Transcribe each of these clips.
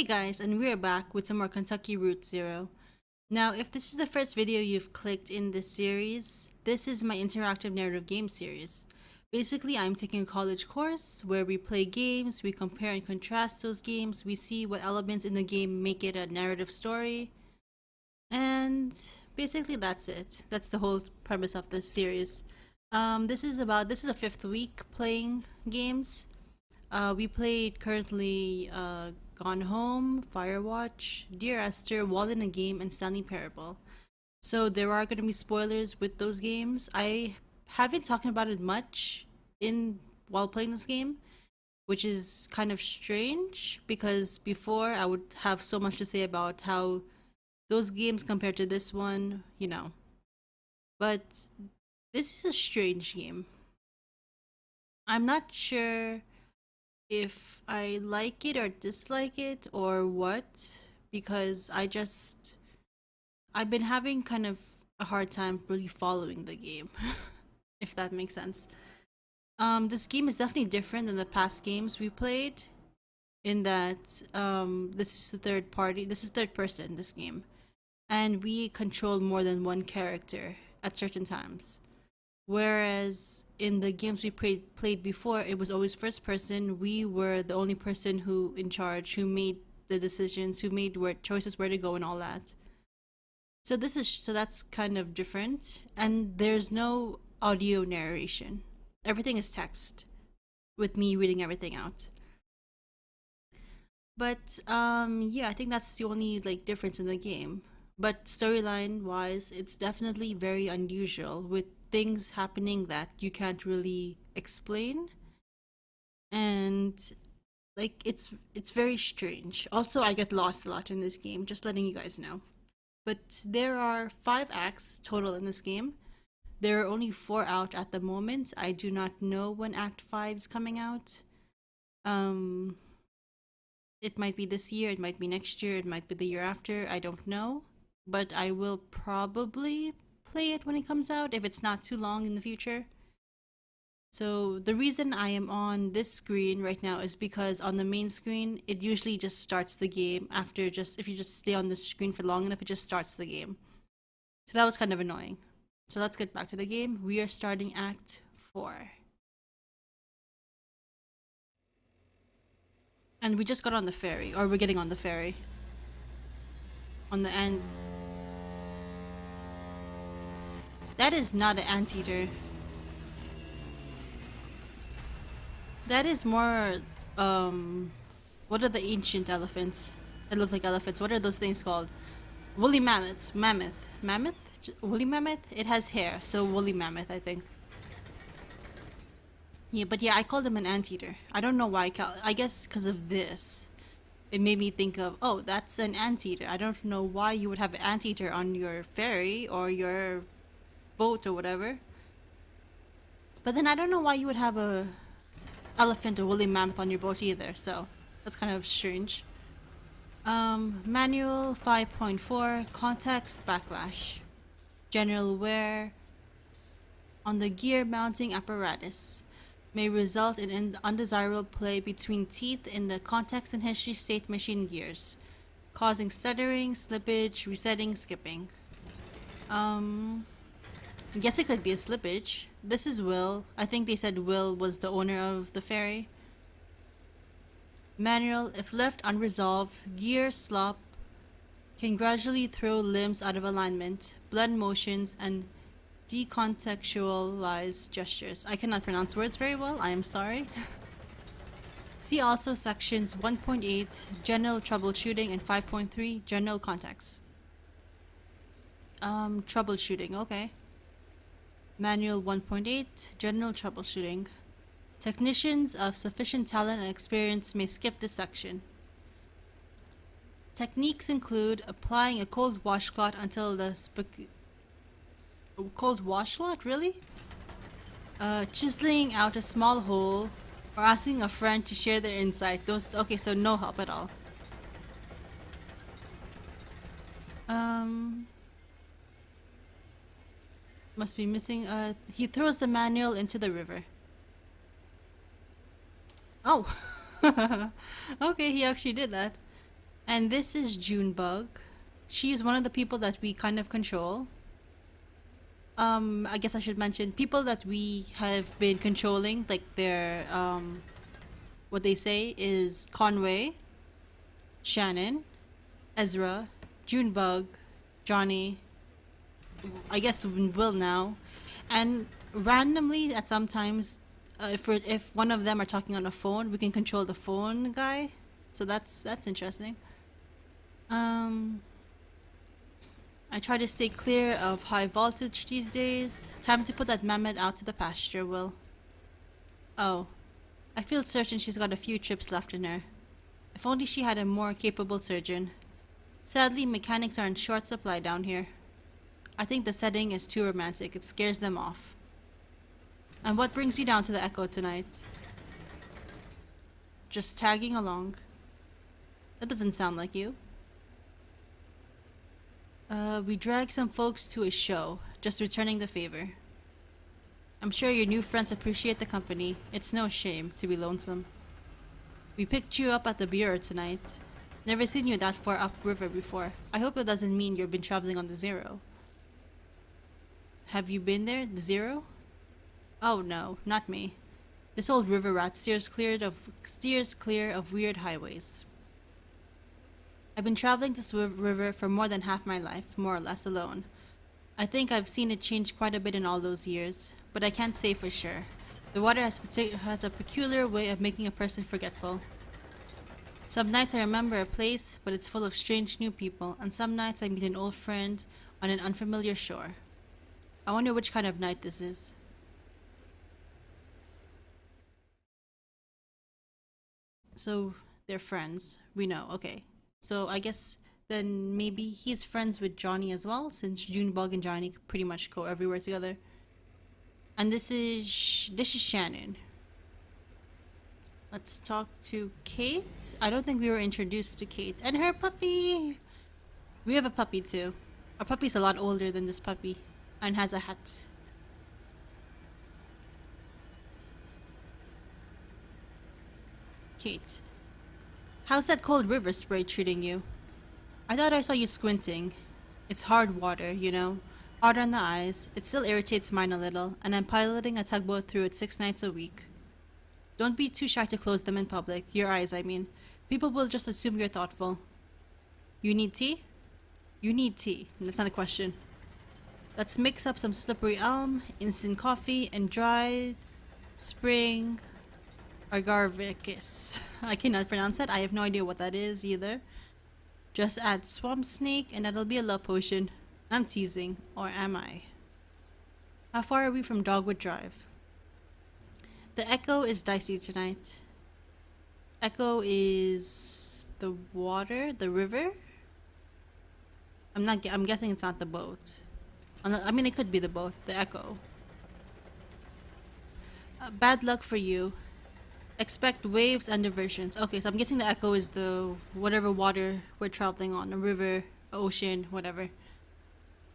Hey guys, and we're back with some more Kentucky Route Zero. Now, if this is the first video you've clicked in this series, this is my interactive narrative game series. Basically, I'm taking a college course where we play games, we compare and contrast those games, we see what elements in the game make it a narrative story, and basically that's it. That's the whole premise of this series. This is a fifth week playing games. We played currently Gone Home, Firewatch, Dear Esther, Wall in a Game, and Stanley Parable. So there are going to be spoilers with those games. I haven't talked about it much while playing this game, which is kind of strange because before I would have so much to say about how those games compare to this one, you know. But this is a strange game. I'm not sure if I like it or dislike it or what, because I've been having kind of a hard time really following the game, if that makes sense. This game is definitely different than the past games we played in that this is third person, this game. And we control more than one character at certain times. Whereas in the games we played before, it was always first person. We were the only person who in charge, who made the decisions, who made choices where to go and all that. So that's kind of different. And there's no audio narration. Everything is text, with me reading everything out. But yeah, I think that's the only difference in the game. But storyline wise, it's definitely very unusual with things happening that you can't really explain, and it's very strange. Also, I get lost a lot in this game, just letting you guys know. But there are 5 acts total in this game. There are only 4 out at the moment. I do not know when Act 5 is coming out. It might be this year, it might be next year, it might be the year after, I don't know. But I will probably play it when it comes out, if it's not too long in the future. So the reason I am on this screen right now is because on the main screen, it usually just starts the game after if you just stay on the screen for long enough, it just starts the game. So that was kind of annoying. So let's get back to the game. We are starting Act 4. And we just got on the ferry, or we're getting on the ferry. On the end. That is not an anteater. That is more, what are the ancient elephants that look like elephants? What are those things called? Woolly mammoths. Mammoth? Woolly mammoth? It has hair, so woolly mammoth, I think. Yeah, but yeah, I called him an anteater. I don't know why I guess because of this. It made me think of, oh, that's an anteater. I don't know why you would have an anteater on your ferry or your boat or whatever. But then I don't know why you would have a elephant or woolly mammoth on your boat either, so that's kind of strange. Manual 5.4, context backlash. General wear on the gear mounting apparatus may result in undesirable play between teeth in the context and history state machine gears, causing stuttering, slippage, resetting, skipping. I guess it could be a slippage. This is Will. I think they said Will was the owner of the ferry. Manual, if left unresolved, gear slop can gradually throw limbs out of alignment, blend motions, and decontextualize gestures. I cannot pronounce words very well, I am sorry. See also sections 1.8, general troubleshooting, and 5.3, general context. Troubleshooting, okay. Manual 1.8, general troubleshooting. Technicians of sufficient talent and experience may skip this section. Techniques include applying a cold washcloth until the cold washcloth, really? Chiseling out a small hole, or asking a friend to share their insight. Okay, so no help at all. Must be missing. He throws the manual into the river. Oh! Okay, he actually did that. And this is Junebug. She is one of the people that we kind of control. I guess I should mention people that we have been controlling, like their what they say is Conway, Shannon, Ezra, Junebug, Johnny, I guess Will now, and randomly at sometimes, if one of them are talking on a phone, we can control the phone guy. So that's interesting. Um, I try to stay clear of high voltage these days. Time to put that mammoth out to the pasture, Will. Oh, I feel certain she's got a few trips left in her. If only she had a more capable surgeon. Sadly, mechanics are in short supply down here. I think the setting is too romantic. It scares them off. And what brings you down to the Echo tonight? Just tagging along. That doesn't sound like you. We dragged some folks to a show. Just returning the favor. I'm sure your new friends appreciate the company. It's no shame to be lonesome. We picked you up at the bureau tonight. Never seen you that far upriver before. I hope it doesn't mean you've been traveling on the Zero. Have you been there, the Zero? Oh no, not me. This old river rat steers clear of weird highways. I've been traveling this river for more than half my life, more or less alone. I think I've seen it change quite a bit in all those years, but I can't say for sure. The water has a peculiar way of making a person forgetful. Some nights I remember a place, but it's full of strange new people, and some nights I meet an old friend on an unfamiliar shore. I wonder which kind of night this is. So, they're friends. We know, okay. So, I guess then maybe he's friends with Johnny as well, since Junebug and Johnny pretty much go everywhere together. And this is Shannon. Let's talk to Kate. I don't think we were introduced to Kate. And her puppy! We have a puppy too. Our puppy's a lot older than this puppy. And has a hat. Kate. How's that cold river spray treating you? I thought I saw you squinting. It's hard water, you know. Hard on the eyes. It still irritates mine a little, and I'm piloting a tugboat through it 6 nights a week. Don't be too shy to close them in public. Your eyes, I mean. People will just assume you're thoughtful. You need tea? You need tea. That's not a question. Let's mix up some slippery elm, instant coffee, and dried spring agaricus. I cannot pronounce that. I have no idea what that is either. Just add swamp snake and that'll be a love potion. I'm teasing. Or am I? How far are we from Dogwood Drive? The Echo is dicey tonight. Echo is the water, the river? I'm guessing it's not the boat. I mean, it could be the boat, the Echo. Bad luck for you. Expect waves and diversions. Okay, so I'm guessing the Echo is the whatever water we're traveling on, a river, ocean, whatever.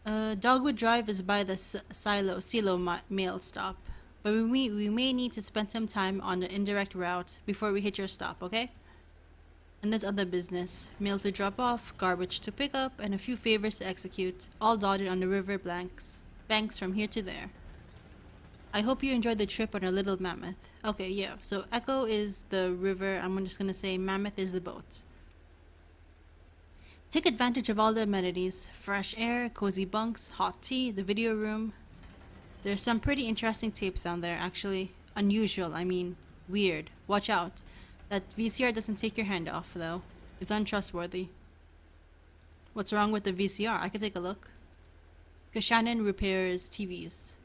Dogwood Drive is by the Silo mail stop, but we may need to spend some time on the indirect route before we hit your stop, okay? And there's other business, mail to drop off, garbage to pick up, and a few favors to execute, all dotted on the river banks from here to there. I hope you enjoyed the trip on our little mammoth. Okay, yeah, so Echo is the river, I'm just gonna say Mammoth is the boat. Take advantage of all the amenities, fresh air, cozy bunks, hot tea, the video room. There's some pretty interesting tapes down there, actually. Unusual, I mean, weird. Watch out. That VCR doesn't take your hand off, though. It's untrustworthy. What's wrong with the VCR? I could take a look. Because Shannon repairs TVs.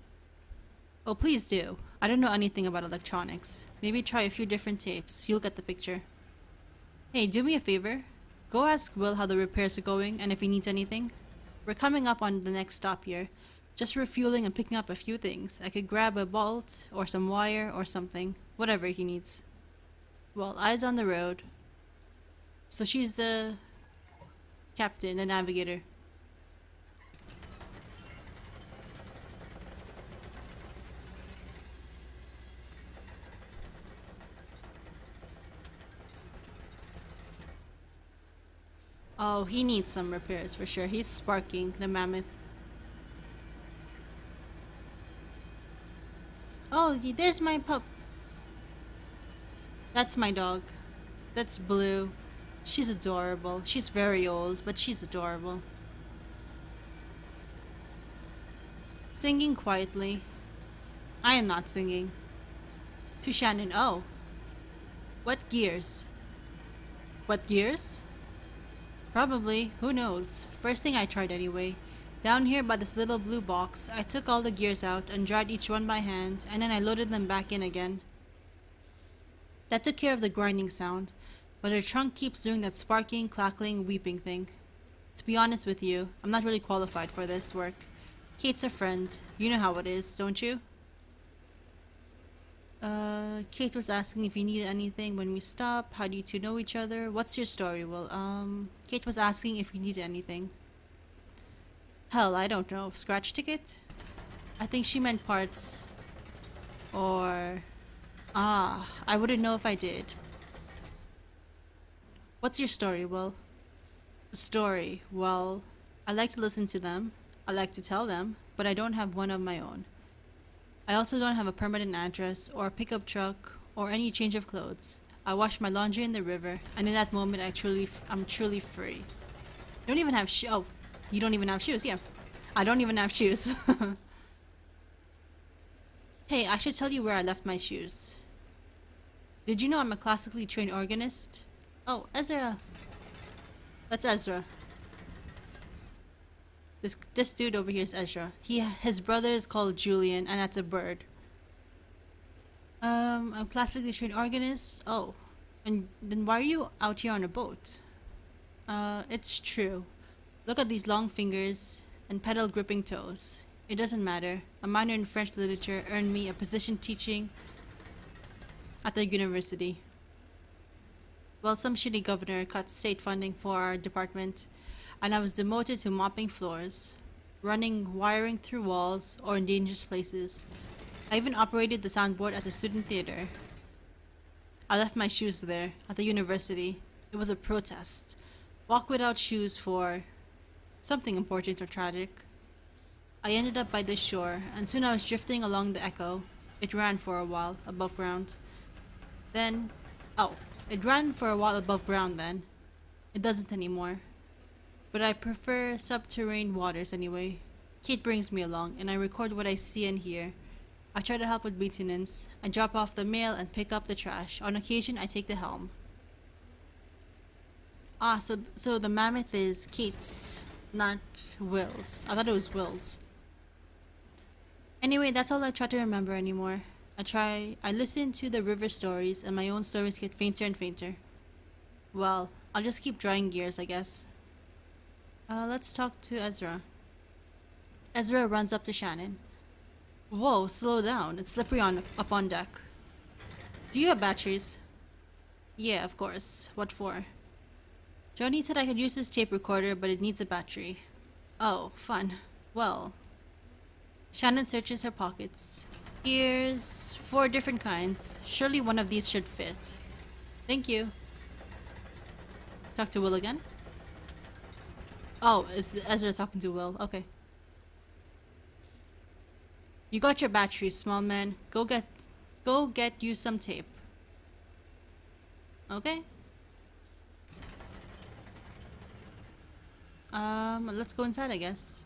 Oh, please do. I don't know anything about electronics. Maybe try a few different tapes. You'll get the picture. Hey, do me a favor. Go ask Will how the repairs are going and if he needs anything. We're coming up on the next stop here. Just refueling and picking up a few things. I could grab a bolt or some wire or something. Whatever he needs. Well, eyes on the road. So she's the captain, the navigator. Oh, he needs some repairs for sure. He's sparking the mammoth. Oh, there's my pup. That's my dog. That's Blue. She's adorable. She's very old, but she's adorable. Singing quietly. I am not singing. To Shannon. Oh. What gears? What gears? Probably. Who knows? First thing I tried anyway. Down here by this little blue box, I took all the gears out and dried each one by hand, and then I loaded them back in again. That took care of the grinding sound, but her trunk keeps doing that sparking, clackling, weeping thing. To be honest with you, I'm not really qualified for this work. Kate's a friend. You know how it is, don't you? Kate was asking if you needed anything when we stopped. How do you two know each other? What's your story? Well, Kate was asking if you needed anything. Hell, I don't know. Scratch ticket? I think she meant parts. Or... Ah, I wouldn't know if I did. What's your story, Will? Story? Well, I like to listen to them. I like to tell them, but I don't have one of my own. I also don't have a permanent address or a pickup truck or any change of clothes. I wash my laundry in the river, and in that moment I'm truly free. Don't even have oh, you don't even have shoes, yeah. I don't even have shoes. Hey, I should tell you where I left my shoes. Did you know I'm a classically trained organist? Oh, Ezra. That's Ezra. This dude over here is Ezra. His brother is called Julian, and that's a bird. I'm classically trained organist. Oh, and then why are you out here on a boat? It's true. Look at these long fingers and pedal gripping toes. It doesn't matter. A minor in French literature earned me a position teaching at the university. Well, some shitty governor cut state funding for our department, and I was demoted to mopping floors, running wiring through walls, or in dangerous places. I even operated the soundboard at the student theater. I left my shoes there, at the university. It was a protest. Walk without shoes for something important or tragic. I ended up by the shore, and soon I was drifting along the Echo. It ran for a while, above ground. Then... oh, it ran for a while above ground then. It doesn't anymore. But I prefer subterranean waters anyway. Kate brings me along, and I record what I see and hear. I try to help with maintenance. I drop off the mail and pick up the trash. On occasion, I take the helm. Ah, so the mammoth is Kate's, not Will's. I thought it was Will's. Anyway, that's all I try to remember anymore. I listen to the river stories, and my own stories get fainter and fainter. Well, I'll just keep drying gears, I guess. Let's talk to Ezra. Ezra runs up to Shannon. Whoa, slow down. It's slippery up on deck. Do you have batteries? Yeah, of course. What for? Johnny said I could use his tape recorder, but it needs a battery. Oh, fun. Well... Shannon searches her pockets. Here's 4 different kinds. Surely one of these should fit. Thank you. Talk to Will again? Oh, is Ezra talking to Will? Okay. You got your batteries, small man. Go get you some tape. Okay. Let's go inside, I guess.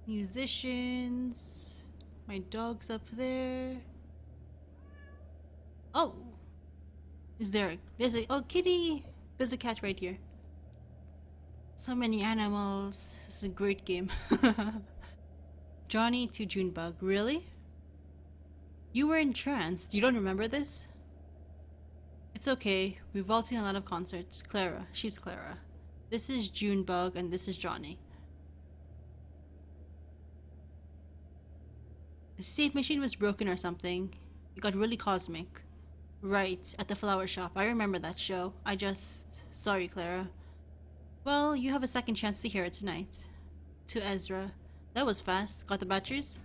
Musicians. My dog's up there. Oh! There's a, oh, kitty! There's a cat right here. So many animals. This is a great game. Johnny to Junebug. Really? You were in trance. You don't remember this? It's okay. We've all seen a lot of concerts. Clara. She's Clara. This is Junebug and this is Johnny. The safe machine was broken or something. It got really cosmic. Right, at the flower shop. I remember that show. Sorry, Clara. Well, you have a second chance to hear it tonight. To Ezra. That was fast. Got the batteries?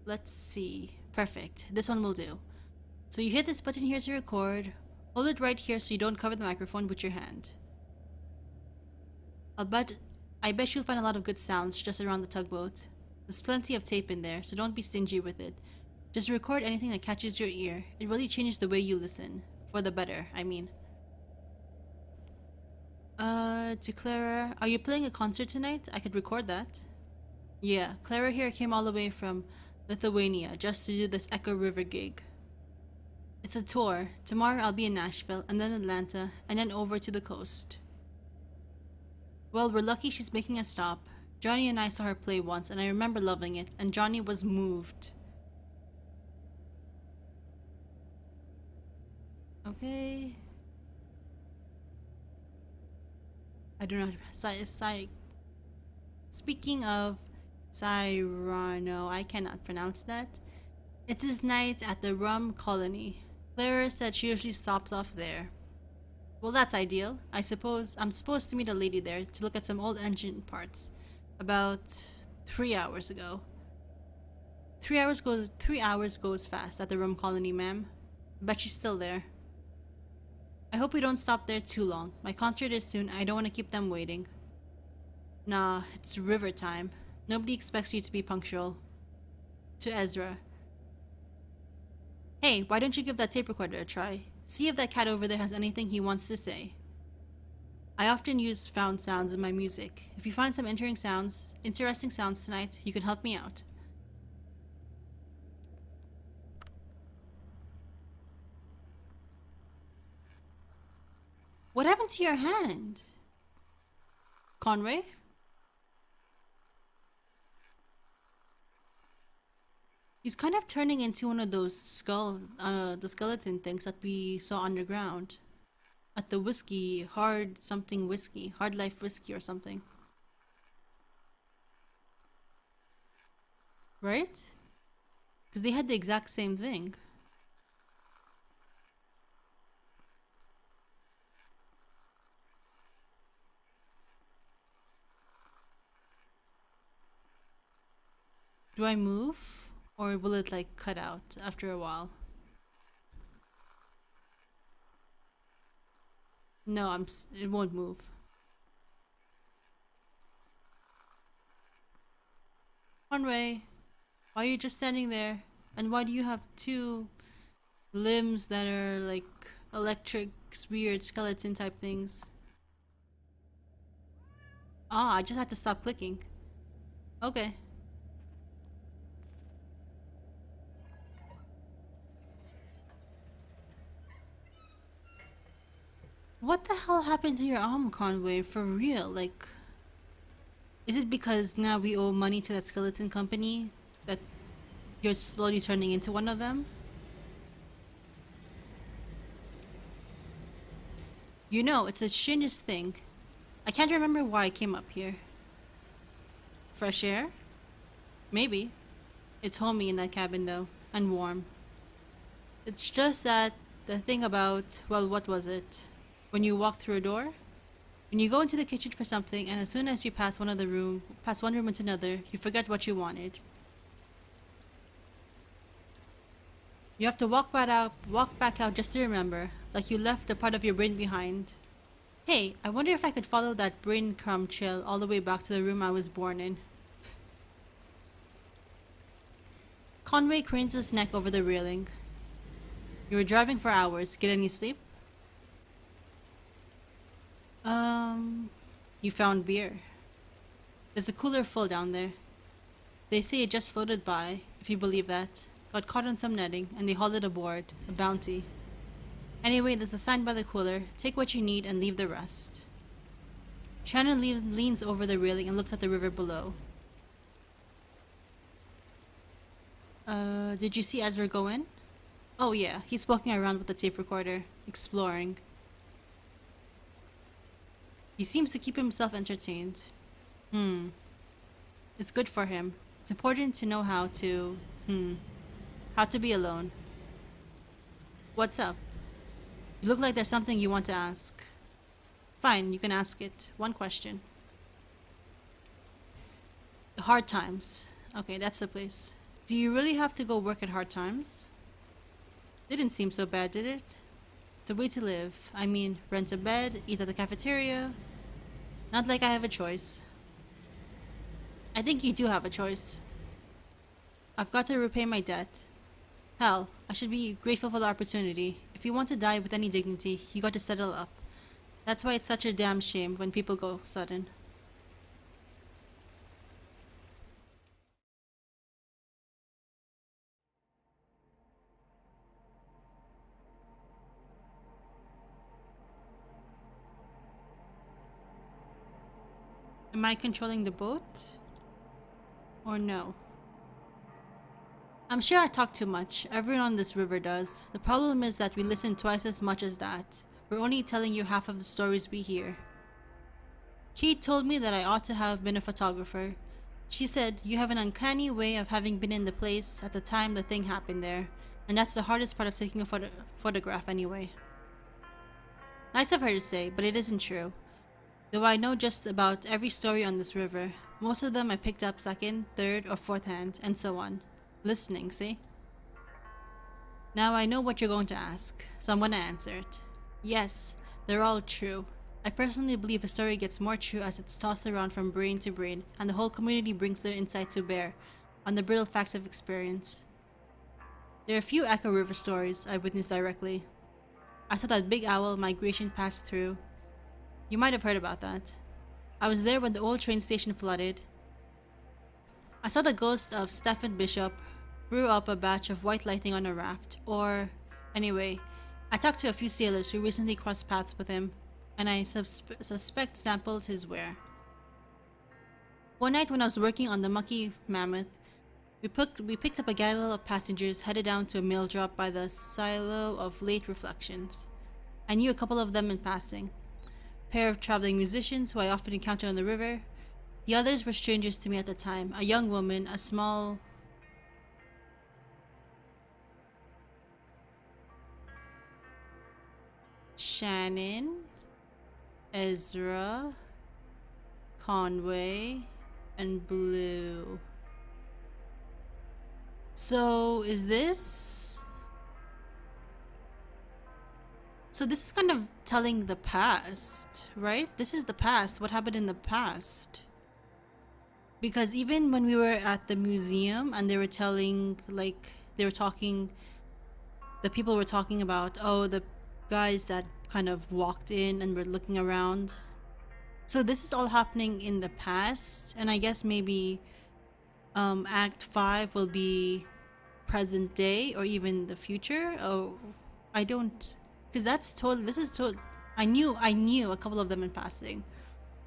Let's see. Perfect. This one will do. So you hit this button here to record. Hold it right here so you don't cover the microphone with your hand. I bet you'll find a lot of good sounds just around the tugboat. There's plenty of tape in there, so don't be stingy with it. Just record anything that catches your ear. It really changes the way you listen. For the better, I mean. To Clara, are you playing a concert tonight? I could record that. Yeah, Clara here came all the way from Lithuania just to do this Echo River gig. It's a tour. Tomorrow I'll be in Nashville, and then Atlanta, and then over to the coast. Well, we're lucky she's making a stop. Johnny and I saw her play once, and I remember loving it, and Johnny was moved. Okay. I do not. Speaking of Cyrano, I cannot pronounce that. It is night at the Rum Colony. Clara said she usually stops off there. Well, that's ideal. I suppose I'm supposed to meet a lady there to look at some old engine parts. About 3 hours ago. 3 hours goes fast at the Rum Colony, ma'am. Bet she's still there. I hope we don't stop there too long. My concert is soon. I don't want to keep them waiting. Nah, it's river time. Nobody expects you to be punctual. To Ezra. Hey, why don't you give that tape recorder a try? See if that cat over there has anything he wants to say. I often use found sounds in my music. If you find some interesting sounds tonight, you can help me out. What happened to your hand? Conway? He's kind of turning into one of those the skeleton things that we saw underground. At the hard life whiskey or something. Right? Because they had the exact same thing. Do I move? Or will it like cut out after a while? No, it won't move. Conway, why are you just standing there? And why do you have two limbs that are like electric, weird skeleton type things? Ah, I just had to stop clicking. Okay. What the hell happened to your arm, Conway? For real? Like, is it because now we owe money to that skeleton company that you're slowly turning into one of them? You know, it's a Shinist thing. I can't remember why I came up here. Fresh air? Maybe. It's homey in that cabin though, and warm. It's just that the thing about, well, what was it? When you walk through a door? When you go into the kitchen for something, and as soon as you pass one room into another, you forget what you wanted. You have to walk back out just to remember, like you left a part of your brain behind. Hey, I wonder if I could follow that brain crumb trail all the way back to the room I was born in. Conway cranes his neck over the railing. You were driving for hours. Get any sleep? You found beer. There's a cooler full down there. They say it just floated by, if you believe that. Got caught on some netting, and they hauled it aboard. A bounty. Anyway, there's a sign by the cooler. Take what you need and leave the rest. Shannon leans over the railing and looks at the river below. Did you see Ezra go in? Oh yeah, he's walking around with the tape recorder, exploring. He seems to keep himself entertained. It's good for him. It's important to know how to be alone. What's up? You look like there's something you want to ask. Fine, you can ask it. One question. Hard times. Okay, that's the place. Do you really have to go work at hard times? Didn't seem so bad, did it? It's a way to live. I mean, rent a bed, eat at the cafeteria. Not like I have a choice. I think you do have a choice. I've got to repay my debt. Hell, I should be grateful for the opportunity. If you want to die with any dignity, you got to settle up. That's why it's such a damn shame when people go sudden. Am I controlling the boat? Or no? I'm sure I talk too much. Everyone on this river does. The problem is that we listen twice as much as that. We're only telling you half of the stories we hear. Kate told me that I ought to have been a photographer. She said, you have an uncanny way of having been in the place at the time the thing happened there. And that's the hardest part of taking a photograph anyway. Nice of her to say, but it isn't true. Though I know just about every story on this river. Most of them I picked up second, third, or fourth hand, and so on. Listening, see? Now I know what you're going to ask, so I'm gonna answer it. Yes, they're all true. I personally believe a story gets more true as it's tossed around from brain to brain, and the whole community brings their insight to bear on the brittle facts of experience. There are a few Echo River stories I witnessed directly. I saw that big owl migration pass through. You might have heard about that. I was there when the old train station flooded. I saw the ghost of Stephen Bishop brew up a batch of white lightning on a raft, or anyway, I talked to a few sailors who recently crossed paths with him, and I suspect sampled his wear. One night when I was working on the Mucky Mammoth, we picked up a gaggle of passengers headed down to a mail drop by the silo of late reflections. I knew a couple of them in passing. A pair of traveling musicians who I often encounter on the river. The others were strangers to me at the time. A young woman, a small... Shannon, Ezra, Conway, and Blue. So, is this... So this is kind of telling the past, right? This is the past. What happened in the past? Because even when we were at the museum and they were telling, like, they were talking... The people were talking about, oh, the guys that kind of walked in and were looking around. So this is all happening in the past, and I guess maybe Act 5 will be present day or even the future. Oh, I don't, because that's totally, this is total. I knew a couple of them in passing.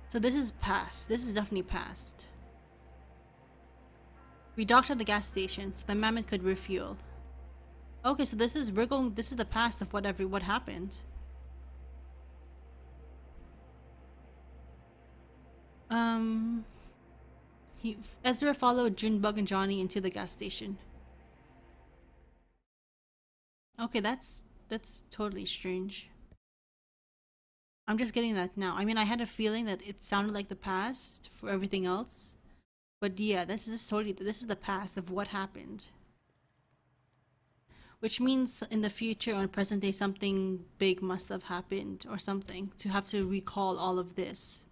So this is past. This is definitely past. We docked at the gas station so the mammoth could refuel. Okay, so this is the past of what happened. Um Ezra followed Junebug and Johnny into the gas station. Okay, that's totally strange. I'm just getting that now. I mean, I had a feeling that it sounded like the past for everything else. But yeah, this is the past of what happened. Which means in the future or in present day something big must have happened or something to have to recall all of this.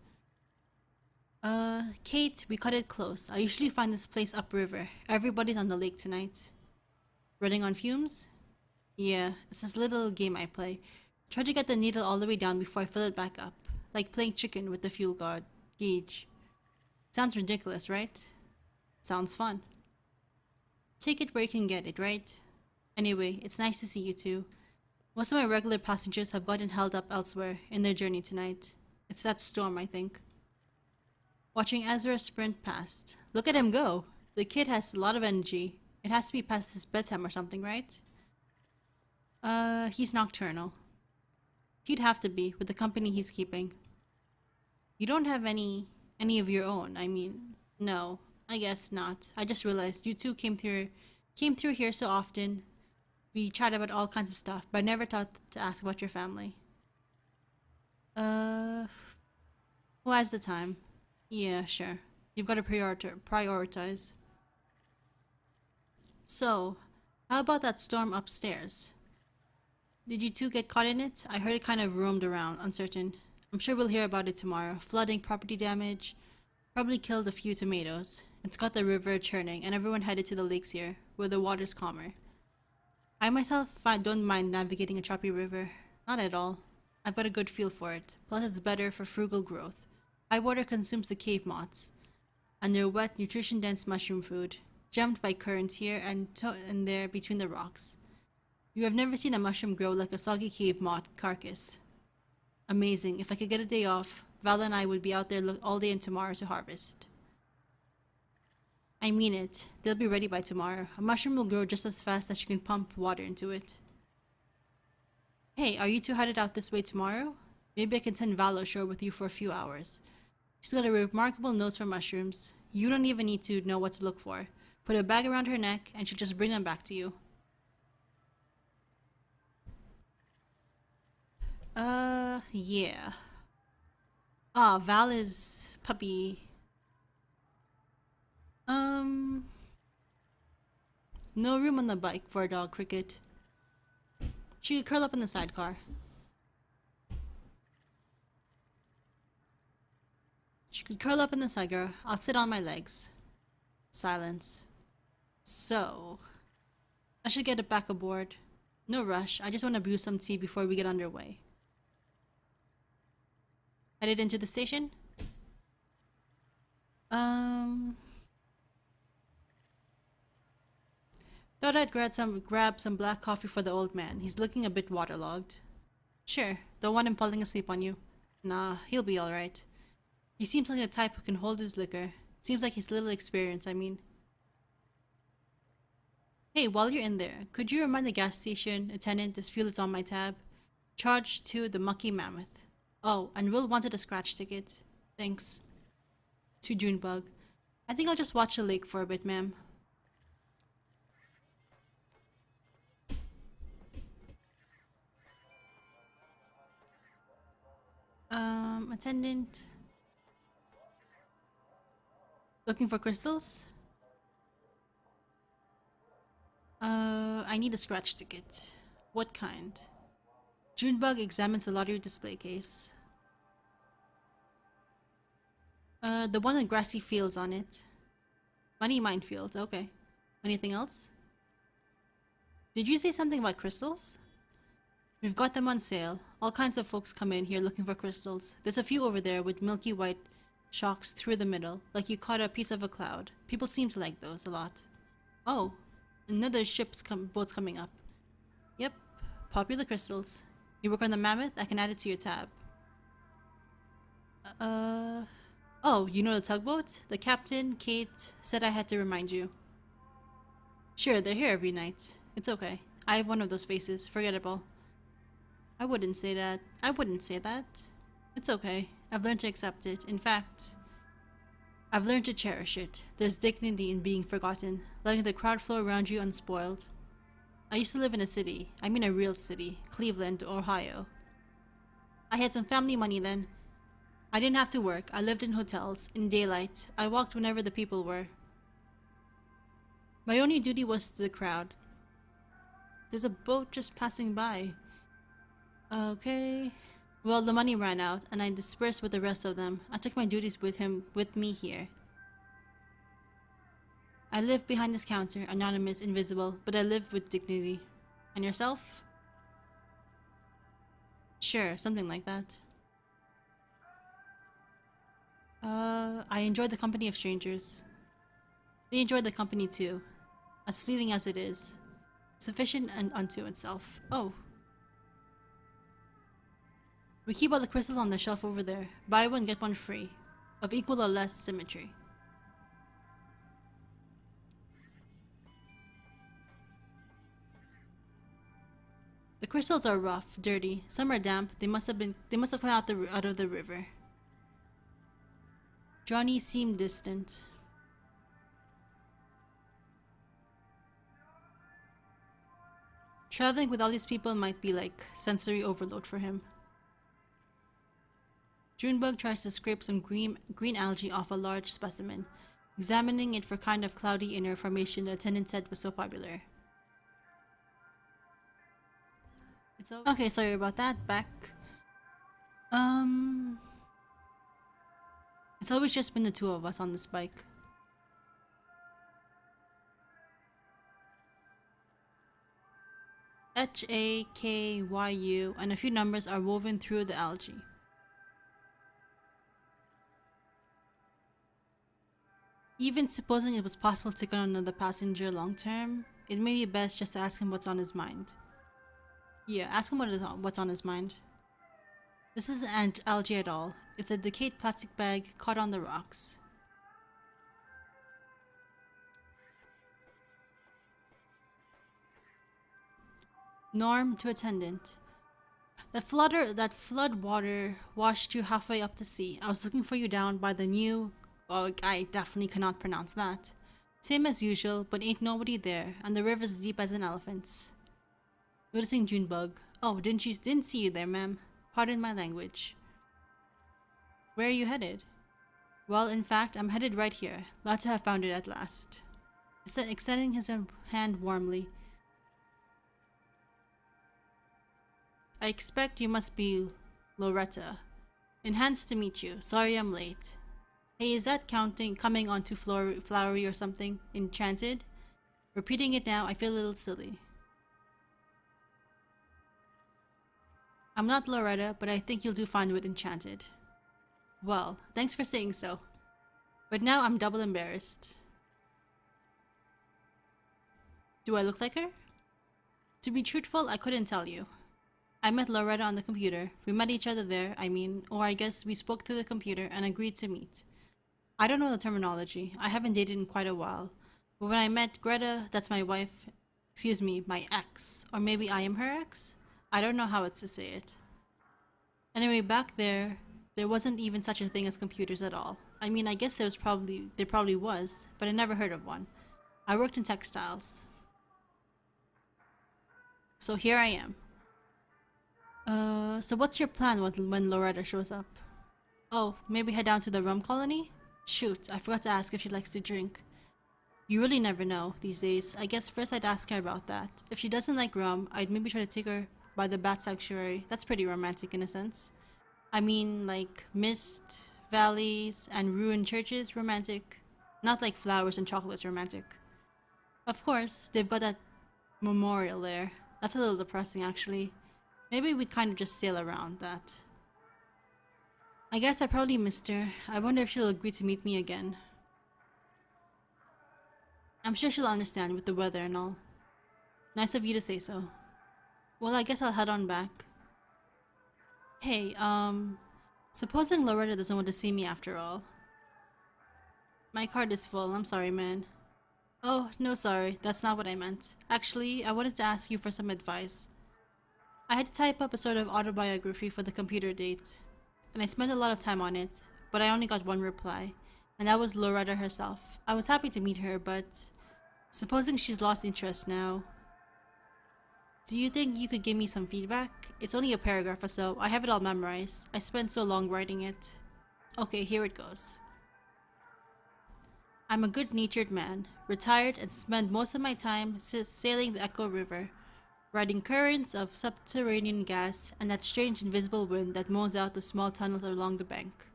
Kate, we cut it close. I usually find this place upriver. Everybody's on the lake tonight. Running on fumes? Yeah, it's this little game I play. Try to get the needle all the way down before I fill it back up. Like playing chicken with the fuel guard gauge. Sounds ridiculous, right? Sounds fun. Take it where you can get it, right? Anyway, it's nice to see you two. Most of my regular passengers have gotten held up elsewhere in their journey tonight. It's that storm, I think. Watching Ezra sprint past. Look at him go. The kid has a lot of energy. It has to be past his bedtime or something, right? He's nocturnal. He'd have to be, with the company he's keeping. You don't have any of your own. I mean, no, I guess not. I just realized you two came through here so often. We chat about all kinds of stuff, but I never thought to ask about your family. Who has the time? Yeah, sure. You've got to prioritize. So, how about that storm upstairs? Did you two get caught in it? I heard it kind of roamed around, uncertain. I'm sure we'll hear about it tomorrow. Flooding, property damage, probably killed a few tomatoes. It's got the river churning, and everyone headed to the lakes here, where the water's calmer. I myself don't mind navigating a choppy river. Not at all. I've got a good feel for it. Plus, it's better for frugal growth. High water consumes the cave moths, and their wet, nutrition-dense mushroom food, gemmed by currents here and there between the rocks. You have never seen a mushroom grow like a soggy cave moth carcass. Amazing. If I could get a day off, Val and I would be out there all day and tomorrow to harvest. I mean it. They'll be ready by tomorrow. A mushroom will grow just as fast as you can pump water into it. Hey, are you two headed out this way tomorrow? Maybe I can send Val ashore with you for a few hours. She's got a remarkable nose for mushrooms. You don't even need to know what to look for. Put a bag around her neck and she'll just bring them back to you. Yeah. Ah, Val is puppy. No room on the bike for a dog, Cricket. She could curl up in the sidecar. She could curl up in the sidecar. I'll sit on my legs. Silence. So, I should get it back aboard. No rush. I just want to brew some tea before we get underway. Headed into the station? Thought I'd grab some black coffee for the old man. He's looking a bit waterlogged. Sure. Don't want him falling asleep on you. Nah, he'll be alright. He seems like the type who can hold his liquor. Seems like he's little experience, I mean. Hey, while you're in there, could you remind the gas station attendant this fuel is on my tab? Charged to the Mucky Mammoth. Oh, and Will wanted a scratch ticket. Thanks. To Junebug. I think I'll just watch the lake for a bit, ma'am. Attendant. Looking for crystals? I need a scratch ticket. What kind? Junebug examines the lottery display case. The one with grassy fields on it. Money minefield, okay. Anything else? Did you say something about crystals? We've got them on sale. All kinds of folks come in here looking for crystals. There's a few over there with milky white shocks through the middle, like you caught a piece of a cloud. People seem to like those a lot. Oh, another boat's coming up. Yep, popular crystals. You work on the Mammoth? I can add it to your tab. Oh, you know the tugboat? The captain, Kate, said I had to remind you. Sure, they're here every night. It's okay. I have one of those faces. Forgettable. I wouldn't say that. I wouldn't say that. It's okay. I've learned to accept it. In fact, I've learned to cherish it. There's dignity in being forgotten, letting the crowd flow around you unspoiled. I used to live in a city. I mean a real city. Cleveland, Ohio. I had some family money then. I didn't have to work. I lived in hotels, in daylight. I walked whenever the people were. My only duty was to the crowd. There's a boat just passing by. Okay. Well, the money ran out, and I dispersed with the rest of them. I took my duties with me here. I live behind this counter, anonymous, invisible, but I live with dignity. And yourself? Sure, something like that. I enjoy the company of strangers. They enjoy the company too, as fleeting as it is. Sufficient and unto itself. Oh. We keep all the crystals on the shelf over there. Buy one, get one free. Of equal or less symmetry. The crystals are rough, dirty. Some are damp. They must have come out of the river. Johnny seemed distant. Traveling with all these people might be like sensory overload for him. Junebug tries to scrape some green algae off a large specimen. examining it for kind of cloudy inner formation the attendant said was so popular. Okay, sorry about that. Back. Um, it's always just been the two of us on this bike. HAKYU and a few numbers are woven through the algae. Even supposing it was possible to take on another passenger long term, it may be best just to ask him what's on his mind. Yeah, ask him what's on his mind. This isn't algae at all. It's a decayed plastic bag caught on the rocks. Norm to attendant. That flood water washed you halfway up the sea. I was looking for you down by the new... Oh, I definitely cannot pronounce that. Same as usual, but ain't nobody there, and the river's deep as an elephant's. Noticing Junebug. Oh, didn't see you there, ma'am. Pardon my language. Where are you headed? Well, in fact, I'm headed right here. Glad to have found it at last. Extending his hand warmly. I expect you must be Loretta. Enhanced to meet you. Sorry I'm late. Hey, is that coming on too flowery or something? Enchanted? Repeating it now, I feel a little silly. I'm not Loretta, but I think you'll do fine with Enchanted. Well, thanks for saying so. But now I'm double embarrassed. Do I look like her? To be truthful, I couldn't tell you. I met Loretta on the computer. We met each other there, or I guess we spoke through the computer and agreed to meet. I don't know the terminology. I haven't dated in quite a while. But when I met Greta, that's my wife, my ex. Or maybe I am her ex? I don't know how to say it. Anyway, back there wasn't even such a thing as computers at all. I guess there probably was, but I never heard of one. I worked in textiles. So here I am. So what's your plan when Loretta shows up? Oh, maybe head down to the rum colony? Shoot, I forgot to ask if she likes to drink. You really never know these days. I guess first I'd ask her about that. If she doesn't like rum, I'd maybe try to take her by the bat sanctuary. That's pretty romantic in a sense. Like mist, valleys, and ruined churches romantic. Not like flowers and chocolates romantic. Of course, they've got that memorial there. That's a little depressing actually. Maybe we'd kind of just sail around that. I guess I probably missed her. I wonder if she'll agree to meet me again. I'm sure she'll understand with the weather and all. Nice of you to say so. Well, I guess I'll head on back. Hey, supposing Loretta doesn't want to see me after all. My card is full, I'm sorry, man. Oh, no sorry, that's not what I meant. Actually, I wanted to ask you for some advice. I had to type up a sort of autobiography for the computer date, and I spent a lot of time on it, but I only got one reply, and that was Loretta herself. I was happy to meet her, but supposing she's lost interest now, do you think you could give me some feedback? It's only a paragraph or so. I have it all memorized. I spent so long writing it. Okay, here it goes. I'm a good-natured man, retired, and spend most of my time sailing the Echo River, riding currents of subterranean gas and that strange invisible wind that moans out the small tunnels along the bank.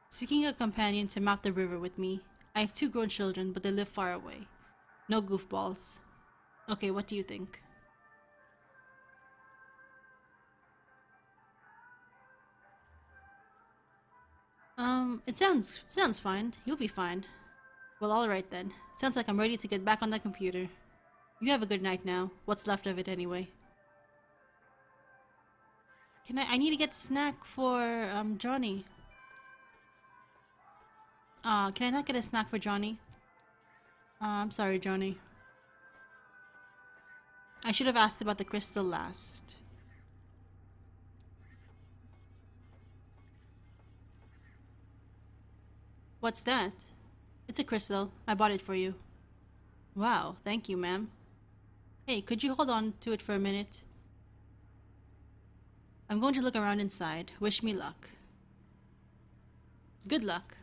Seeking a companion to map the river with me. I have 2 grown children, but they live far away. No goofballs. Okay, what do you think? It sounds fine. You'll be fine. Well, alright then. Sounds like I'm ready to get back on that computer. You have a good night now. What's left of it anyway. I need to get a snack for, Johnny. Can I not get a snack for Johnny? I'm sorry, Johnny. I should have asked about the crystal last. What's that? It's a crystal. I bought it for you. Wow, thank you, ma'am. Hey, could you hold on to it for a minute? I'm going to look around inside. Wish me luck. Good luck.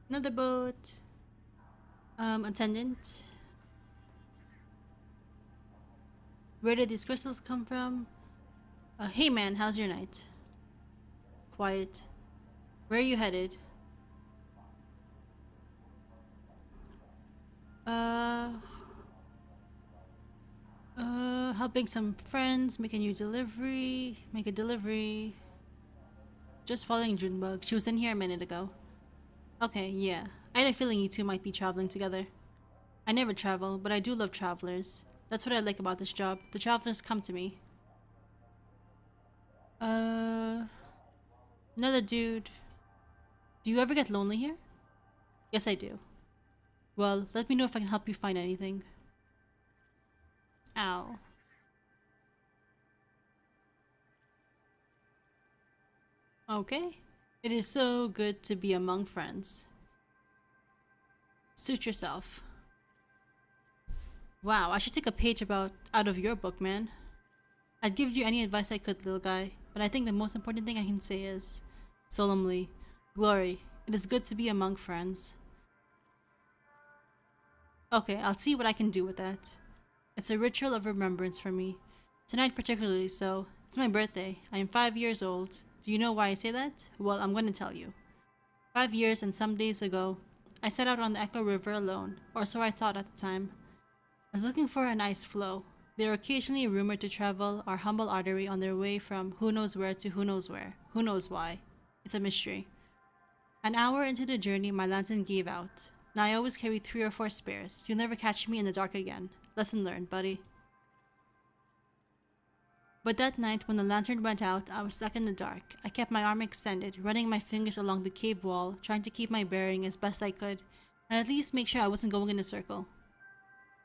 Another boat. Attendant. Where did these crystals come from? Hey man, how's your night? Quiet. Where are you headed? Uh, helping some friends, make a new delivery, make a delivery. Just following Junebug. She was in here a minute ago. Okay, yeah. I had a feeling you two might be traveling together. I never travel, but I do love travelers. That's what I like about this job. The travelers come to me. Uh, Another dude. Do you ever get lonely here? Yes, I do. Well, let me know if I can help you find anything. Ow. Okay. It is so good to be among friends. Suit yourself. Wow, I should take a page out of your book, man. I'd give you any advice I could, little guy, but I think the most important thing I can say is, solemnly, Glory, it is good to be among friends. Okay, I'll see what I can do with that. It's a ritual of remembrance for me. Tonight particularly so. It's my birthday. I am 5 years old. Do you know why I say that? Well, I'm going to tell you. 5 years and some days ago, I set out on the Echo River alone, or so I thought at the time. I was looking for a nice flow. They are occasionally rumored to travel our humble artery on their way from who knows where to who knows where. Who knows why? It's a mystery. An hour into the journey, my lantern gave out. Now I always carry 3 or 4 spares. You'll never catch me in the dark again. Lesson learned, buddy. But that night, when the lantern went out, I was stuck in the dark. I kept my arm extended, running my fingers along the cave wall, trying to keep my bearing as best I could, and at least make sure I wasn't going in a circle.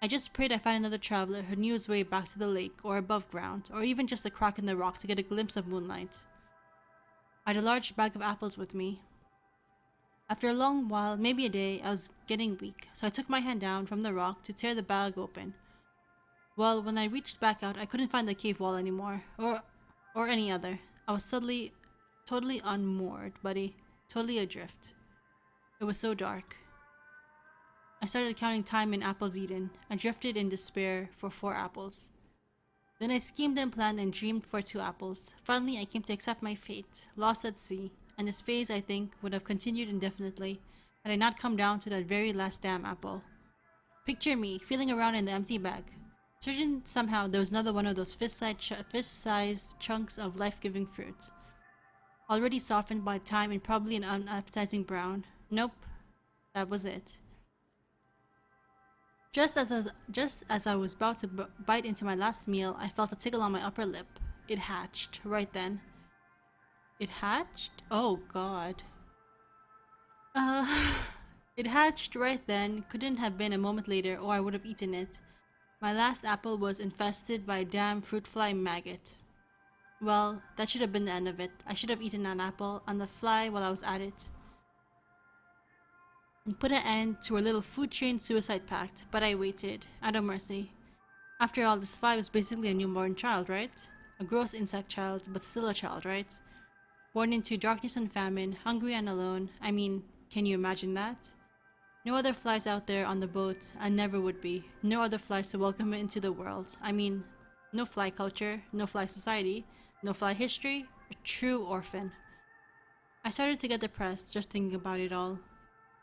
I just prayed I found another traveler who knew his way back to the lake or above ground, or even just a crack in the rock to get a glimpse of moonlight. I had a large bag of apples with me. After a long while, maybe a day, I was getting weak, so I took my hand down from the rock to tear the bag open. Well, when I reached back out, I couldn't find the cave wall anymore, or any other. I was suddenly totally unmoored, buddy. Totally adrift. It was so dark. I started counting time in apples eaten. I drifted in despair for 4 apples. Then I schemed and planned and dreamed for 2 apples. Finally, I came to accept my fate, lost at sea, and this phase, I think, would have continued indefinitely had I not come down to that very last damn apple. Picture me, feeling around in the empty bag, certain somehow there was another one of those fist-sized chunks of life-giving fruit, already softened by time and probably an unappetizing brown. Nope, that was it. Just as I was about to bite into my last meal, I felt a tickle on my upper lip. It hatched right then. It hatched? Oh God. Uh, it hatched right then. Couldn't have been a moment later, or I would have eaten it. My last apple was infested by a damn fruit fly maggot. Well, that should have been the end of it. I should have eaten that apple and the fly while I was at it, and put an end to our little food chain suicide pact, but I waited, out of mercy. After all, this fly was basically a newborn child, right? A gross insect child, but still a child, right? Born into darkness and famine, hungry and alone. I mean, can you imagine that? No other flies out there on the boat, and never would be. No other flies to welcome it into the world. I mean, no fly culture, no fly society, no fly history, a true orphan. I started to get depressed just thinking about it all.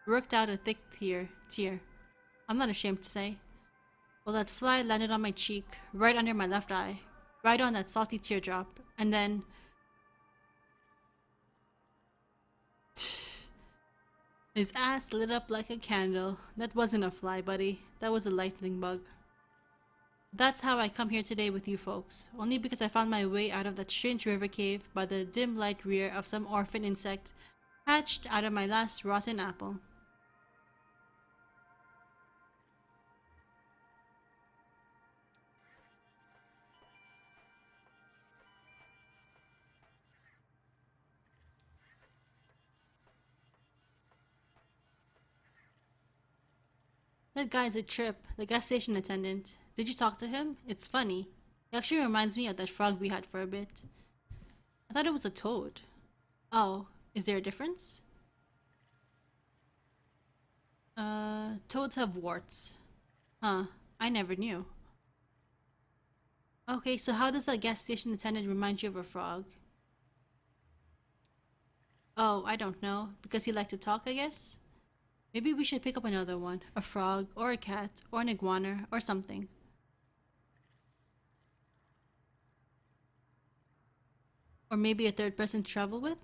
Worked out a thick tear. I'm not ashamed to say. Well, that fly landed on my cheek, right under my left eye, right on that salty teardrop, and then his ass lit up like a candle. That wasn't a fly, buddy. That was a lightning bug. That's how I come here today with you folks, only because I found my way out of that strange river cave by the dim light rear of some orphan insect hatched out of my last rotten apple. That guy's a trip, the gas station attendant. Did you talk to him? It's funny. He actually reminds me of that frog we had for a bit. I thought it was a toad. Oh, is there a difference? Toads have warts. Huh, I never knew. Okay, so how does that gas station attendant remind you of a frog? Oh, I don't know. Because he liked to talk, I guess? Maybe we should pick up another one. A frog, or a cat, or an iguana, or something. Or maybe a third person to travel with?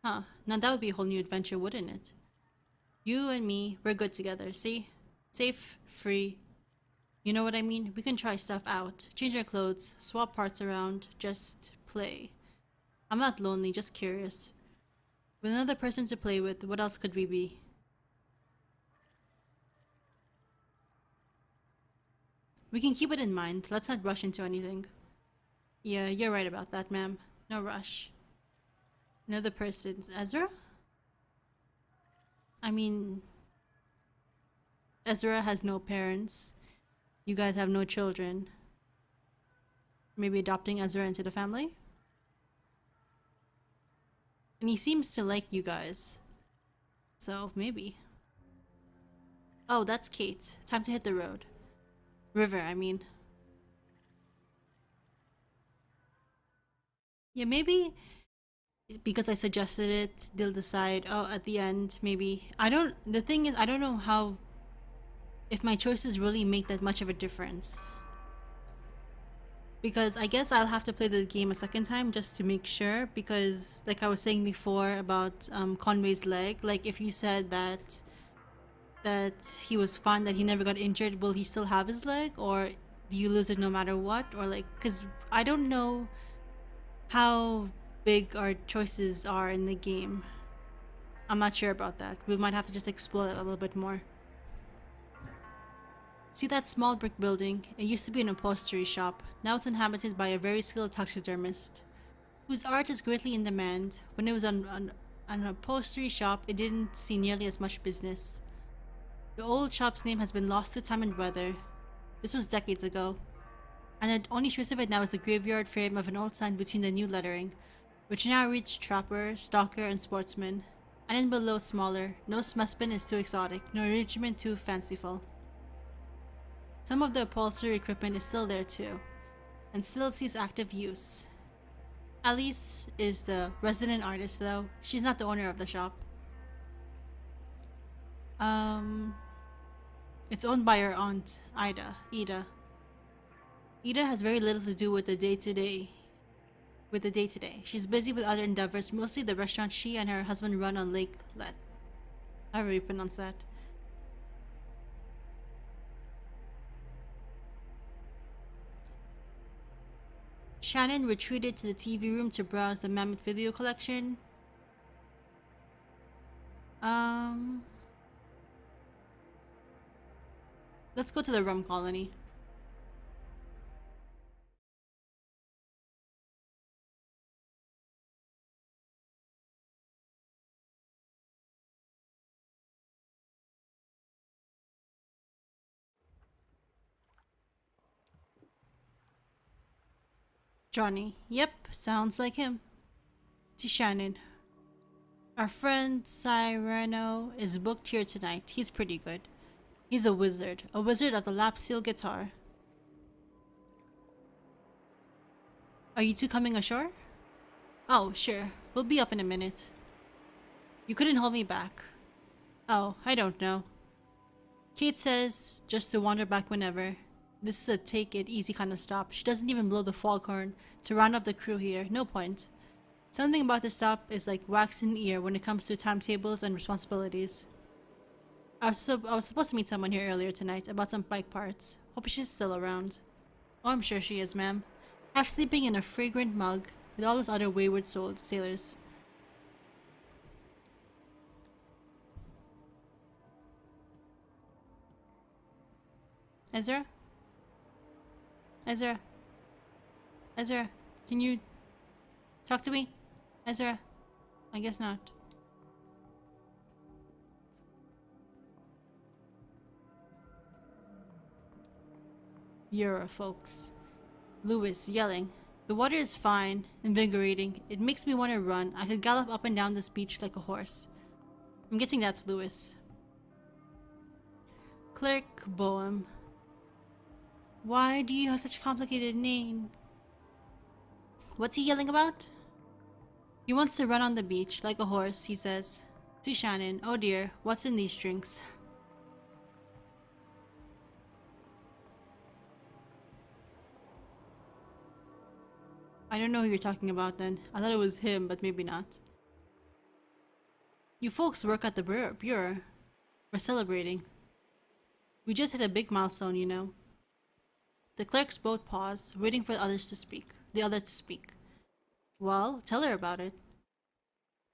Huh, now that would be a whole new adventure, wouldn't it? You and me, we're good together, see? Safe, free. You know what I mean? We can try stuff out, change our clothes, swap parts around, just play. I'm not lonely, just curious. With another person to play with, what else could we be? We can keep it in mind. Let's not rush into anything. Yeah, you're right about that, ma'am. No rush. Another person. Ezra? I mean, Ezra has no parents. You guys have no children. Maybe adopting Ezra into the family? And he seems to like you guys. So, maybe. Oh, that's Kate. Time to hit the road. River, I mean. Yeah, maybe because I suggested it, they'll decide, oh, at the end, maybe. The thing is, I don't know how, if my choices really make that much of a difference. Because I guess I'll have to play the game a second time just to make sure, because like I was saying before about Conway's leg, like if you said that he was fine, that he never got injured, will he still have his leg, or do you lose it no matter what? Or like, because I don't know how big our choices are in the game. I'm not sure about that. We might have to just explore it a little bit more. See that small brick building? It used to be an upholstery shop. Now it's inhabited by a very skilled taxidermist, whose art is greatly in demand. When it was an upholstery shop, it didn't see nearly as much business. The old shop's name has been lost to time and weather. This was decades ago, and the only trace of it now is the graveyard frame of an old sign between the new lettering, which now reads trapper, stalker, and sportsman. And in below smaller, no smessman is too exotic, no regiment too fanciful. Some of the upholstery equipment is still there too, and still sees active use. Alice is the resident artist though. She's not the owner of the shop. It's owned by her aunt, Ida. Ida has very little to do with the day-to-day. She's busy with other endeavors, mostly the restaurant she and her husband run on Lake Let. However you pronounce that. Shannon retreated to the TV room to browse the mammoth video collection. Let's go to the rum colony. Johnny. Yep, sounds like him. To Shannon. Our friend Cyrano is booked here tonight. He's pretty good. He's a wizard of the lap steel guitar. Are you two coming ashore? Oh, sure. We'll be up in a minute. You couldn't hold me back. Oh, I don't know. Kate says just to wander back whenever. This is a take it easy kind of stop. She doesn't even blow the foghorn to round up the crew here. No point. Something about this stop is like wax in the ear when it comes to timetables and responsibilities. I was supposed to meet someone here earlier tonight about some bike parts. Hope she's still around. Oh, I'm sure she is, ma'am. Half sleeping in a fragrant mug with all those other wayward sailors. Ezra? Ezra? Ezra? Can you talk to me? Ezra? I guess not. Euro, folks. Lewis, yelling. The water is fine, invigorating. It makes me want to run. I could gallop up and down this beach like a horse. I'm guessing that's Lewis. Clerk Boehm. Why do you have such a complicated name? What's he yelling about? He wants to run on the beach like a horse, he says. To Shannon, oh dear, what's in these drinks? I don't know who you're talking about then. I thought it was him, but maybe not. You folks work at the bureau. We're celebrating. We just hit a big milestone, you know. The clerks both pause, waiting for the other to speak. Well, tell her about it.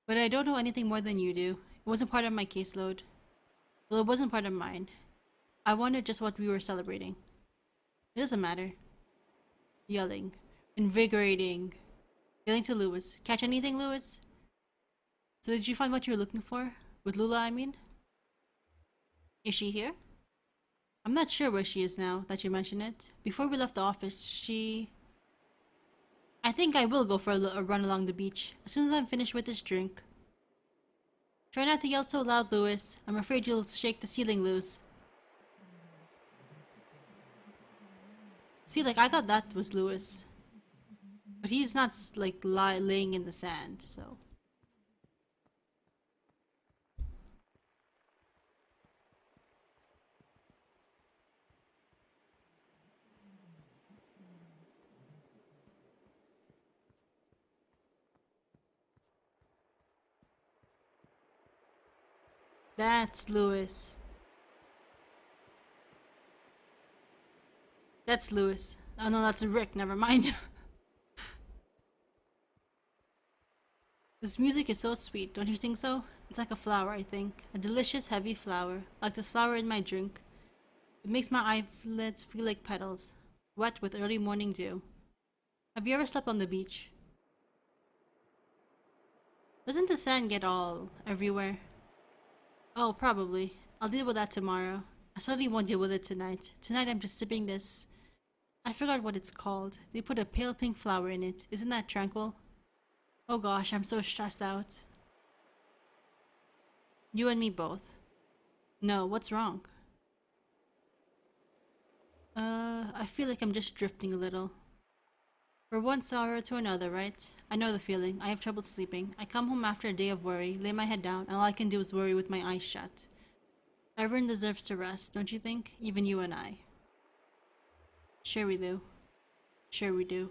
But I don't know anything more than you do. It wasn't part of my caseload. Well, it wasn't part of mine. I wondered just what we were celebrating. It doesn't matter. Yelling. Invigorating. Yelling to Lewis. Catch anything, Lewis? So did you find what you were looking for? With Lula, I mean? Is she here? I'm not sure where she is now, that you mention it. Before we left the office, I think I will go for a run along the beach, as soon as I'm finished with this drink. Try not to yell so loud, Lewis. I'm afraid you'll shake the ceiling loose. See, like, I thought that was Lewis. But he's not, like, laying in the sand, so... That's Lewis. That's Lewis. Oh no, that's Rick, never mind. This music is so sweet, don't you think so? It's like a flower, I think. A delicious, heavy flower. Like this flower in my drink. It makes my eyelids feel like petals. Wet with early morning dew. Have you ever slept on the beach? Doesn't the sand get all everywhere? Oh, probably. I'll deal with that tomorrow. I certainly won't deal with it tonight. Tonight I'm just sipping this. I forgot what it's called. They put a pale pink flower in it. Isn't that tranquil? Oh gosh, I'm so stressed out. You and me both. No, what's wrong? I feel like I'm just drifting a little. From one sorrow to another, right? I know the feeling. I have trouble sleeping. I come home after a day of worry, lay my head down, and all I can do is worry with my eyes shut. Everyone deserves to rest, don't you think? Even you and I. Sure we do. Sure we do.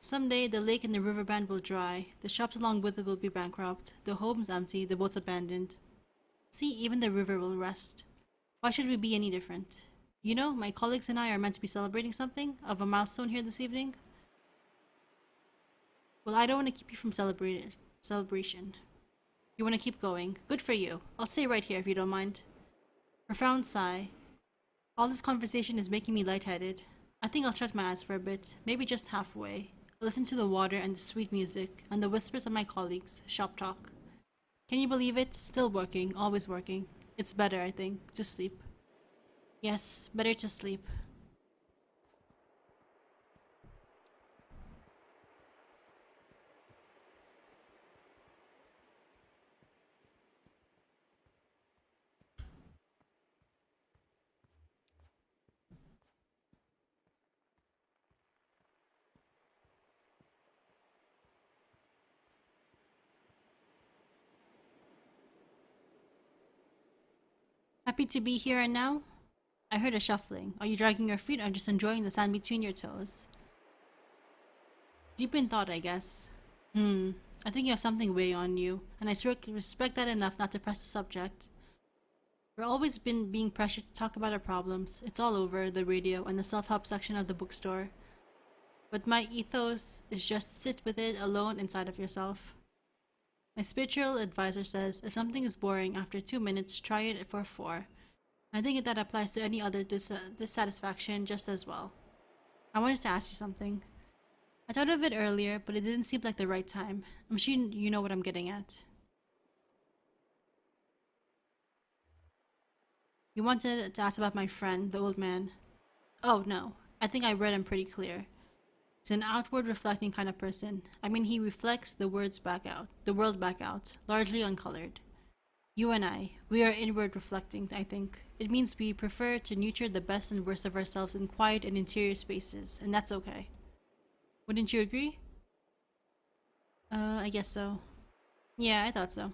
Someday, the lake and the riverband will dry. The shops along with it will be bankrupt. The homes empty, the boats abandoned. See, even the river will rest. Why should we be any different? You know, my colleagues and I are meant to be celebrating something of a milestone here this evening. Well, I don't want to keep you from celebration. You want to keep going. Good for you. I'll stay right here if you don't mind. Profound sigh. All this conversation is making me lightheaded. I think I'll shut my eyes for a bit, maybe just halfway. Listen to the water and the sweet music, and the whispers of my colleagues, shop talk. Can you believe it? Still working, always working. It's better, I think, to sleep. Yes, better to sleep. Happy to be here and now? I heard a shuffling. Are you dragging your feet or just enjoying the sand between your toes? Deep in thought, I guess. I think you have something weighing on you, and I respect that enough not to press the subject. We're always been being pressured to talk about our problems. It's all over the radio and the self-help section of the bookstore. But my ethos is just sit with it alone inside of yourself. My spiritual advisor says if something is boring after 2 minutes, try it for 4. I think that applies to any other dissatisfaction just as well. I wanted to ask you something. I thought of it earlier, but it didn't seem like the right time. I'm sure you know what I'm getting at. You wanted to ask about my friend, the old man. Oh, no. I think I read him pretty clear. He's an outward reflecting kind of person. I mean, he reflects the world back out, largely uncolored. You and I, we are inward reflecting, I think. It means we prefer to nurture the best and worst of ourselves in quiet and interior spaces, and that's okay. Wouldn't you agree? I guess so. Yeah, I thought so.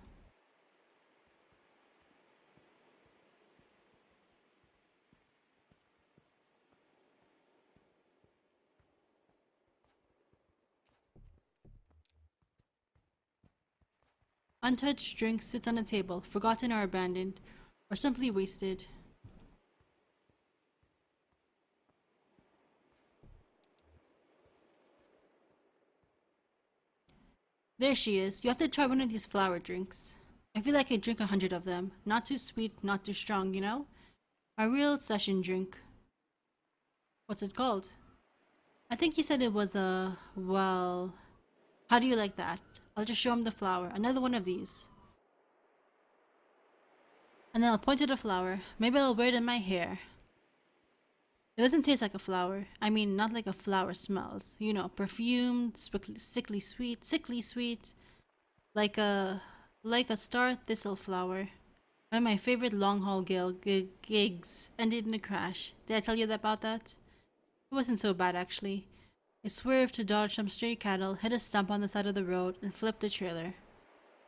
Untouched drink sits on a table, forgotten or abandoned, or simply wasted. There she is. You have to try one of these flower drinks. I feel like I drink 100 of them. Not too sweet, not too strong, you know? A real session drink. What's it called? I think he said it was a, well, how do you like that? I'll just show him the flower. Another one of these. And then I'll point to the flower. Maybe I'll wear it in my hair. It doesn't taste like a flower. I mean, not like a flower smells. You know, perfumed, sickly sweet, like a star thistle flower. One of my favorite long haul gigs ended in a crash. Did I tell you about that? It wasn't so bad actually. I swerved to dodge some stray cattle, hit a stump on the side of the road, and flipped the trailer.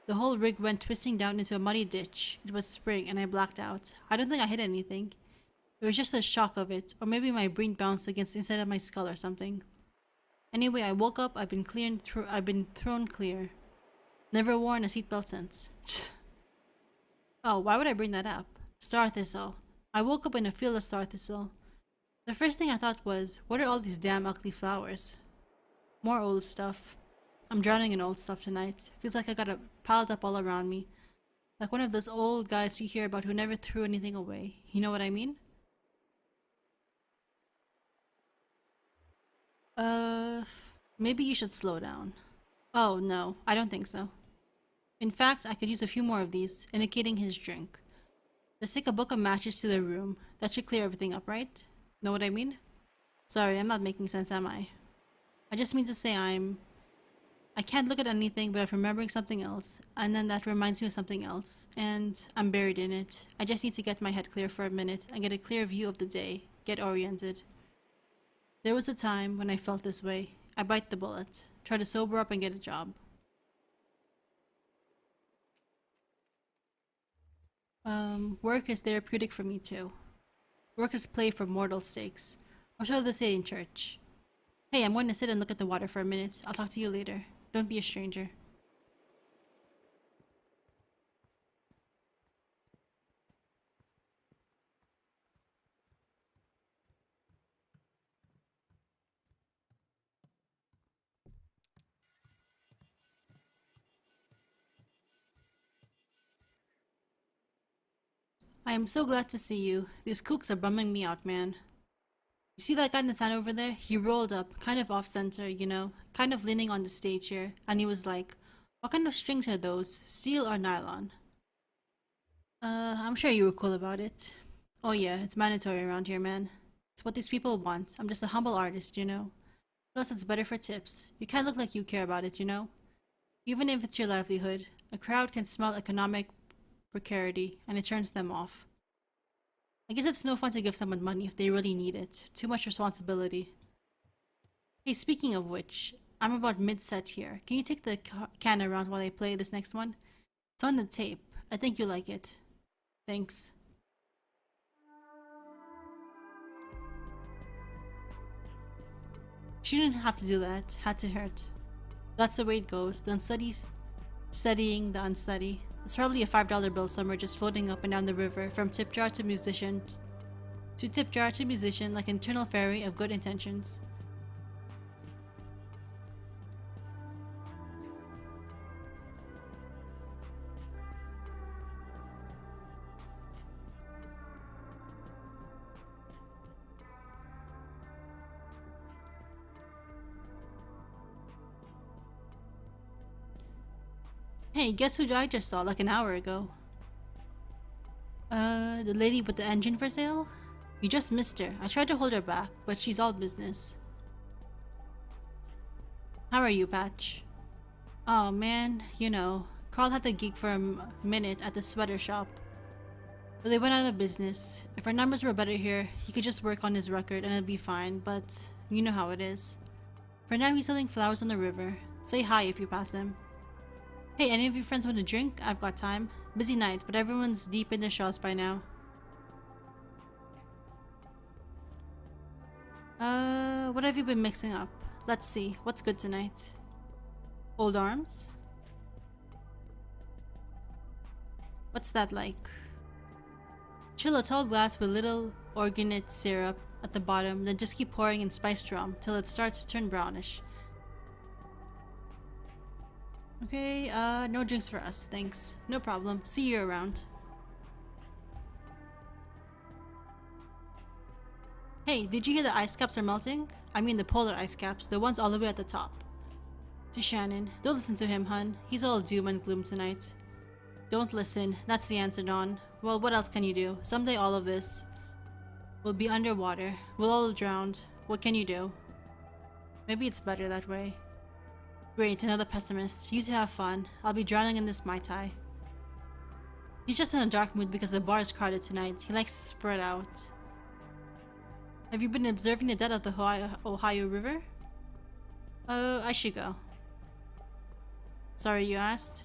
The whole rig went twisting down into a muddy ditch. It was spring, and I blacked out. I don't think I hit anything. It was just the shock of it, or maybe my brain bounced against the inside of my skull or something. Anyway, I woke up. I've been thrown clear. Never worn a seatbelt since. Oh, why would I bring that up? Star thistle. I woke up in a field of star thistle. The first thing I thought was, what are all these damn ugly flowers? More old stuff. I'm drowning in old stuff tonight. Feels like I got it piled up all around me. Like one of those old guys you hear about who never threw anything away. You know what I mean? Uh, maybe you should slow down. Oh, no, I don't think so. In fact, I could use a few more of these, indicating his drink. Just take a book of matches to the room. That should clear everything up, right? Know what I mean? Sorry, I'm not making sense, am I? I just mean to say I can't look at anything without remembering something else, and then that reminds me of something else, and I'm buried in it. I just need to get my head clear for a minute and get a clear view of the day, get oriented. There was a time when I felt this way. I bite the bullet, try to sober up and get a job. Work is therapeutic for me too. Work is play for mortal stakes. Or so they say in church. Hey, I'm going to sit and look at the water for a minute. I'll talk to you later. Don't be a stranger. I am so glad to see you. These kooks are bumming me out, man. You see that guy in the stand over there? He rolled up, kind of off center, you know, kind of leaning on the stage here, and he was like, what kind of strings are those? Steel or nylon? I'm sure you were cool about it. Oh yeah, it's mandatory around here, man. It's what these people want. I'm just a humble artist, you know? Plus, it's better for tips. You can't look like you care about it, you know? Even if it's your livelihood, a crowd can smell economic precarity, and it turns them off. I guess it's no fun to give someone money if they really need it. Too much responsibility. Hey, speaking of which, I'm about mid-set here. Can you take the can around while I play this next one? It's on the tape. I think you like it. Thanks. She didn't have to do that. Had to hurt. That's the way it goes. The unsteady studying the unsteady. It's probably a $5 bill somewhere just floating up and down the river from tip jar to musician to tip jar to musician like an eternal ferry of good intentions. Hey, guess who I just saw like an hour ago? The lady with the engine for sale? You just missed her. I tried to hold her back, but she's all business. How are you, Patch? Oh man, you know, Carl had the gig for a minute at the sweater shop, but they went out of business. If our numbers were better here, he could just work on his record and it'd be fine, but you know how it is. For now, he's selling flowers on the river. Say hi if you pass him. Hey, any of your friends want a drink? I've got time. Busy night, but everyone's deep in their shows by now. What have you been mixing up? Let's see, what's good tonight? Old arms? What's that like? Chill a tall glass with little organic syrup at the bottom, then just keep pouring in spiced rum till it starts to turn brownish. Okay, no drinks for us, thanks. No problem, see you around. Hey, did you hear the ice caps are melting? I mean the polar ice caps, the ones all the way at the top. To Shannon, don't listen to him, hun. He's all doom and gloom tonight. Don't listen, that's the answer, Dawn. Well, what else can you do? Someday all of this will be underwater. We'll all drown. What can you do? Maybe it's better that way. Great, another pessimist. You two have fun. I'll be drowning in this Mai Tai. He's just in a dark mood because the bar is crowded tonight. He likes to spread out. Have you been observing the depth of the Ohio River? I should go. Sorry you asked.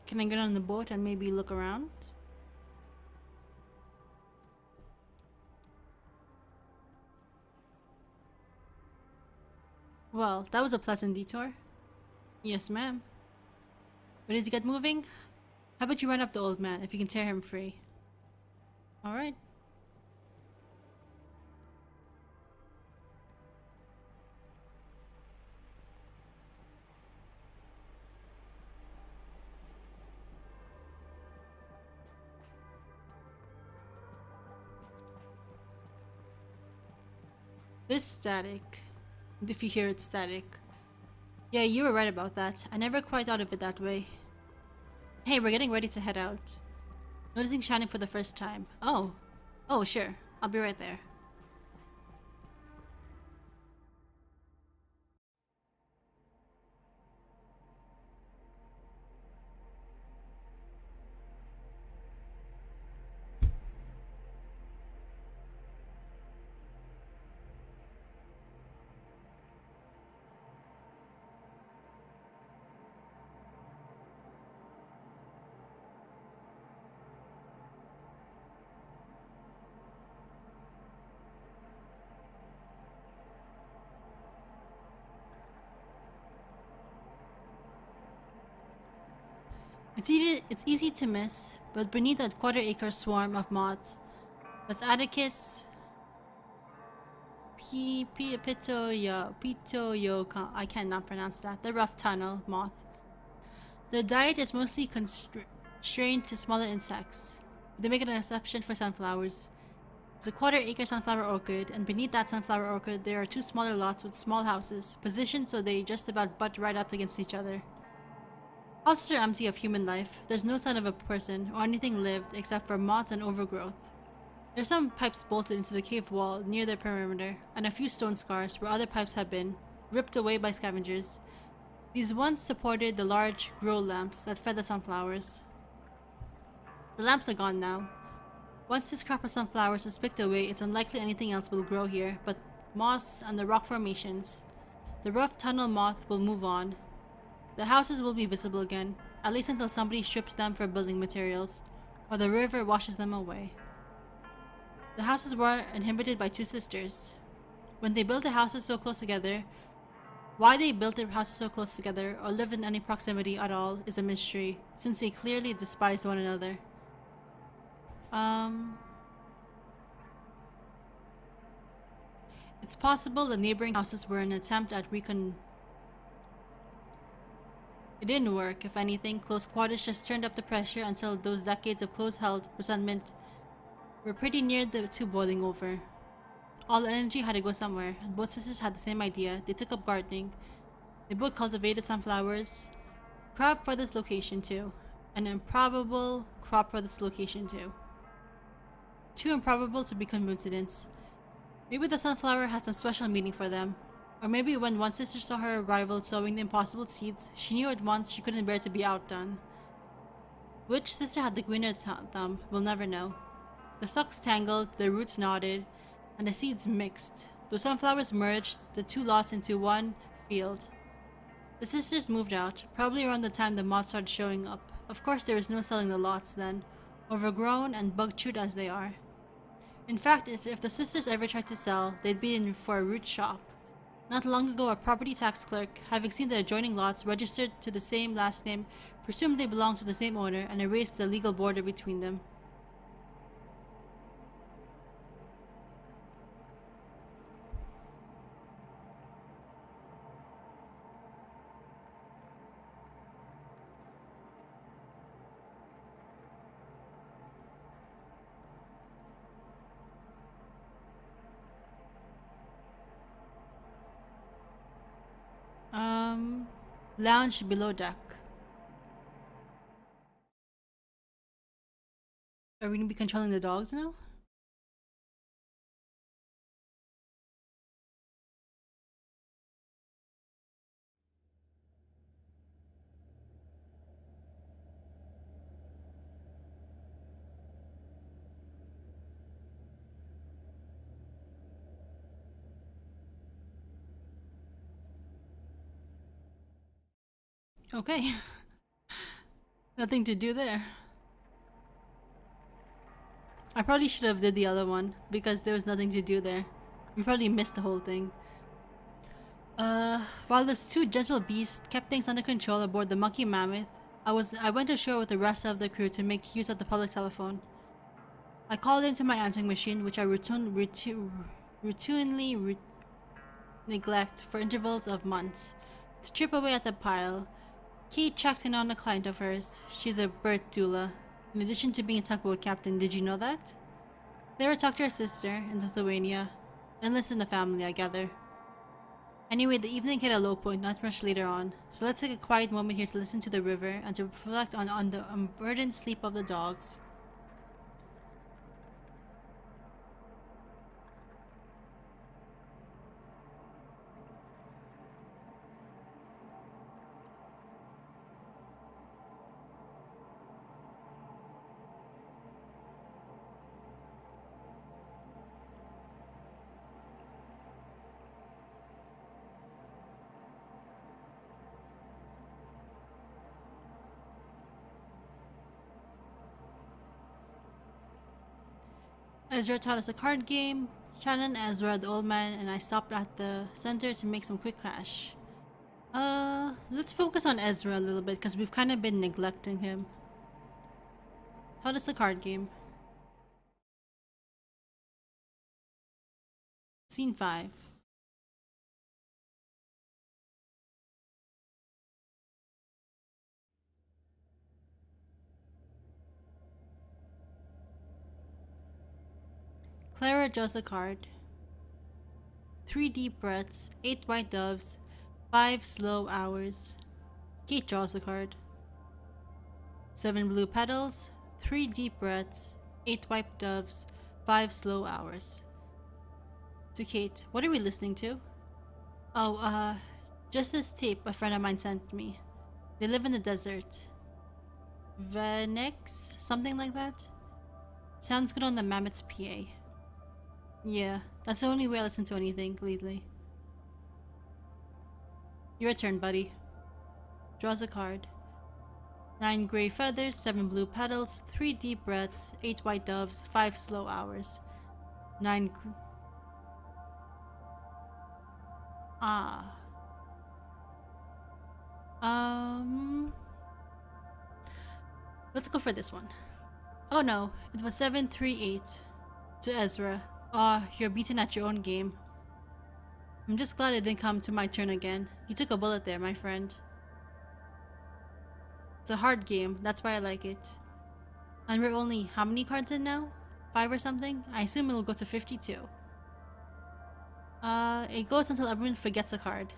Can I get on the boat and maybe look around? Well, that was a pleasant detour. Yes, ma'am. Ready to get moving? How about you run up the old man if you can tear him free? Alright. This static. If you hear it static. Yeah, you were right about that. I never quite thought of it that way. Hey, we're getting ready to head out. Noticing Shannon for the first time. Oh. Oh, sure. I'll be right there. It's easy to miss, but beneath that quarter-acre swarm of moths, that's Atticus Pitoyoka, I cannot pronounce that, the rough tunnel moth. Their diet is mostly constrained to smaller insects. They make an exception for sunflowers. It's a quarter-acre sunflower orchard, and beneath that sunflower orchard there are two smaller lots with small houses, positioned so they just about butt right up against each other. Houses are empty of human life. There's no sign of a person or anything lived except for moths and overgrowth. There are some pipes bolted into the cave wall near their perimeter, and a few stone scars where other pipes have been, ripped away by scavengers. These once supported the large grow lamps that fed the sunflowers. The lamps are gone now. Once this crop of sunflowers is picked away, it's unlikely anything else will grow here but moss and the rock formations. The rough tunnel moth will move on. The houses will be visible again, at least until somebody strips them for building materials, or the river washes them away. The houses were inhabited by two sisters. When they built the houses so close together, why they built their houses so close together, or lived in any proximity at all, is a mystery, since they clearly despised one another. It's possible the neighboring houses were an attempt at It didn't work. If anything, close quarters just turned up the pressure until those decades of close-held resentment were pretty near to boiling over. All the energy had to go somewhere, and both sisters had the same idea. They took up gardening. They both cultivated sunflowers. Crop for this location too. An improbable crop for this location too. Too improbable to be coincidence. Maybe the sunflower had some special meaning for them. Or maybe when one sister saw her rival sowing the impossible seeds, she knew at once she couldn't bear to be outdone. Which sister had the greener thumb, we'll never know. The stalks tangled, the roots knotted, and the seeds mixed. The sunflowers merged the two lots into one field. The sisters moved out, probably around the time the moths started showing up. Of course, there was no selling the lots then, overgrown and bug-chewed as they are. In fact, if the sisters ever tried to sell, they'd be in for a rude shock. Not long ago, a property tax clerk, having seen the adjoining lots registered to the same last name, presumed they belonged to the same owner and erased the legal border between them. Lounge below deck. Are we gonna be controlling the dogs now? Okay. Nothing to do there. I probably should have did the other one because there was nothing to do there. We probably missed the whole thing. While those two gentle beasts kept things under control aboard the Monkey Mammoth, I went ashore with the rest of the crew to make use of the public telephone. I called into my answering machine, which I routinely neglect for intervals of months, to chip away at the pile. Kate checked in on a client of hers. She's a birth doula. In addition to being a tugboat captain, did you know that? Clara talked to her sister in Lithuania. Endless in the family, I gather. Anyway, the evening hit a low point not much later on, so let's take a quiet moment here to listen to the river and to reflect on the unburdened sleep of the dogs. Ezra taught us a card game. Shannon, Ezra, the old man, and I stopped at the center to make some quick cash. Let's focus on Ezra a little bit because we've kind of been neglecting him. Taught us a card game. Scene 5. Clara draws a card. 3 deep breaths, 8 white doves, 5 slow hours. Kate draws a card. 7 blue petals, 3 deep breaths, 8 white doves, 5 slow hours. To Kate, what are we listening to? Oh, just this tape a friend of mine sent me. They live in the desert. Venix? Something like that? Sounds good on the Mammoth's PA. Yeah, that's the only way I listen to anything lately. Your turn, buddy. Draws a card. 9 gray feathers, 7 blue petals, 3 deep breaths, 8 white doves, 5 slow hours. 9 Ah. Let's go for this one. Oh no, it was 738. To Ezra. You're beaten at your own game. I'm just glad it didn't come to my turn again. You took a bullet there, my friend. It's a hard game, that's why I like it. And we're only how many cards in now? 5 or something? I assume it'll go to 52. It goes until everyone forgets a card.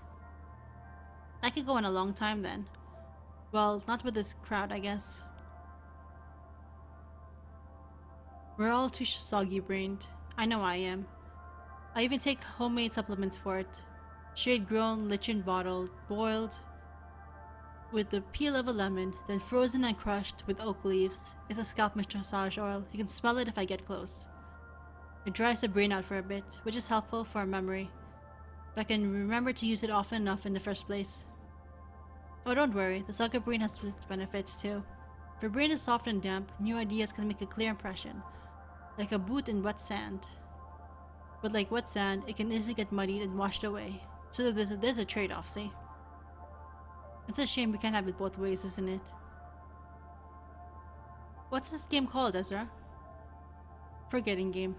That could go on a long time then. Well, not with this crowd, I guess. We're all too soggy-brained. I know I am. I even take homemade supplements for it. Shade-grown, lichen bottled, boiled with the peel of a lemon, then frozen and crushed with oak leaves. It's a scalp massage oil. You can smell it if I get close. It dries the brain out for a bit, which is helpful for memory. If I can remember to use it often enough in the first place. Oh, don't worry, the soggy brain has its benefits too. If your brain is soft and damp, new ideas can make a clear impression. Like a boot in wet sand. But like wet sand, it can easily get muddied and washed away. So there's a trade-off, see? It's a shame we can't have it both ways, isn't it? What's this game called, Ezra? Forgetting game.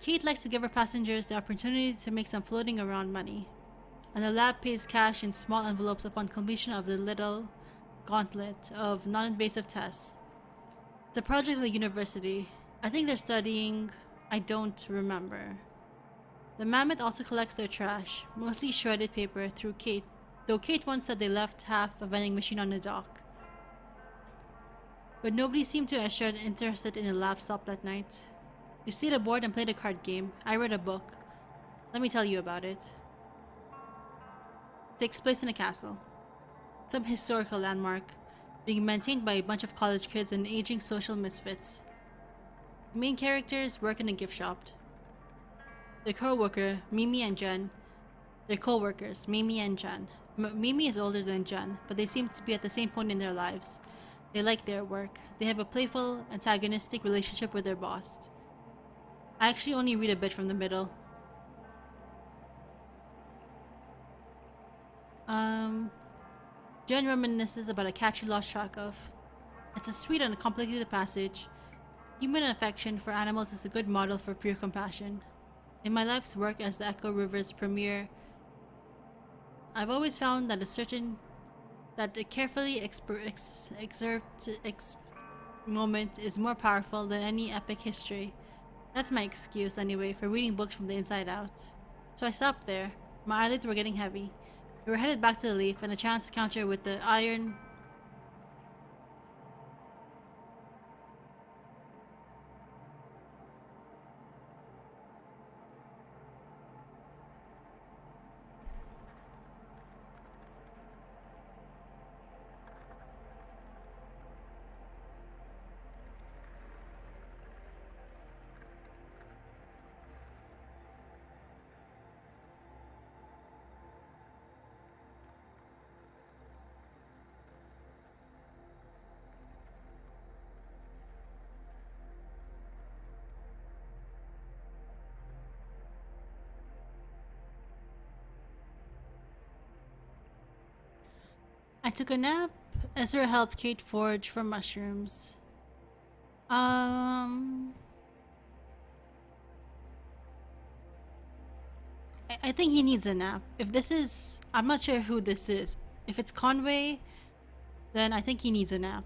Kate likes to give her passengers the opportunity to make some floating around money. And the lab pays cash in small envelopes upon completion of the little gauntlet of non-invasive tests. It's a project at the university. I think they're studying... I don't remember. The mammoth also collects their trash, mostly shredded paper, through Kate, though Kate once said they left half a vending machine on the dock. But nobody seemed to as interested in the lab stop that night. They stayed aboard and played a card game. I read a book. Let me tell you about it. It takes place in a castle. Some historical landmark, being maintained by a bunch of college kids and aging social misfits. The main characters work in a gift shop. Their co-worker, Mimi and Jen. Their co-workers, Mimi and Jen. Mimi is older than Jen, but they seem to be at the same point in their lives. They like their work. They have a playful, antagonistic relationship with their boss. I actually only read a bit from the middle. Jen reminisces about a cat she lost track of. It's a sweet and complicated passage. Human affection for animals is a good model for pure compassion. In my life's work as the Echo River's premier, I've always found that a carefully moment is more powerful than any epic history. That's my excuse, anyway, for reading books from the inside out. So I stopped there. My eyelids were getting heavy. We were headed back to the Leaf, and a chance encounter with the iron... I took a nap. Ezra helped Kate forage for mushrooms. I think he needs a nap. If this is... I'm not sure who this is. If it's Conway, then I think he needs a nap.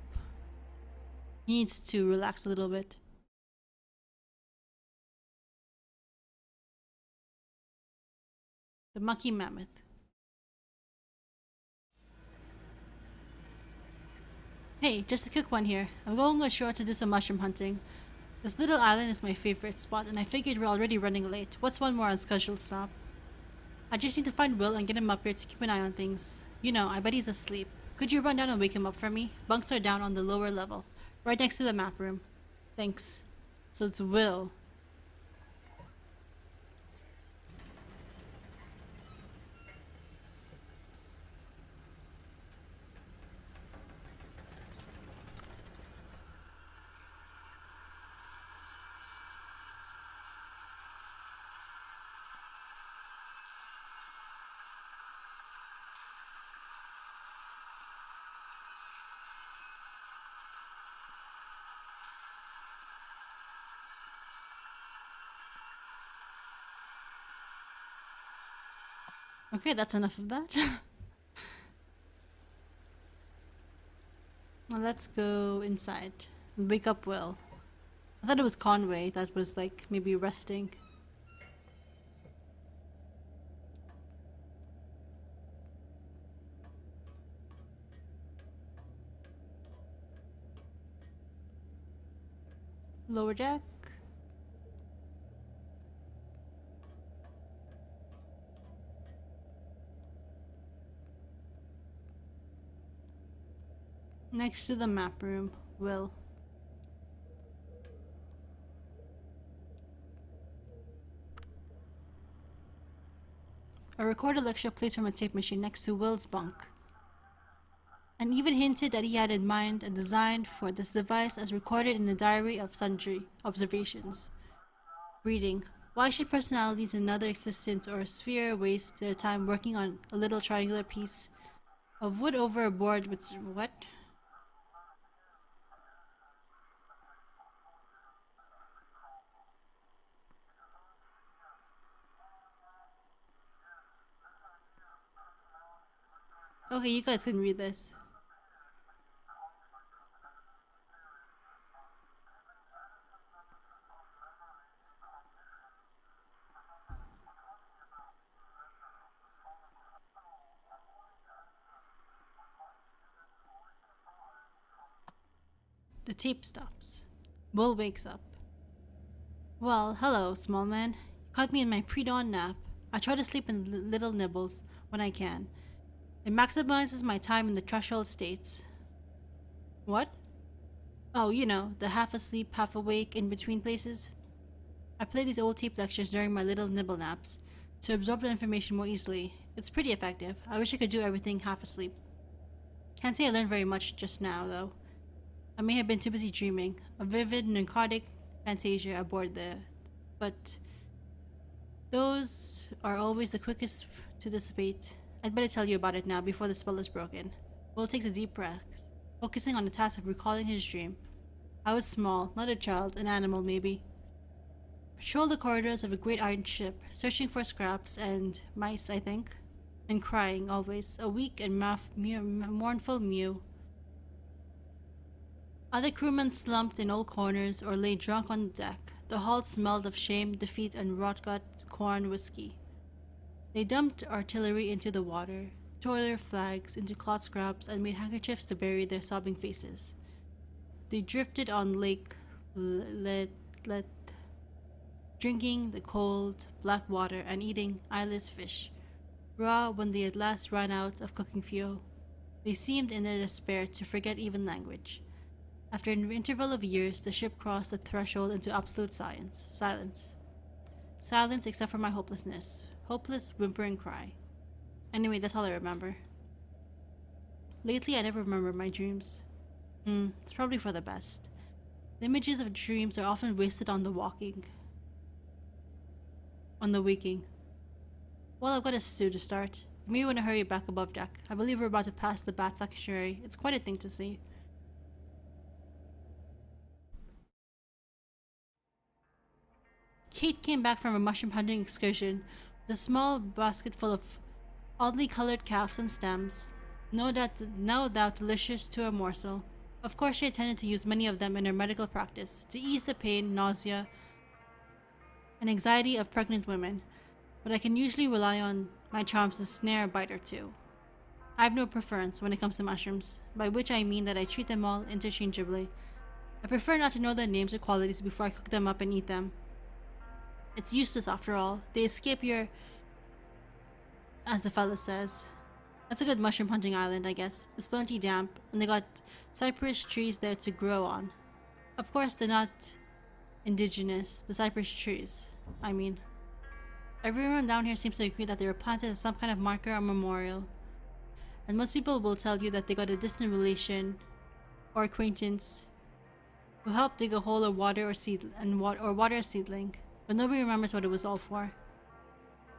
He needs to relax a little bit. The monkey mammoth. Hey, just a quick one here. I'm going ashore to do some mushroom hunting. This little island is my favorite spot, and I figured we're already running late. What's one more unscheduled stop? I just need to find Will and get him up here to keep an eye on things. You know, I bet he's asleep. Could you run down and wake him up for me? Bunks are down on the lower level, right next to the map room. Thanks. So it's Will. Okay, that's enough of that. Well, let's go inside. Wake up Will. I thought it was Conway that was like maybe resting. Lower deck. Next to the map room. Will. A recorded lecture plays from a tape machine next to Will's bunk, and even hinted that he had in mind a design for this device as recorded in the diary of sundry observations. Reading. Why should personalities in another existence or sphere waste their time working on a little triangular piece of wood over a board with what? Okay, you guys can read this. The tape stops. Will wakes up. Well, hello, small man. You caught me in my pre-dawn nap. I try to sleep in little nibbles when I can. It maximizes my time in the threshold states. What? Oh, you know, the half asleep, half awake, in between places. I play these old tape lectures during my little nibble naps to absorb the information more easily. It's pretty effective. I wish I could do everything half asleep. Can't say I learned very much just now, though. I may have been too busy dreaming, a vivid, narcotic fantasia aboard there. But those are always the quickest to dissipate. I'd better tell you about it now before the spell is broken. Will takes a deep breath, focusing on the task of recalling his dream. I was small, not a child, an animal maybe. Patrolled the corridors of a great iron ship, searching for scraps and mice, I think, and crying always, a weak and mournful mew. Other crewmen slumped in old corners or lay drunk on the deck. The hull smelled of shame, defeat, and rot-gut corn whiskey. They dumped artillery into the water, tore their flags into cloth scraps, and made handkerchiefs to bury their sobbing faces. They drifted on Lake Let, drinking the cold, black water and eating eyeless fish, raw when they at last ran out of cooking fuel. They seemed in their despair to forget even language. After an interval of years, the ship crossed the threshold into absolute silence. Silence except for my hopelessness. Hopeless whimpering cry. Anyway, that's all I remember. Lately, I never remember my dreams. It's probably for the best. The images of dreams are often wasted on the waking. Well, I've got a stew to start. You may want to hurry back above deck. I believe we're about to pass the bat sanctuary. It's quite a thing to see. Kate came back from a mushroom hunting excursion with a small basket full of oddly colored caps and stems, no doubt delicious to a morsel. Of course, she intended to use many of them in her medical practice to ease the pain, nausea, and anxiety of pregnant women, but I can usually rely on my charms to snare a bite or two. I have no preference when it comes to mushrooms, by which I mean that I treat them all interchangeably. I prefer not to know their names or qualities before I cook them up and eat them. It's useless after all. They escape your, as the fella says. That's a good mushroom hunting island, I guess. It's plenty damp, and they got cypress trees there to grow on. Of course, they're not indigenous, the cypress trees. I mean, everyone down here seems to agree that they were planted as some kind of marker or memorial. And most people will tell you that they got a distant relation or acquaintance who helped dig a hole or water a seedling, but nobody remembers what it was all for.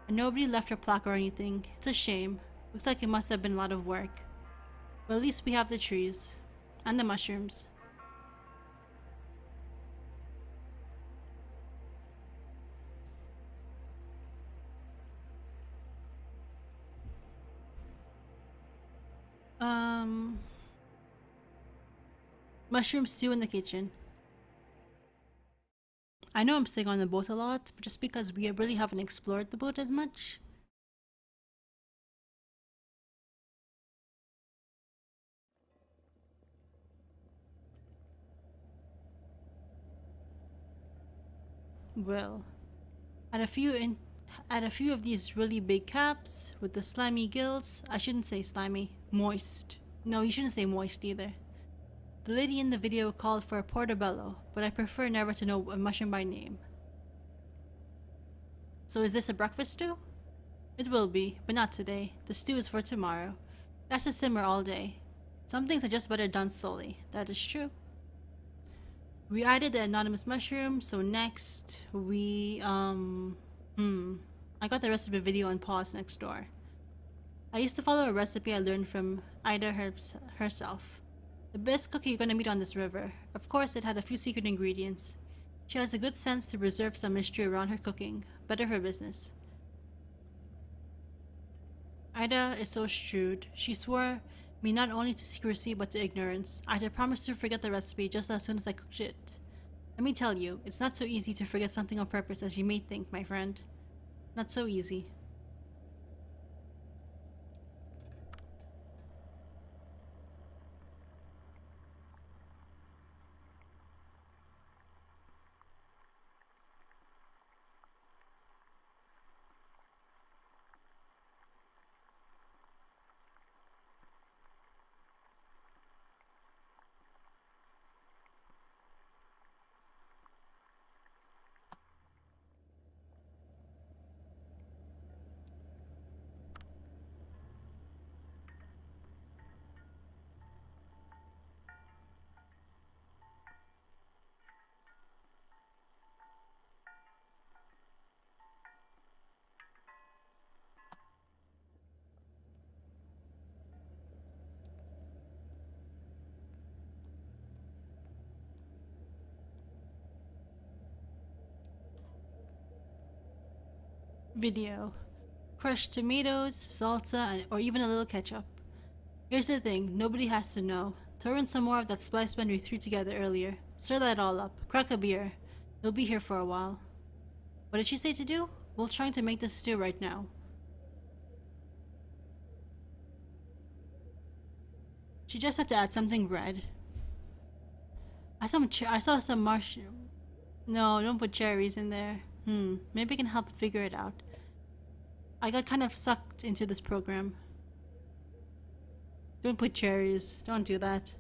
And nobody left a plaque or anything. It's a shame. Looks like it must have been a lot of work. But at least we have the trees and the mushrooms. Mushroom stew in the kitchen. I know I'm staying on the boat a lot, but just because we really haven't explored the boat as much. Well, add add a few of these really big caps with the slimy gills. I shouldn't say slimy, moist. No, you shouldn't say moist either. The lady in the video called for a portobello, but I prefer never to know a mushroom by name. So is this a breakfast stew? It will be, but not today. The stew is for tomorrow. It has to simmer all day. Some things are just better done slowly. That is true. We added the anonymous mushroom, so next I got the recipe video on pause next door. I used to follow a recipe I learned from Ida herself. The best cookie you're gonna meet on this river. Of course, it had a few secret ingredients. She has the good sense to preserve some mystery around her cooking. Better for business. Ida is so shrewd. She swore me not only to secrecy but to ignorance. Ida promised to forget the recipe just as soon as I cooked it. Let me tell you, it's not so easy to forget something on purpose as you may think, my friend. Not so easy. Video. Crushed tomatoes, salsa, or even a little ketchup. Here's the thing, nobody has to know. Throw in some more of that spice blend we threw together earlier. Stir that all up. Crack a beer. You'll be here for a while. What did she say to do? We're trying to make this stew right now. She just had to add something red. I saw some mushroom. No, don't put cherries in there. Maybe I can help figure it out. I got kind of sucked into this program. Don't put cherries. Don't do that.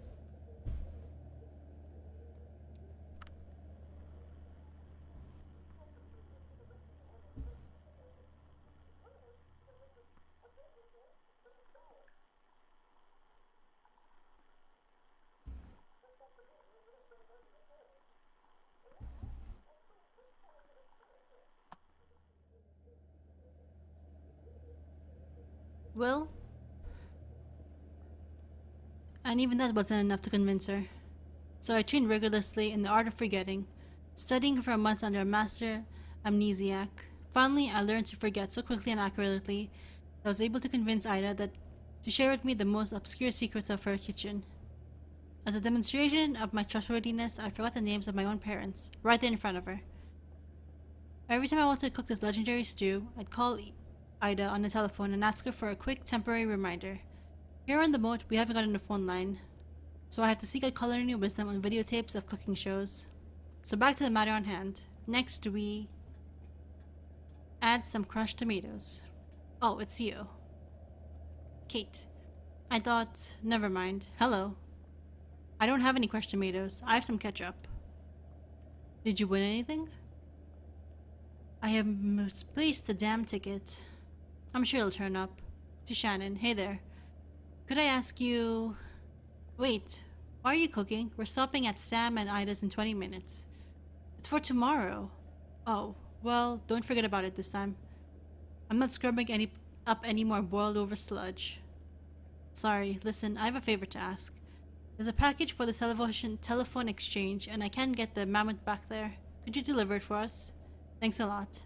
Well, and even that wasn't enough to convince her. So I trained rigorously in the art of forgetting, studying for months under a master amnesiac. Finally, I learned to forget so quickly and accurately that I was able to convince Ida that to share with me the most obscure secrets of her kitchen. As a demonstration of my trustworthiness, I forgot the names of my own parents, right there in front of her. Every time I wanted to cook this legendary stew, I'd call Ida on the telephone and ask her for a quick temporary reminder. Here on the boat, we haven't gotten a phone line, so I have to seek out culinary wisdom on videotapes of cooking shows. So back to the matter on hand. Next, we add some crushed tomatoes. Oh, it's you. Kate. I thought, never mind. Hello. I don't have any crushed tomatoes. I have some ketchup. Did you win anything? I have misplaced the damn ticket. I'm sure it'll turn up. To Shannon. Hey there. Could I ask you... Wait. Why are you cooking? We're stopping at Sam and Ida's in 20 minutes. It's for tomorrow. Oh, well, don't forget about it this time. I'm not scrubbing any more boiled over sludge. Sorry, listen, I have a favor to ask. There's a package for the telephone exchange, and I can't get the mammoth back there. Could you deliver it for us? Thanks a lot.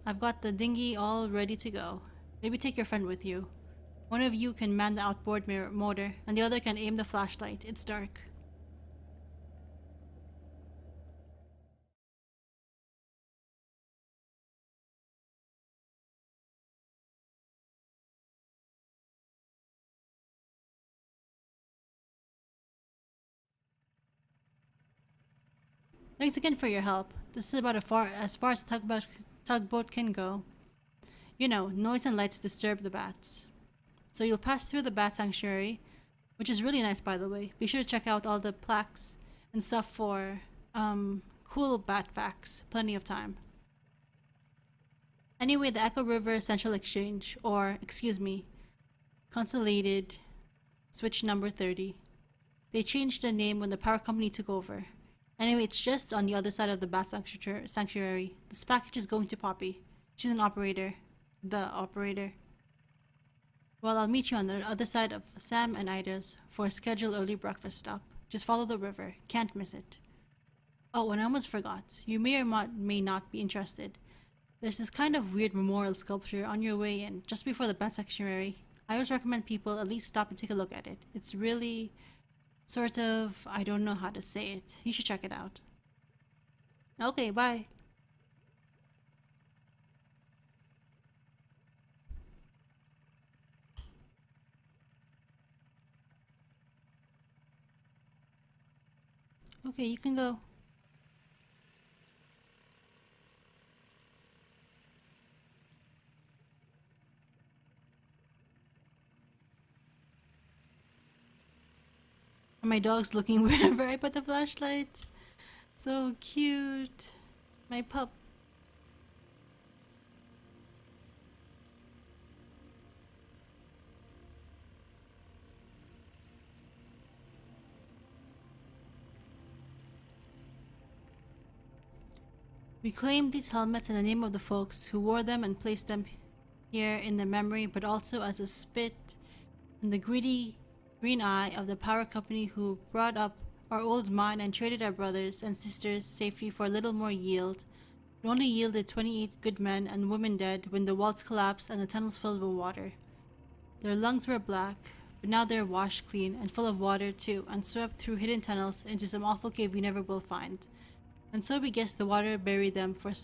I've got the dinghy all ready to go. Maybe take your friend with you. One of you can man the outboard motor, and the other can aim the flashlight. It's dark. Thanks again for your help. This is about as far as tugboat can go. You know, noise and lights disturb the bats. So you'll pass through the bat sanctuary, which is really nice by the way. Be sure to check out all the plaques and stuff for cool bat facts. Plenty of time. Anyway, the Echo River Central Exchange, or excuse me, Consolidated Switch number 30. They changed the name when the power company took over. Anyway, it's just on the other side of the bat sanctuary. This package is going to Poppy. She's an operator. The operator. Well, I'll meet you on the other side of Sam and Ida's for a scheduled early breakfast stop. Just follow the river. Can't miss it. Oh, and I almost forgot. You may or may not be interested. There's this kind of weird memorial sculpture on your way in, just before the bat sanctuary. I always recommend people at least stop and take a look at it. It's really sort of, I don't know how to say it. You should check it out. Okay, bye. Okay, you can go. And my dog's looking wherever I put the flashlight. So cute. My pup. We claim these helmets in the name of the folks who wore them and placed them here in their memory, but also as a spit in the greedy green eye of the power company who brought up our old mine and traded our brothers and sisters' safety for a little more yield. It only yielded 28 good men and women dead when the walls collapsed and the tunnels filled with water. Their lungs were black, but now they're washed clean and full of water too, and swept through hidden tunnels into some awful cave we never will find. And so we guess the water buried them for us,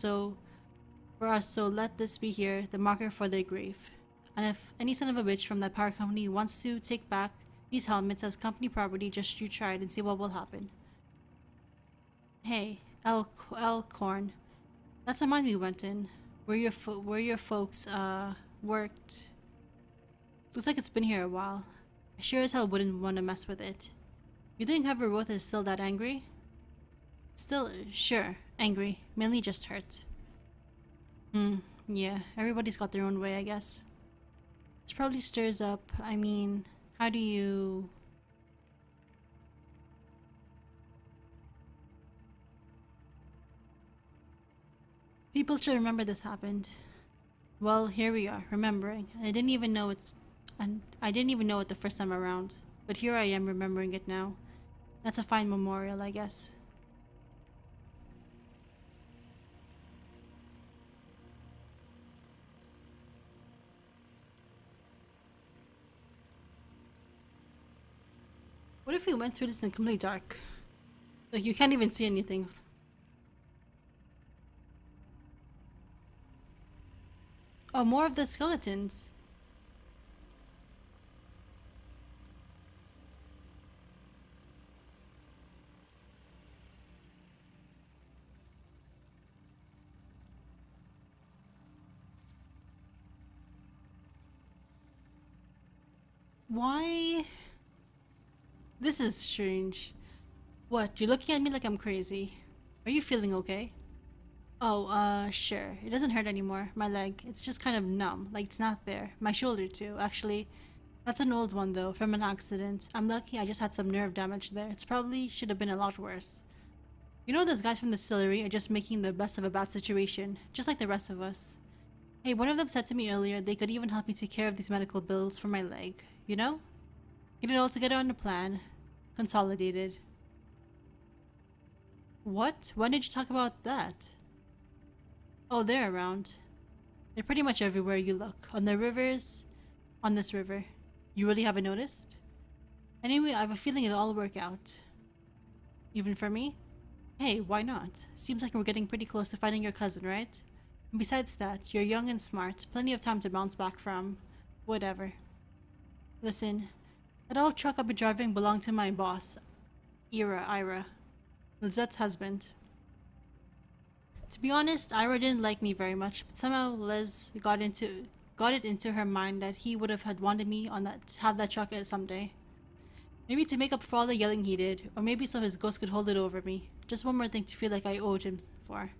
so let this be here, the marker for their grave. And if any son of a bitch from that power company wants to take back these helmets as company property, just you try it and see what will happen. Hey, Elkhorn. That's the mine we went in. Where your folks worked. Looks like it's been here a while. I sure as hell wouldn't want to mess with it. You think Haverworth is still that angry? Still, sure, angry. Mainly just hurt. Yeah, everybody's got their own way, I guess. This probably stirs up, I mean, how do you... People should remember this happened. Well, here we are, remembering, and I didn't even know it the first time around. But here I am remembering it now. That's a fine memorial, I guess. What if we went through this in completely dark? Like, you can't even see anything. Oh, more of the skeletons. Why? This is strange. What, you're looking at me like I'm crazy. Are you feeling okay? Oh, sure. It doesn't hurt anymore. My leg. It's just kind of numb. Like it's not there. My shoulder too, actually. That's an old one though, from an accident. I'm lucky I just had some nerve damage there. It's probably should have been a lot worse. You know those guys from the distillery are just making the best of a bad situation, just like the rest of us. Hey, one of them said to me earlier they could even help me take care of these medical bills for my leg. You know? Get it all together on a plan. Consolidated. What? When did you talk about that? Oh, they're around. They're pretty much everywhere you look. On the rivers. On this river. You really haven't noticed? Anyway, I have a feeling it'll all work out. Even for me? Hey, why not? Seems like we're getting pretty close to finding your cousin, right? And besides that, you're young and smart. Plenty of time to bounce back from. Whatever. Listen, that old truck I'll be driving belonged to my boss, Ira, Lizette's husband. To be honest, Ira didn't like me very much, but somehow Liz got it into her mind that he would have wanted me on that have that truck someday. Maybe to make up for all the yelling he did, or maybe so his ghost could hold it over me. Just one more thing to feel like I owed him for.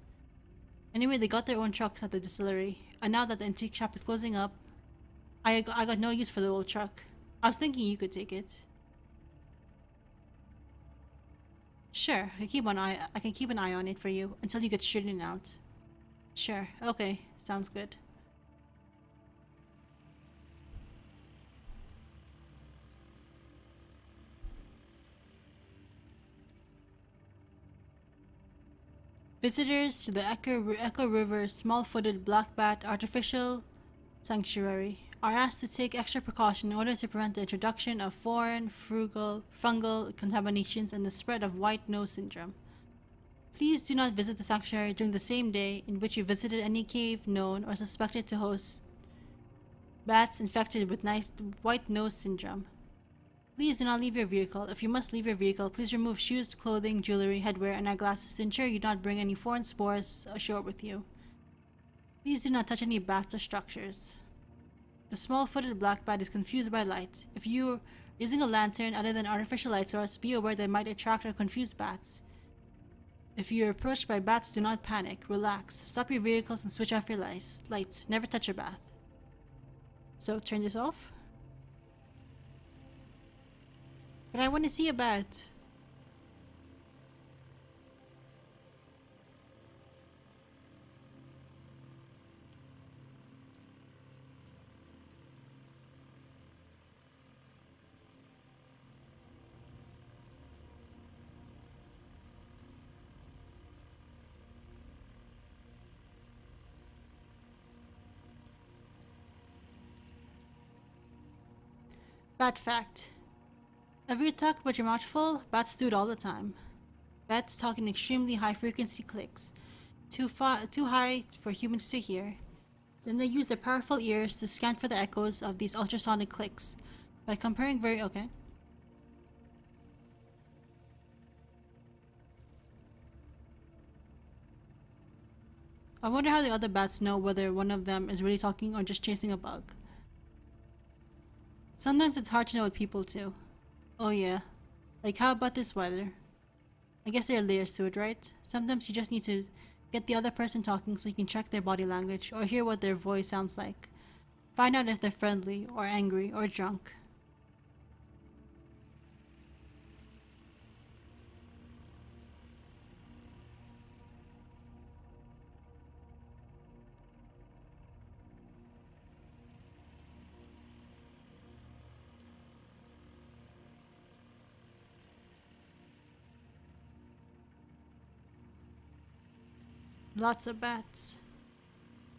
Anyway, they got their own trucks at the distillery, and now that the antique shop is closing up, I got no use for the old truck. I was thinking you could take it. Sure, I can keep an eye on it for you until you get straightened out. Sure, okay, sounds good. Visitors to the Echo River small-footed black bat artificial sanctuary are asked to take extra precaution in order to prevent the introduction of foreign, fungal contaminations and the spread of white nose syndrome. Please do not visit the sanctuary during the same day in which you visited any cave known or suspected to host bats infected with white nose syndrome. Please do not leave your vehicle. If you must leave your vehicle, please remove shoes, clothing, jewelry, headwear, and eyeglasses to ensure you do not bring any foreign spores ashore with you. Please do not touch any bats or structures. The small-footed black bat is confused by light. If you are using a lantern other than artificial light source, be aware that it might attract or confuse bats. If you are approached by bats, do not panic. Relax. Stop your vehicles and switch off your lights. Never touch a bath. So, turn this off? But I want to see a bat. Bat fact. Ever you talk about your mouth full? Bats do it all the time. Bats talk in extremely high frequency clicks, too high for humans to hear. Then they use their powerful ears to scan for the echoes of these ultrasonic clicks. By comparing okay. I wonder how the other bats know whether one of them is really talking or just chasing a bug. Sometimes it's hard to know with people too. Oh yeah. Like how about this weather? I guess there are layers to it, right? Sometimes you just need to get the other person talking so you can check their body language or hear what their voice sounds like. Find out if they're friendly or angry or drunk. Lots of bats.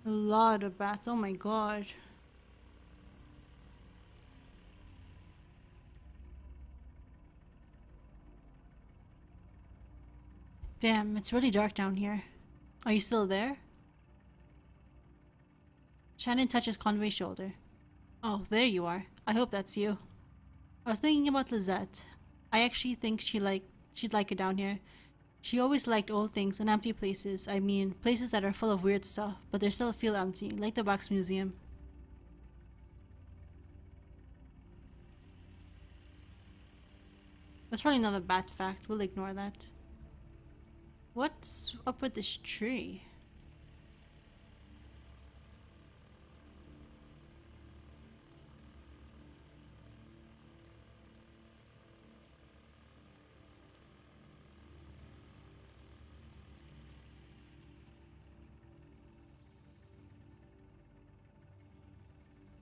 A lot of bats. Oh my god. Damn, it's really dark down here. Are you still there? Shannon touches Conway's shoulder. Oh, there you are. I hope that's you. I was thinking about Lizette. I actually think she'd like it down here. She always liked old things and empty places. I mean, places that are full of weird stuff, but they still feel empty, like the Wax Museum. That's probably not a bat fact. We'll ignore that. What's up with this tree?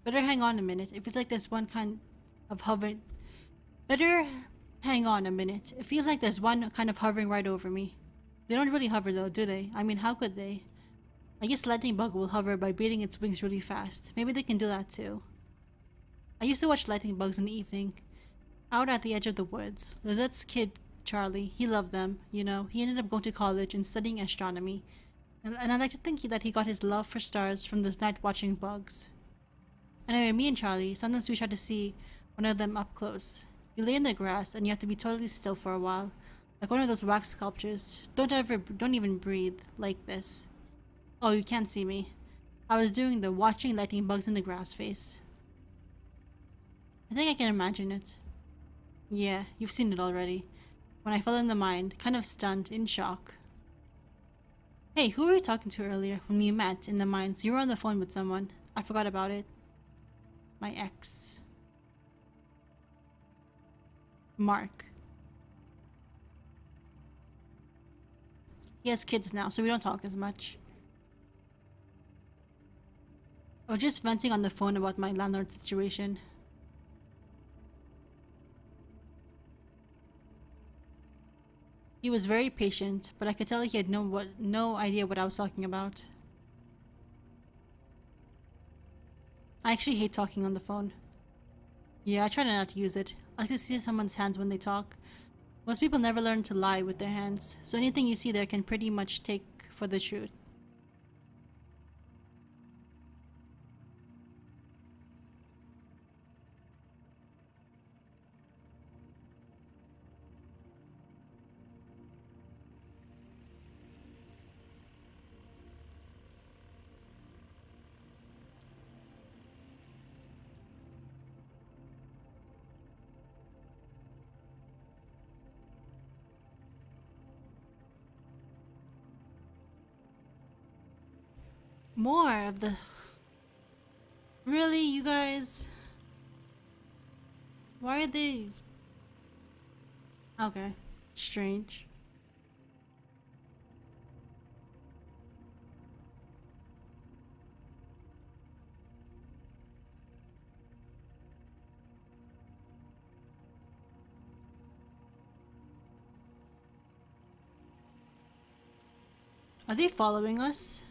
Better hang on a minute. It feels like there's one kind of hovering. Better hang on a minute. It feels like there's one kind of hovering right over me. They don't really hover though, do they? I mean, how could they? I guess lightning bug will hover by beating its wings really fast. Maybe they can do that too. I used to watch lightning bugs in the evening, out at the edge of the woods. Lizette's kid, Charlie, he loved them, you know. He ended up going to college and studying astronomy. And I like to think that he got his love for stars from those night watching bugs. Anyway, me and Charlie, sometimes we try to see one of them up close. You lay in the grass and you have to be totally still for a while. Like one of those wax sculptures. Don't even breathe like this. Oh, you can't see me. I was doing the watching lightning bugs in the grass face. I think I can imagine it. Yeah, you've seen it already. When I fell in the mine, kind of stunned, in shock. Hey, who were you talking to earlier when we met in the mines? You were on the phone with someone. I forgot about it. My ex. Mark. He has kids now, so we don't talk as much. I was just venting on the phone about my landlord situation. He was very patient, but I could tell he had no idea what I was talking about. I actually hate talking on the phone. Yeah, I try not to use it. I like to see someone's hands when they talk. Most people never learn to lie with their hands, so anything you see there can pretty much take for the truth. More of the... Really, you guys? Why are they... Okay. Strange. Are they following us?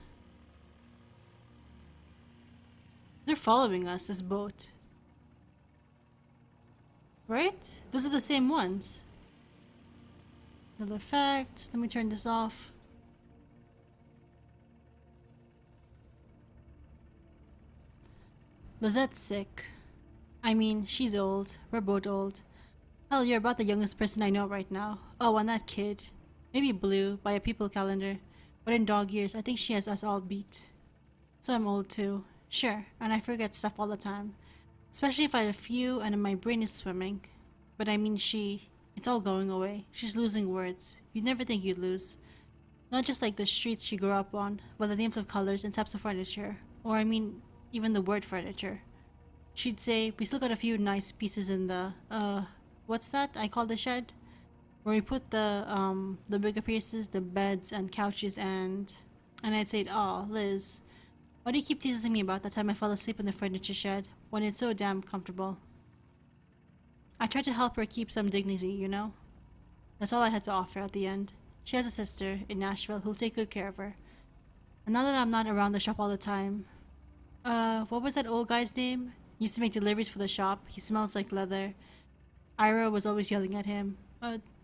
They're following us, this boat. Right? Those are the same ones. Another effect. Let me turn this off. Lizette's sick. I mean, she's old. We're both old. Hell, you're about the youngest person I know right now. Oh, and that kid. Maybe blue, by a people calendar. But in dog years, I think she has us all beat. So I'm old too. Sure, and I forget stuff all the time. Especially if I had a few and my brain is swimming. But I mean it's all going away. She's losing words. You'd never think you'd lose. Not just like the streets she grew up on, but the names of colors and types of furniture. Or I mean, even the word furniture. She'd say, we still got a few nice pieces in the, what's that I call the shed? Where we put the bigger pieces, the beds and couches and I'd say, oh, Liz, why do you keep teasing me about that time I fell asleep in the furniture shed when it's so damn comfortable? I tried to help her keep some dignity, you know? That's all I had to offer at the end. She has a sister in Nashville who'll take good care of her. And now that I'm not around the shop all the time, what was that old guy's name? Used to make deliveries for the shop. He smells like leather. Ira was always yelling at him.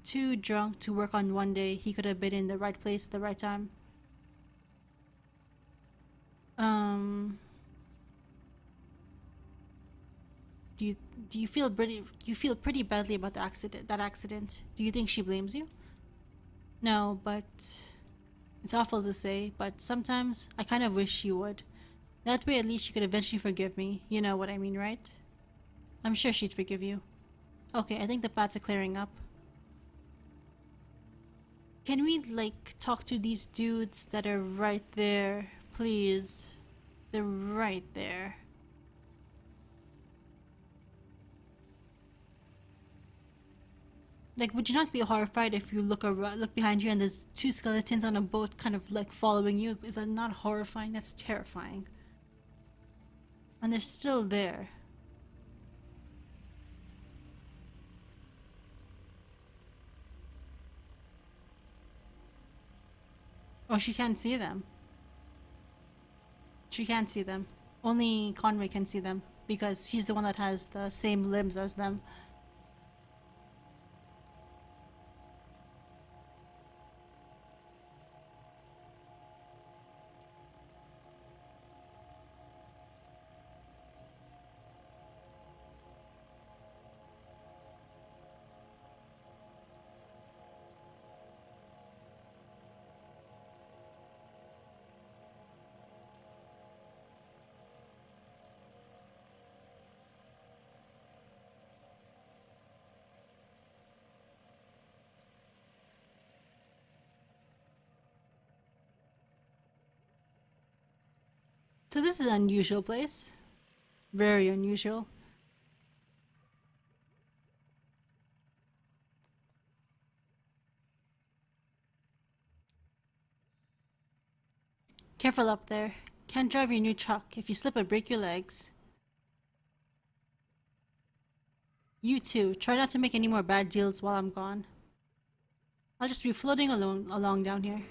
Too drunk to work on one day. He could have been in the right place at the right time. Um, do you you feel pretty badly about that accident? Do you think she blames you? No, but it's awful to say, but sometimes I kind of wish she would. That way at least she could eventually forgive me. You know what I mean, right? I'm sure she'd forgive you. Okay, I think the paths are clearing up. Can we, like, talk to these dudes that are right there? Please. They're right there. Like, would you not be horrified if you look behind you and there's two skeletons on a boat kind of, like, following you? Is that not horrifying? That's terrifying. And they're still there. Oh, she can't see them. She can't see them. Only Conway can see them because he's the one that has the same limbs as them. So this is an unusual place. Very unusual. Careful up there. Can't drive your new truck. If you slip or break your legs. You too. Try not to make any more bad deals while I'm gone. I'll just be floating along down here.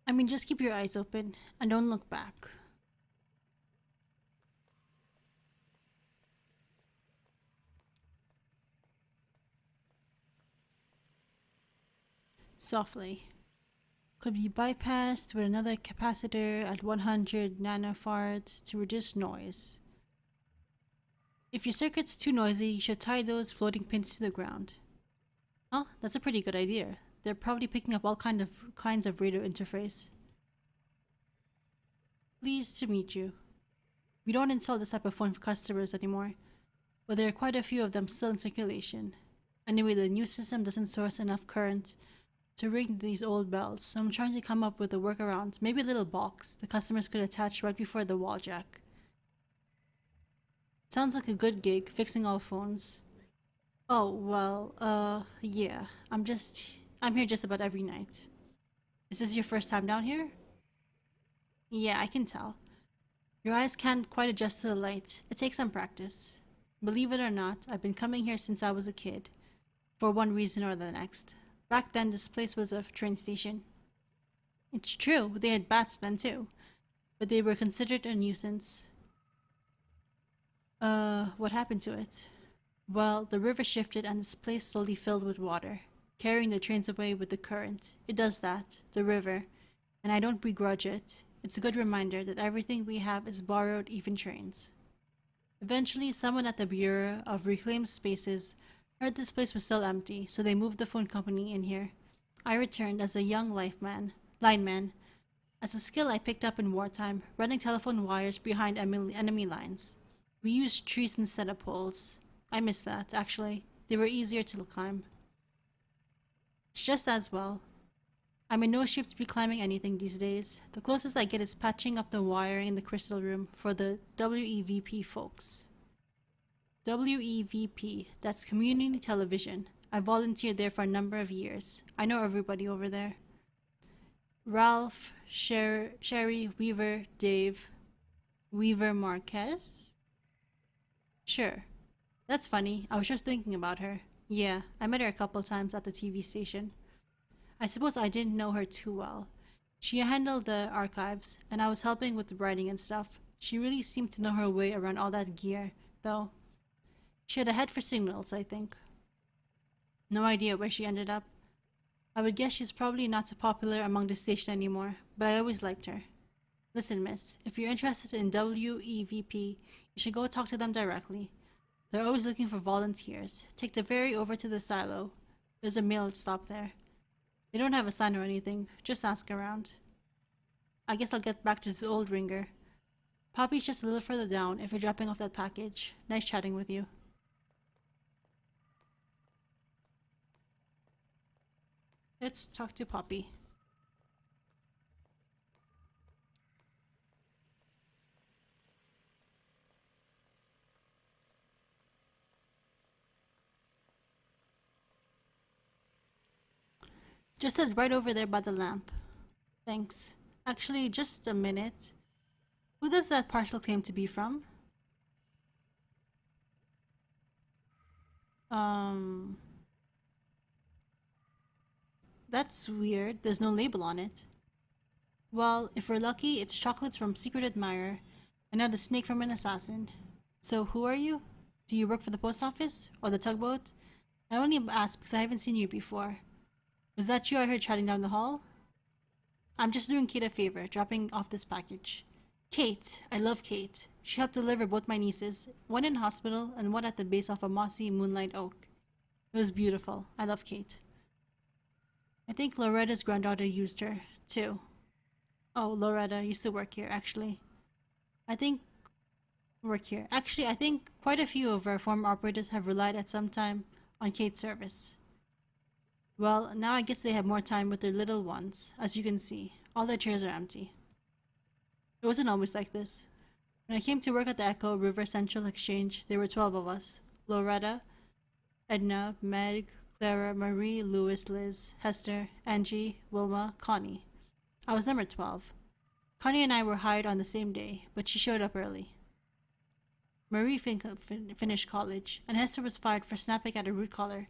I mean, just keep your eyes open and don't look back. Softly. Could be bypassed with another capacitor at 100 nanofarads to reduce noise. If your circuit's too noisy, you should tie those floating pins to the ground. Oh, that's a pretty good idea. They're probably picking up all kinds of radio interface. Pleased to meet you. We don't install this type of phone for customers anymore, but there are quite a few of them still in circulation. Anyway, the new system doesn't source enough current to ring these old bells, so I'm trying to come up with a workaround, maybe a little box the customers could attach right before the wall jack. Sounds like a good gig, fixing all phones. Oh, well, yeah. I'm here just about every night. Is this your first time down here? Yeah, I can tell. Your eyes can't quite adjust to the light. It takes some practice. Believe it or not, I've been coming here since I was a kid. For one reason or the next. Back then, this place was a train station. It's true, they had bats then too. But they were considered a nuisance. What happened to it? Well, the river shifted and this place slowly filled with water, carrying the trains away with the current. It does that, the river, and I don't begrudge it. It's a good reminder that everything we have is borrowed, even trains. Eventually, someone at the Bureau of Reclaimed Spaces heard this place was still empty, so they moved the phone company in here. I returned as a young lineman, as a skill I picked up in wartime, running telephone wires behind enemy lines. We used trees instead of poles. I miss that, actually. They were easier to climb. It's just as well. I'm in no shape to be climbing anything these days. The closest I get is patching up the wiring in the crystal room for the WEVP folks. WEVP, that's community television. I volunteered there for a number of years. I know everybody over there. Ralph, Sherry, Weaver, Dave. Weaver Marquez? Sure. That's funny. I was just thinking about her. Yeah, I met her a couple times at the TV station. I suppose I didn't know her too well. She handled the archives, and I was helping with the writing and stuff. She really seemed to know her way around all that gear, though. She had a head for signals, I think. No idea where she ended up. I would guess she's probably not so popular among the station anymore, but I always liked her. Listen, miss, if you're interested in WEVP, you should go talk to them directly. They're always looking for volunteers. Take the ferry over to the silo. There's a mail stop there. They don't have a sign or anything. Just ask around. I guess I'll get back to this old ringer. Poppy's just a little further down if you're dropping off that package. Nice chatting with you. Let's talk to Poppy. Just sit right over there by the lamp. Thanks. Actually, just a minute. Who does that parcel claim to be from? That's weird. There's no label on it. Well, if we're lucky, it's chocolates from Secret Admirer, and not a snake from an assassin. So who are you? Do you work for the post office? Or the tugboat? I only asked because I haven't seen you before. Was that you I heard chatting down the hall? I'm just doing Kate a favor, dropping off this package. Kate. I love Kate. She helped deliver both my nieces, one in hospital and one at the base of a mossy moonlight oak. It was beautiful. I love Kate. I think Loretta's granddaughter used her, too. Oh, Loretta used to work here, actually. I think I think quite a few of our former operators have relied at some time on Kate's service. Well, now I guess they have more time with their little ones. As you can see, all their chairs are empty. It wasn't always like this. When I came to work at the Echo River Central Exchange, there were 12 of us. Loretta, Edna, Meg, Clara, Marie, Louis, Liz, Hester, Angie, Wilma, Connie. I was number 12. Connie and I were hired on the same day, but she showed up early. Marie finished college, and Hester was fired for snapping at a root collar,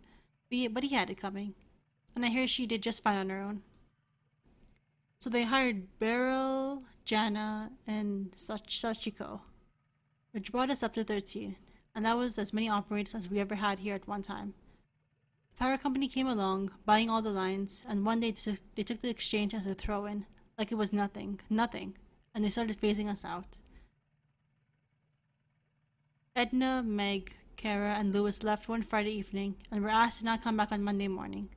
but he had it coming. And I hear she did just fine on her own. So they hired Beryl, Jana, and Sachiko, which brought us up to 13, and that was as many operators as we ever had here at one time. The power company came along, buying all the lines, and one day they took the exchange as a throw-in, like it was nothing, and they started phasing us out. Edna, Meg, Kara, and Louis left one Friday evening and were asked to not come back on Monday morning.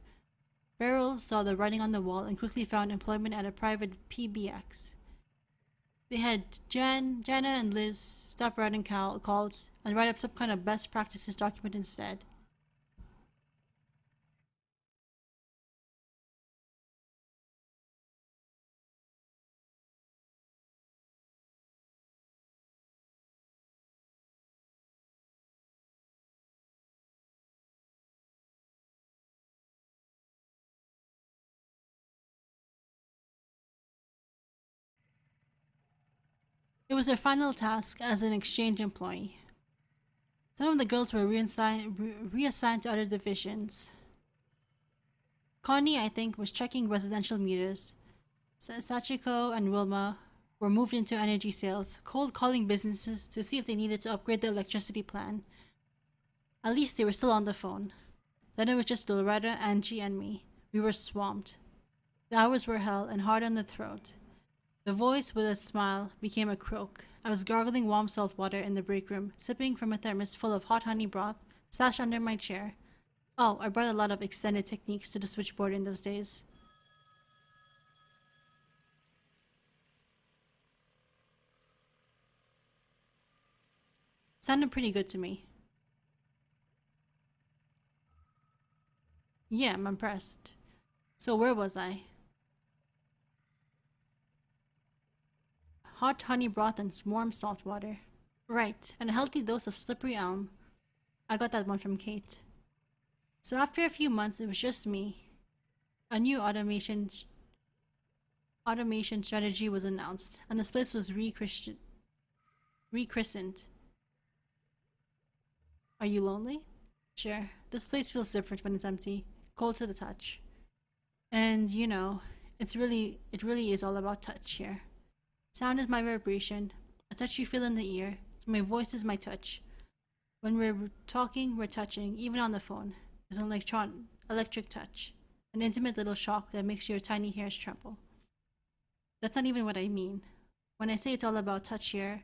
Beryl saw the writing on the wall and quickly found employment at a private PBX. They had Jana and Liz stop writing calls and write up some kind of best practices document instead. It was their final task as an exchange employee. Some of the girls were reassigned to other divisions. Connie, I think, was checking residential meters. Sachiko and Wilma were moved into energy sales, cold calling businesses to see if they needed to upgrade the electricity plan. At least they were still on the phone. Then it was just Loretta, Angie, and me. We were swamped. The hours were hell and hard on the throat. The voice with a smile became a croak. I was gargling warm salt water in the break room, sipping from a thermos full of hot honey broth stashed under my chair. Oh, I brought a lot of extended techniques to the switchboard in those days. Sounded pretty good to me. Yeah, I'm impressed. So where was I? Hot honey broth and warm salt water. Right, and a healthy dose of slippery elm. I got that one from Kate. So after a few months, it was just me. A new automation strategy was announced, and this place was rechristened. Are you lonely? Sure. This place feels different when it's empty, cold to the touch. And you know, it really is all about touch here. Sound is my vibration, a touch you feel in the ear. So my voice is my touch. When we're talking, we're touching, even on the phone. It's an electric touch, an intimate little shock that makes your tiny hairs tremble. That's not even what I mean. When I say it's all about touch here,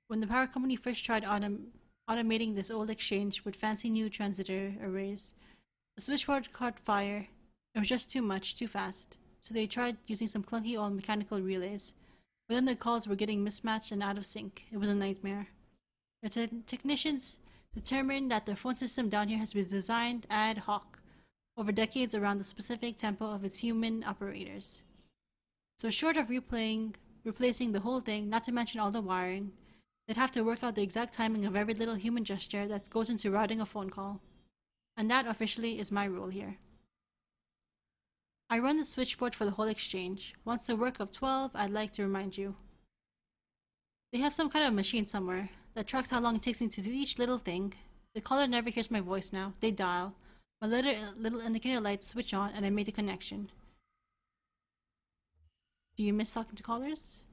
when the power company first tried automating this old exchange with fancy new transistor arrays, the switchboard caught fire. It was just too much, too fast. So they tried using some clunky old mechanical relays, but then the calls were getting mismatched and out of sync. It was a nightmare. The technicians determined that the phone system down here has been designed ad hoc over decades around the specific tempo of its human operators. So short of replacing the whole thing, not to mention all the wiring, they'd have to work out the exact timing of every little human gesture that goes into routing a phone call. And that officially is my role here. I run the switchboard for the whole exchange. Once the work of 12, I'd like to remind you. They have some kind of machine somewhere that tracks how long it takes me to do each little thing. The caller never hears my voice now. They dial. My little indicator lights switch on and I made a connection. Do you miss talking to callers?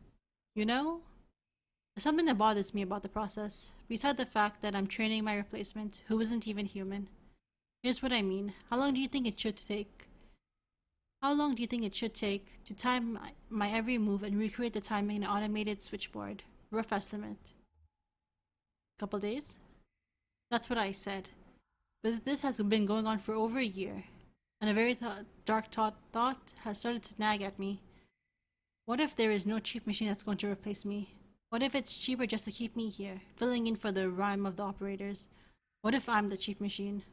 You know? There's something that bothers me about the process, beside the fact that I'm training my replacement, who isn't even human. Here's what I mean. How long do you think it should take? How long do you think it should take to time my every move and recreate the timing in an automated switchboard? Rough estimate. Couple days? That's what I said. But this has been going on for over a year, and a very dark thought has started to nag at me. What if there is no cheap machine that's going to replace me? What if it's cheaper just to keep me here, filling in for the rhyme of the operators? What if I'm the cheap machine?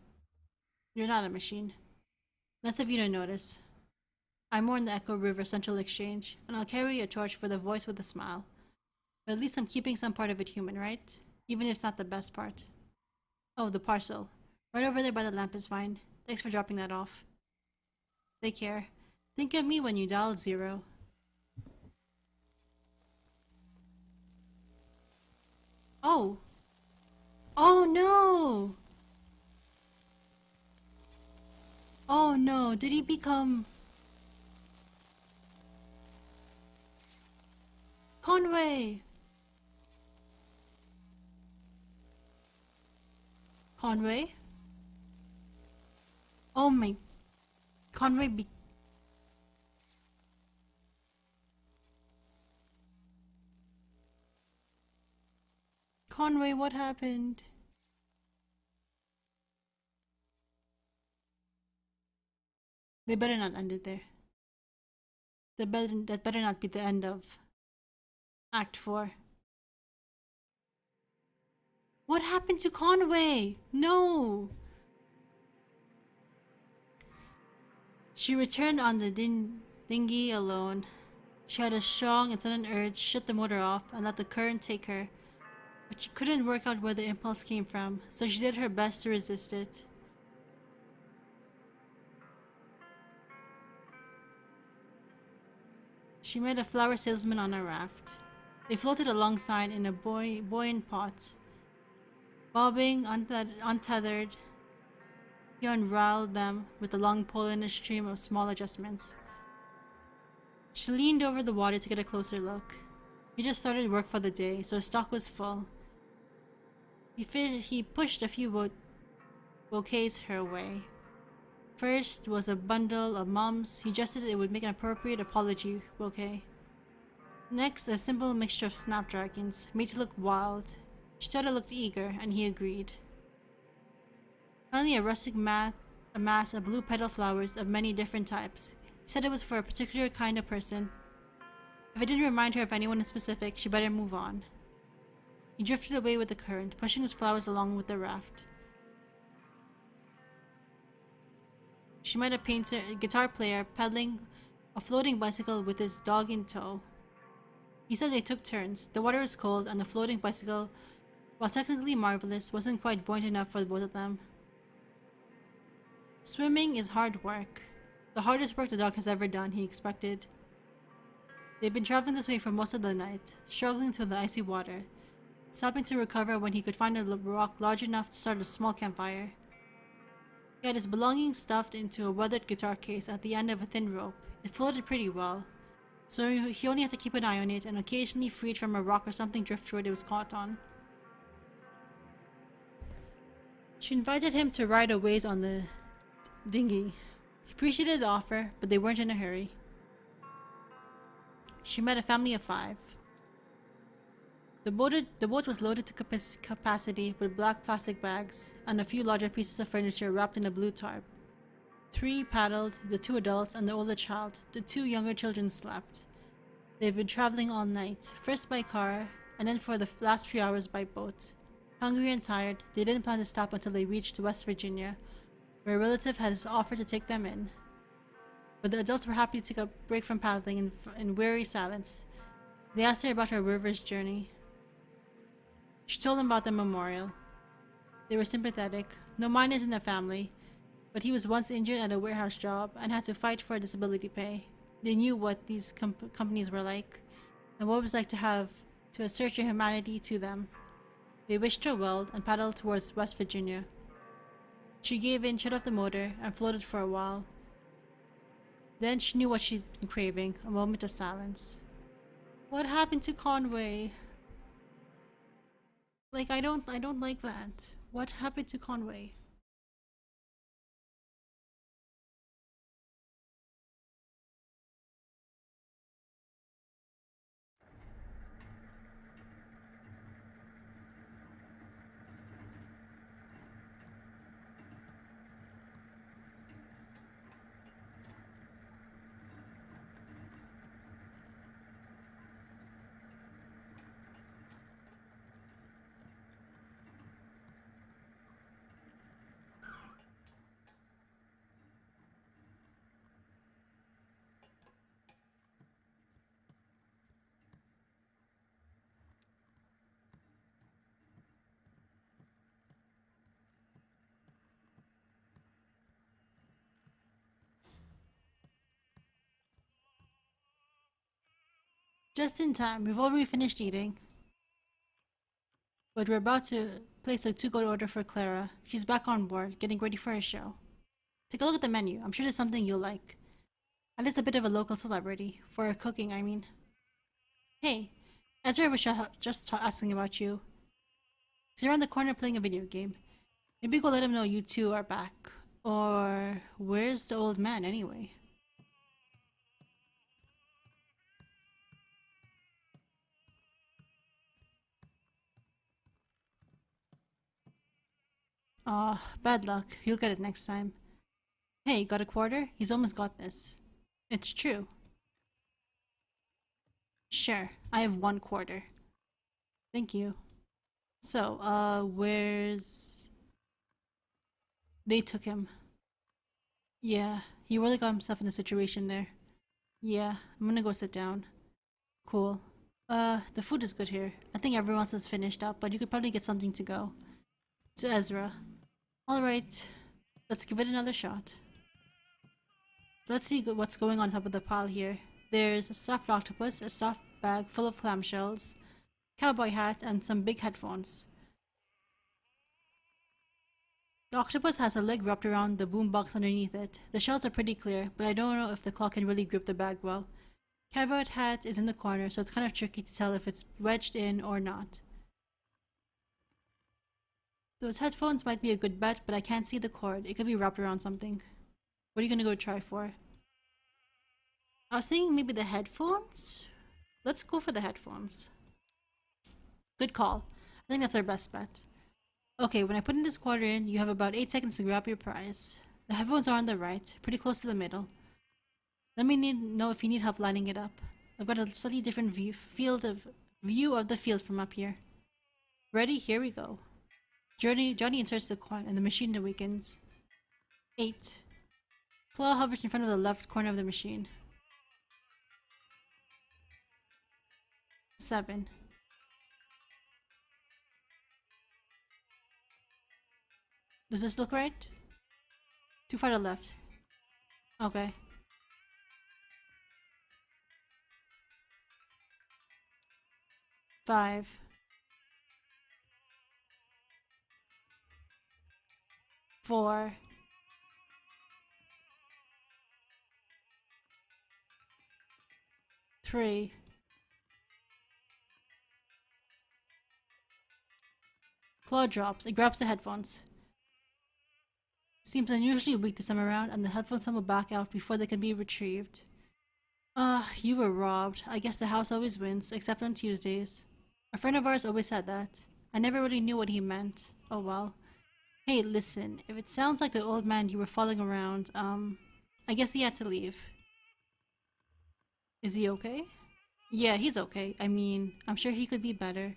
You're not a machine. Let's have you to notice. I'm more in the Echo River Central Exchange, and I'll carry a torch for the voice with a smile. But at least I'm keeping some part of it human, right? Even if it's not the best part. Oh, the parcel. Right over there by the lamp is fine. Thanks for dropping that off. Take care. Think of me when you dial 0. Oh! Oh no! Oh no, did he become... Conway! Conway? Oh my... Conway be... Conway, what happened? They better not end it there. That better not be the end of Act 4. What happened to Conway? No! She returned on the dinghy alone. She had a strong and sudden urge to shut the motor off and let the current take her. But she couldn't work out where the impulse came from, so she did her best to resist it. She met a flower salesman on a raft. They floated alongside in a buoyant pot. Bobbing untethered, he unrolled them with a long pole in a stream of small adjustments. She leaned over the water to get a closer look. He just started work for the day, so his stock was full. He pushed a few bouquets her way. First was a bundle of mums. He suggested it would make an appropriate apology bouquet. Next, a simple mixture of snapdragons, made to look wild. She thought it looked eager, and he agreed. Finally, a rustic mass of blue petal flowers of many different types. He said it was for a particular kind of person. If it didn't remind her of anyone in specific, she better move on. He drifted away with the current, pushing his flowers along with the raft. She met a guitar player pedaling a floating bicycle with his dog in tow. He said they took turns. The water was cold, and the floating bicycle, while technically marvelous, wasn't quite buoyant enough for both of them. Swimming is hard work. The hardest work the dog has ever done, he expected. They'd been traveling this way for most of the night, struggling through the icy water, stopping to recover when he could find a rock large enough to start a small campfire. He had his belongings stuffed into a weathered guitar case at the end of a thin rope. It floated pretty well, so he only had to keep an eye on it and occasionally free it from a rock or something driftwood it was caught on. She invited him to ride a ways on the dinghy. He appreciated the offer, but they weren't in a hurry. She met a family of 5. The boat was loaded to capacity with black plastic bags and a few larger pieces of furniture wrapped in a blue tarp. 3 paddled, the 2 adults and the older child. The 2 younger children slept. They'd been traveling all night, first by car, and then for the last few hours by boat. Hungry and tired, they didn't plan to stop until they reached West Virginia, where a relative had offered to take them in. But the adults were happy to take a break from paddling in weary silence. They asked her about her river's journey. She told them about the memorial. They were sympathetic. No minors in the family, but he was once injured at a warehouse job and had to fight for disability pay. They knew what these companies were like, and what it was like to have to assert your humanity to them. They wished her well and paddled towards West Virginia. She gave in, shut off the motor, and floated for a while. Then she knew what she'd been craving, a moment of silence. What happened to Conway? Like, I don't like that. What happened to Conway? Just in time. We've already finished eating. But we're about to place a to-go order for Clara. She's back on board, getting ready for her show. Take a look at the menu. I'm sure there's something you'll like. At least a bit of a local celebrity. For her cooking, I mean. Hey, Ezra was just asking about you. He's around the corner playing a video game. Maybe go let him know you two are back. Or where's the old man anyway? Bad luck. You'll get it next time. Hey, got a quarter? He's almost got this. It's true. Sure, I have 1/4. Thank you. So, where's... They took him. Yeah, he really got himself in a situation there. Yeah, I'm gonna go sit down. Cool. The food is good here. I think everyone else is finished up, but you could probably get something to go. To Ezra. Alright, let's give it another shot. Let's see what's going on top of the pile here. There's a stuffed octopus, a soft bag full of clamshells, cowboy hat, and some big headphones. The octopus has a leg wrapped around the boombox underneath it. The shells are pretty clear, but I don't know if the claw can really grip the bag well. Cowboy hat is in the corner, so it's kind of tricky to tell if it's wedged in or not. Those headphones might be a good bet, but I can't see the cord. It could be wrapped around something. What are you gonna go try for? I was thinking maybe the headphones? Let's go for the headphones. Good call. I think that's our best bet. Okay, when I put in this quarter in, you have about 8 seconds to grab your prize. The headphones are on the right, pretty close to the middle. Let me know if you need help lining it up. I've got a slightly different view of the field from up here. Ready? Here we go. Johnny inserts the coin and the machine awakens. 8. Claw hovers in front of the left corner of the machine. 7. Does this look right? Too far to the left. Okay. 5. 4. 3. Claw drops. It grabs the headphones. Seems unusually weak this time around, and the headphones tumble back out before they can be retrieved. You were robbed. I guess the house always wins, except on Tuesdays. A friend of ours always said that. I never really knew what he meant. Oh well. Hey, listen, if it sounds like the old man you were following around, I guess he had to leave. Is he okay? Yeah, he's okay. I mean, I'm sure he could be better.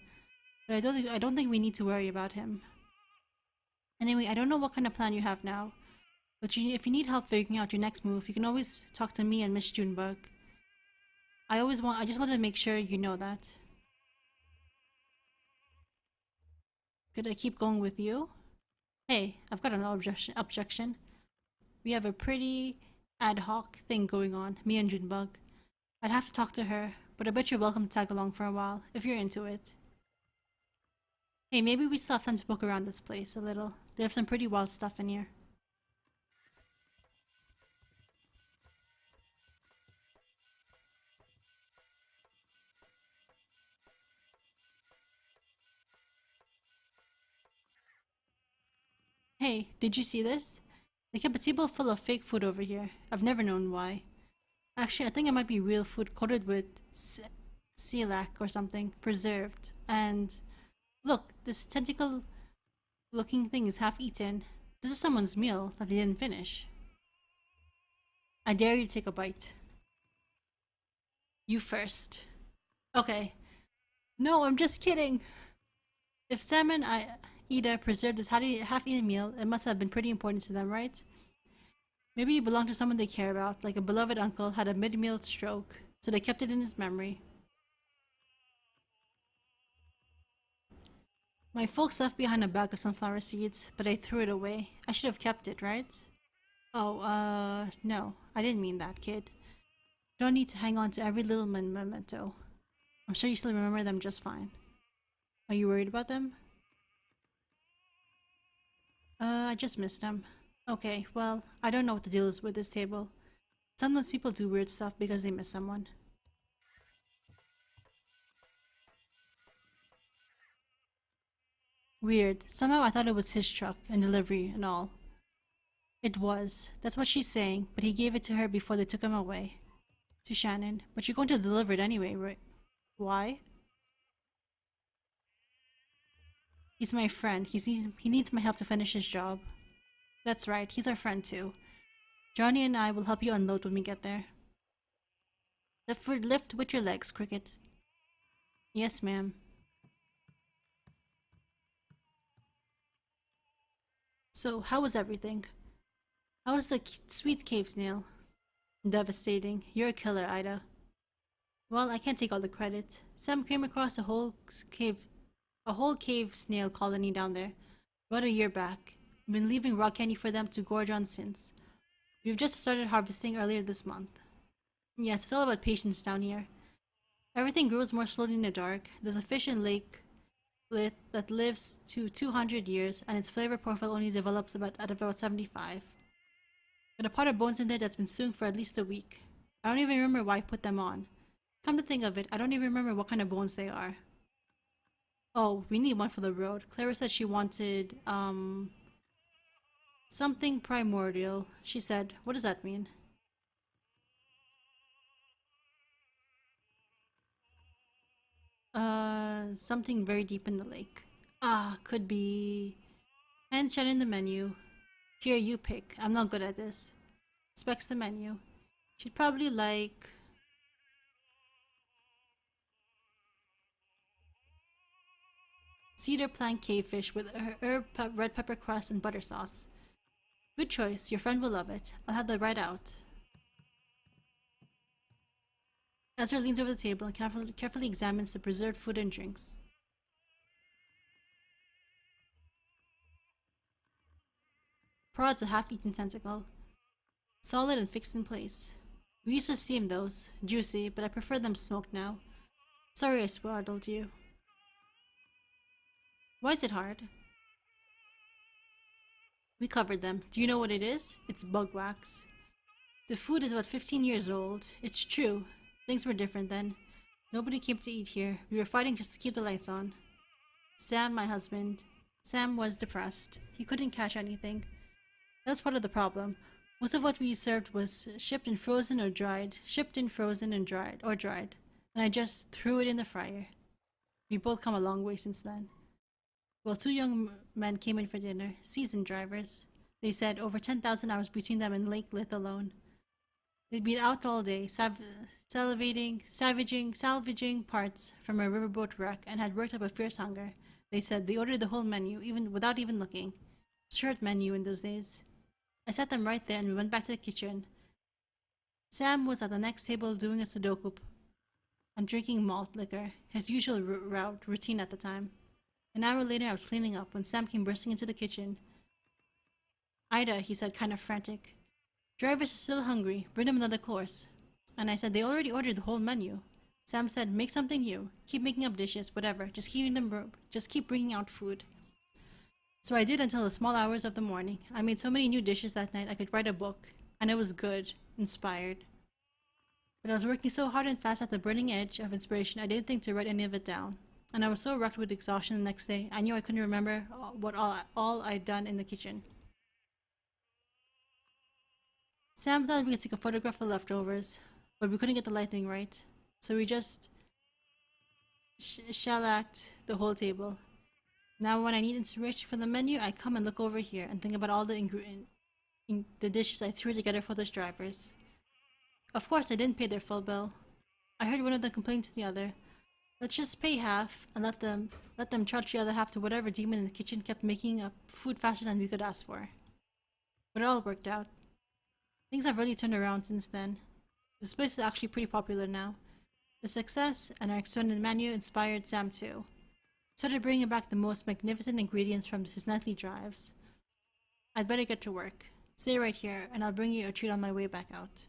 But I don't think we need to worry about him. Anyway, I don't know what kind of plan you have now. But if you need help figuring out your next move, you can always talk to me and Miss Junebug. I just wanted to make sure you know that. Could I keep going with you? Hey, I've got an objection. We have a pretty ad hoc thing going on, me and Junebug. I'd have to talk to her, but I bet you're welcome to tag along for a while, if you're into it. Hey, maybe we still have time to poke around this place a little. They have some pretty wild stuff in here. Hey, did you see this? They kept a table full of fake food over here. I've never known why. Actually, I think it might be real food coated with celiac or something, preserved. And look, this tentacle-looking thing is half eaten. This is someone's meal that they didn't finish. I dare you to take a bite. You first. Okay. No, I'm just kidding. If Sam and Ida preserved this half-eaten meal, it must have been pretty important to them, right? Maybe it belonged to someone they care about, like a beloved uncle had a mid-meal stroke, so they kept it in his memory. My folks left behind a bag of sunflower seeds, but I threw it away. I should have kept it, right? Oh, no. I didn't mean that, kid. You don't need to hang on to every little memento. I'm sure you still remember them just fine. Are you worried about them? I just missed them. Okay, well, I don't know what the deal is with this table. Sometimes people do weird stuff because they miss someone. Weird. Somehow I thought it was his truck and delivery and all. It was. That's what she's saying, but he gave it to her before they took him away. To Shannon. But you're going to deliver it anyway, right? Why? He's my friend. He needs my help to finish his job. That's right, he's our friend too. Johnny and I will help you unload when we get there. Lift with your legs, Cricket. Yes, ma'am. So, how was everything? How was the sweet cave snail? Devastating. You're a killer, Ida. Well, I can't take all the credit. Sam came across a whole cave snail colony down there, about a year back. Been leaving rock candy for them to gorge on since. We've just started harvesting earlier this month. Yes, it's all about patience down here. Everything grows more slowly in the dark. There's a fish in lake that lives to 200 years, and its flavor profile only develops at about 75. Got a pot of bones in there that's been stewing for at least a week. I don't even remember why I put them on. Come to think of it, I don't even remember what kind of bones they are. Oh, we need one for the road. Clara said she wanted, something primordial. She said, what does that mean? Something very deep in the lake. Ah, could be... And chat in the menu. Here, you pick. I'm not good at this. Specs the menu. She'd probably like... Cedar plank cavefish with red pepper crust and butter sauce. Good choice. Your friend will love it. I'll have that right out. Ezra leans over the table and carefully examines the preserved food and drinks. Prods a half-eaten tentacle. Solid and fixed in place. We used to steam those. Juicy, but I prefer them smoked now. Sorry I startled you. Why is it hard? We covered them. Do you know what it is? It's bug wax. The food is about 15 years old. It's true. Things were different then. Nobody came to eat here. We were fighting just to keep the lights on. Sam, my husband. Sam was depressed. He couldn't catch anything. That's part of the problem. Most of what we served was shipped in frozen or dried. Shipped in frozen and dried. And I just threw it in the fryer. We both come a long way since then. Well, two young men came in for dinner. Seasoned drivers. They said over 10,000 hours between them and Lake Lith alone. They'd been out all day, salvaging parts from a riverboat wreck, and had worked up a fierce hunger. They said they ordered the whole menu, even without even looking. Short menu in those days. I sat them right there and we went back to the kitchen. Sam was at the next table doing a Sudoku and drinking malt liquor, his usual routine at the time. An hour later, I was cleaning up when Sam came bursting into the kitchen. Ida, he said, kind of frantic. Drivers are still hungry. Bring them another course. And I said, they already ordered the whole menu. Sam said, make something new. Keep making up dishes, whatever. Just keep bringing out food. So I did until the small hours of the morning. I made so many new dishes that night I could write a book. And it was good. Inspired. But I was working so hard and fast at the burning edge of inspiration I didn't think to write any of it down. And I was so wrecked with exhaustion the next day, I knew I couldn't remember what all I'd done in the kitchen. Sam thought we could take a photograph of leftovers, but we couldn't get the lighting right. So we just shellacked the whole table. Now when I need inspiration for the menu, I come and look over here and think about all the the dishes I threw together for those drivers. Of course, I didn't pay their full bill. I heard one of them complain to the other. Let's just pay half and let them charge the other half to whatever demon in the kitchen kept making up food faster than we could ask for. But it all worked out. Things have really turned around since then. This place is actually pretty popular now. The success and our extended menu inspired Sam too. Started bringing back the most magnificent ingredients from his nightly drives. I'd better get to work. Stay right here and I'll bring you a treat on my way back out.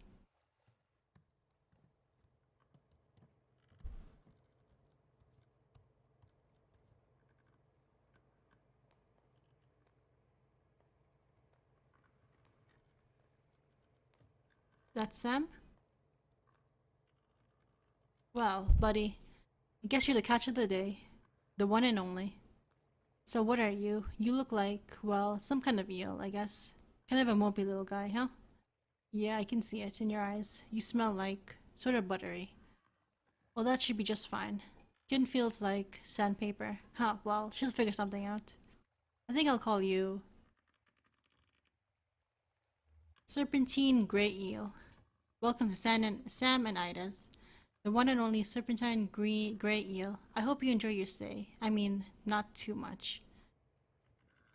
That's Sam? Well, buddy, I guess you're the catch of the day. The one and only. So what are you? You look like, well, some kind of eel, I guess. Kind of a mopey little guy, huh? Yeah, I can see it in your eyes. You smell like sort of buttery. Well, that should be just fine. Skin feels like sandpaper. Huh, well, she'll figure something out. I think I'll call you Serpentine Grey Eel. Welcome to Sam and Ida's. The one and only Serpentine Grey Eel. I hope you enjoy your stay. I mean, not too much.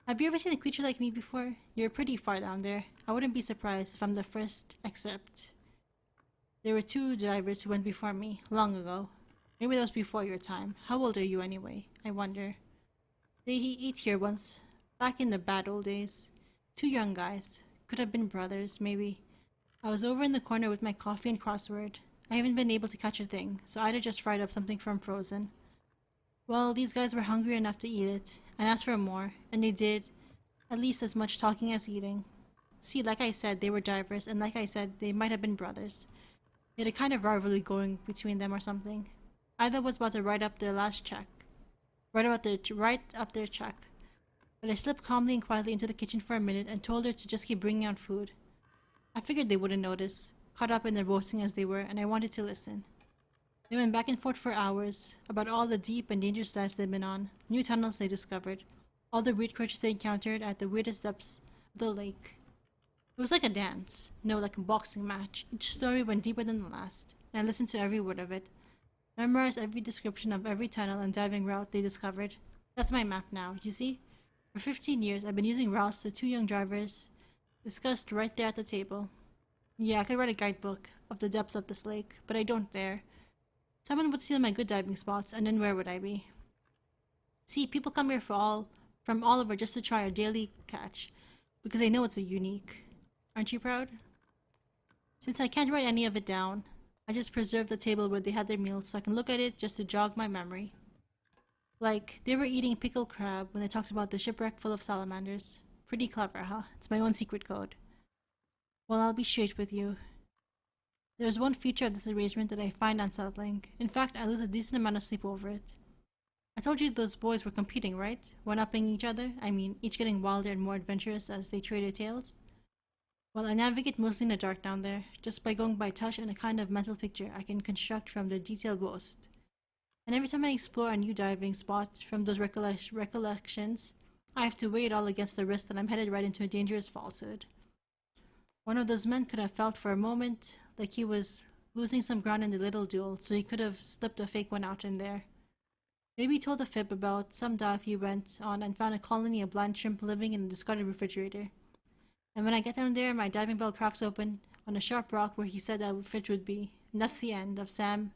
Have you ever seen a creature like me before? You're pretty far down there. I wouldn't be surprised if I'm the first, except there were two divers who went before me, long ago. Maybe that was before your time. How old are you anyway? I wonder. They ate here once, back in the bad old days. Two young guys. Could have been brothers, maybe. I was over in the corner with my coffee and crossword. I haven't been able to catch a thing, so I'd just fried up something from frozen. Well, these guys were hungry enough to eat it, and asked for more, and they did at least as much talking as eating. See, like I said, they were divers, and like I said, they might have been brothers. They had a kind of rivalry going between them or something. Ida was about to write up their last check. Write up their check. But I slipped calmly and quietly into the kitchen for a minute and told her to just keep bringing out food. I figured they wouldn't notice, caught up in their boasting as they were, and I wanted to listen. They went back and forth for hours about all the deep and dangerous dives they'd been on, new tunnels they discovered, all the weird creatures they encountered at the weirdest depths of the lake. It was like a dance, no, like a boxing match. Each story went deeper than the last, and I listened to every word of it, memorized every description of every tunnel and diving route they discovered. That's my map now, you see? For 15 years, I've been using routes the two young drivers discussed right there at the table. Yeah, I could write a guidebook of the depths of this lake, but I don't dare. Someone would steal my good diving spots, and then where would I be? See, people come here from all over just to try our daily catch, because they know it's a unique. Aren't you proud? Since I can't write any of it down, I just preserved the table where they had their meals so I can look at it just to jog my memory. Like, they were eating pickled crab when they talked about the shipwreck full of salamanders. Pretty clever, huh? It's my own secret code. Well, I'll be straight with you. There's one feature of this arrangement that I find unsettling. In fact, I lose a decent amount of sleep over it. I told you those boys were competing, right? One-upping each other? I mean, each getting wilder and more adventurous as they traded tales? Well, I navigate mostly in the dark down there, just by going by touch and a kind of mental picture I can construct from the detailed boast. And every time I explore a new diving spot from those recollections, I have to weigh it all against the risk that I'm headed right into a dangerous falsehood. One of those men could have felt for a moment like he was losing some ground in the little duel, so he could have slipped a fake one out in there. Maybe he told a fib about some dive he went on and found a colony of blind shrimp living in a discarded refrigerator. And when I get down there, my diving bell cracks open on a sharp rock where he said that fridge would be. And that's the end of Sam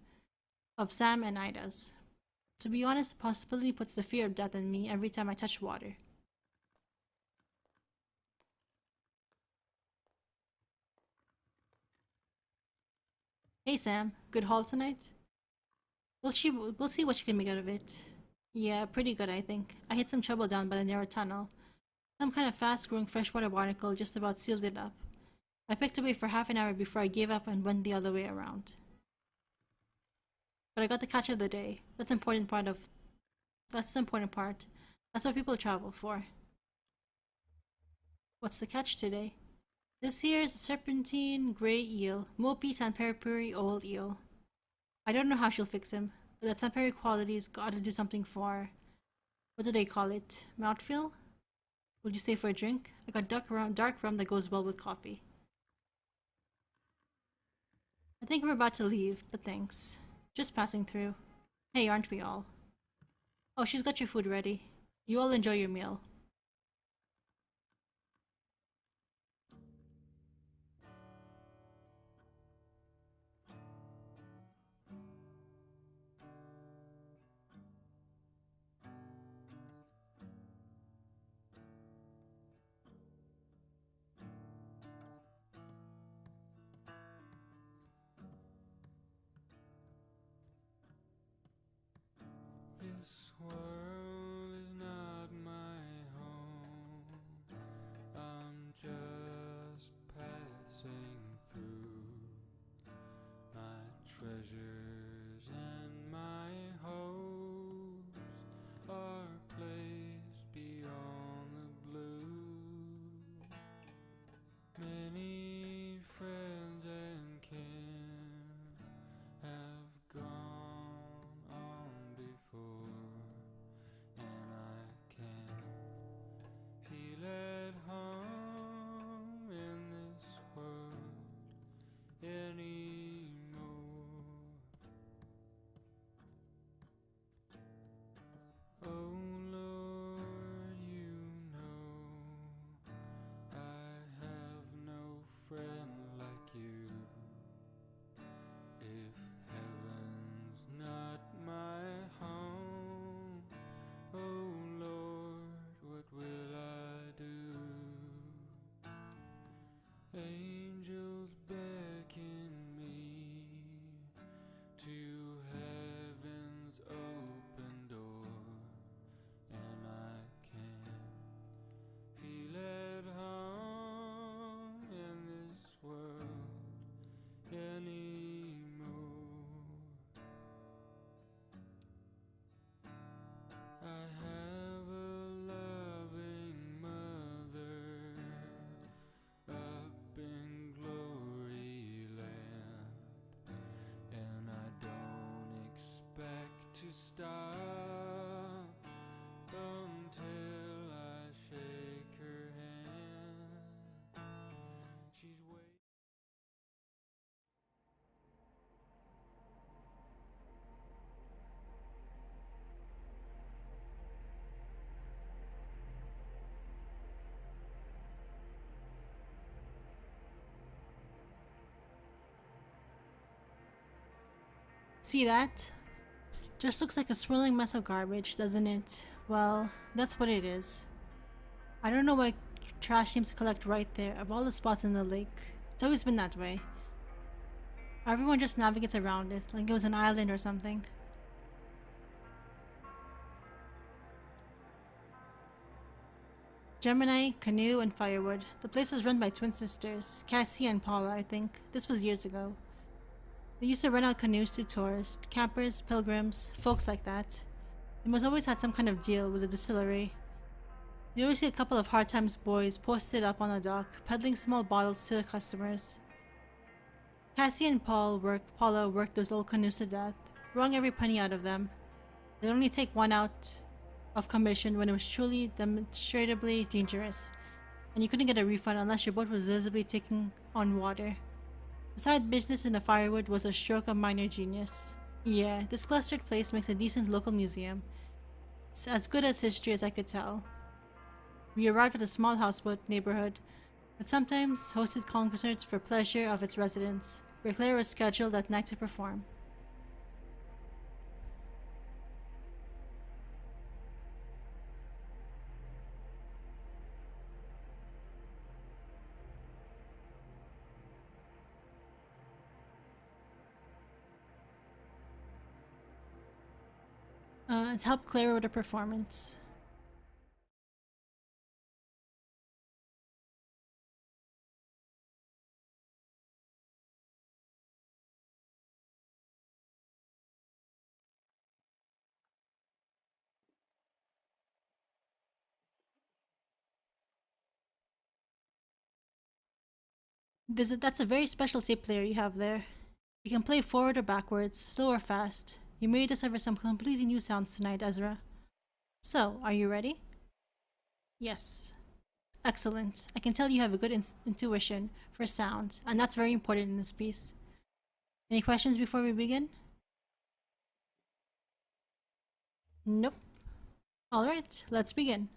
and Ida's. To be honest, the possibility puts the fear of death in me every time I touch water. Hey Sam, good haul tonight? We'll see what you can make out of it. Yeah, pretty good I think. I hit some trouble down by the narrow tunnel. Some kind of fast-growing freshwater barnacle just about sealed it up. I picked away for half an hour before I gave up and went the other way around. But I got the catch of the day. That's the important part. That's what people travel for. What's the catch today? This here is a serpentine gray eel, mopey sandpapery old eel. I don't know how she'll fix him, but that sandpapery quality's gotta do something for, what do they call it? Mouthfeel? Would you stay for a drink? I got dark rum that goes well with coffee. I think we're about to leave, but thanks. Just passing through. Hey, aren't we all? Oh, she's got your food ready. You all enjoy your meal. This world is not my treasures and my hopes are placed beyond the blue. Many friends and kin have gone on before, and I can't feel at home in this world anymore. Oh Lord, you know I have no friend like you. If heaven's not my home, oh Lord, what will I do? Angels beckon me to heaven's open door, and I can't feel at home in this world anymore. I have a loving mother up in glory land, and I don't expect to stop until I shake her hand. She's waiting. See that? Just looks like a swirling mess of garbage, doesn't it? Well, that's what it is. I don't know why trash seems to collect right there of all the spots in the lake. It's always been that way. Everyone just navigates around it like it was an island or something. Gemini, canoe, and firewood. The place was run by twin sisters, Cassie and Paula, I think. This was years ago. They used to rent out canoes to tourists, campers, pilgrims, folks like that. They must always had some kind of deal with the distillery. You always see a couple of Hard Times boys posted up on the dock, peddling small bottles to the customers. Cassie and Paula worked those old canoes to death, wrung every penny out of them. They'd only take one out of commission when it was truly demonstrably dangerous, and you couldn't get a refund unless your boat was visibly taking on water. The side business in the firewood was a stroke of minor genius. Yeah, this clustered place makes a decent local museum. It's as good as history as I could tell. We arrived at a small houseboat neighborhood that sometimes hosted concerts for pleasure of its residents, where Claire was scheduled that night to perform. It helped Claire with her performance. That's a very special tape player you have there. You can play forward or backwards, slow or fast. You may discover some completely new sounds tonight, Ezra. So, are you ready? Yes. Excellent. I can tell you have a good intuition for sound, and that's very important in this piece. Any questions before we begin? Nope. Alright, let's begin.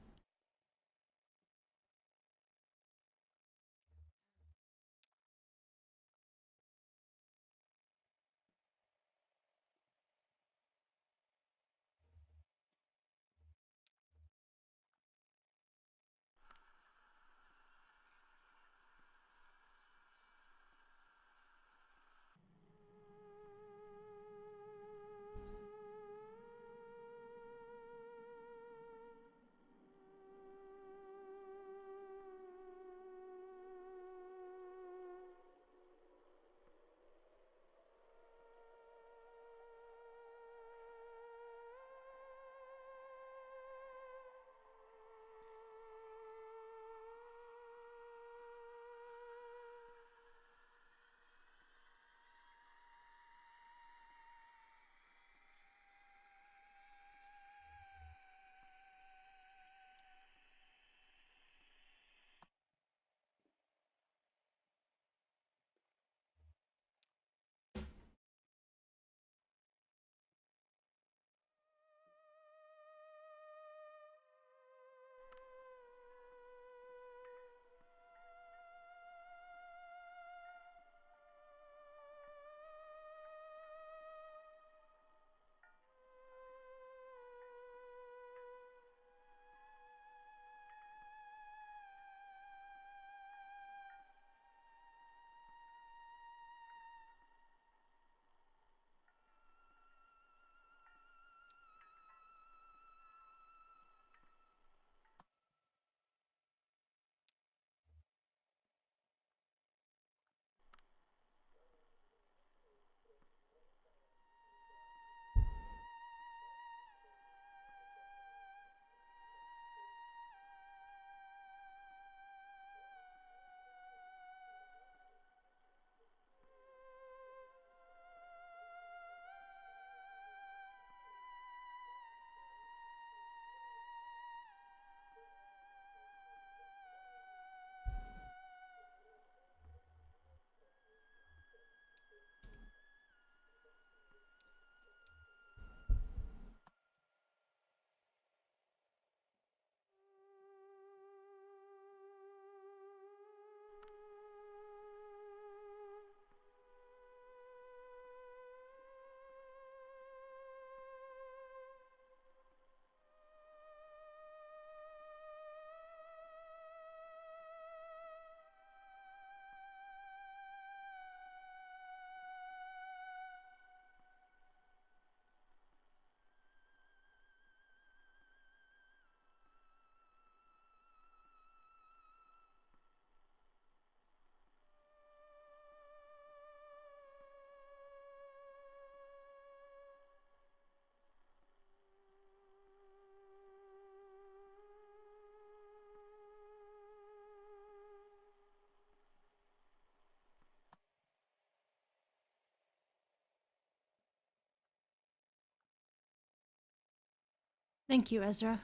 Thank you, Ezra.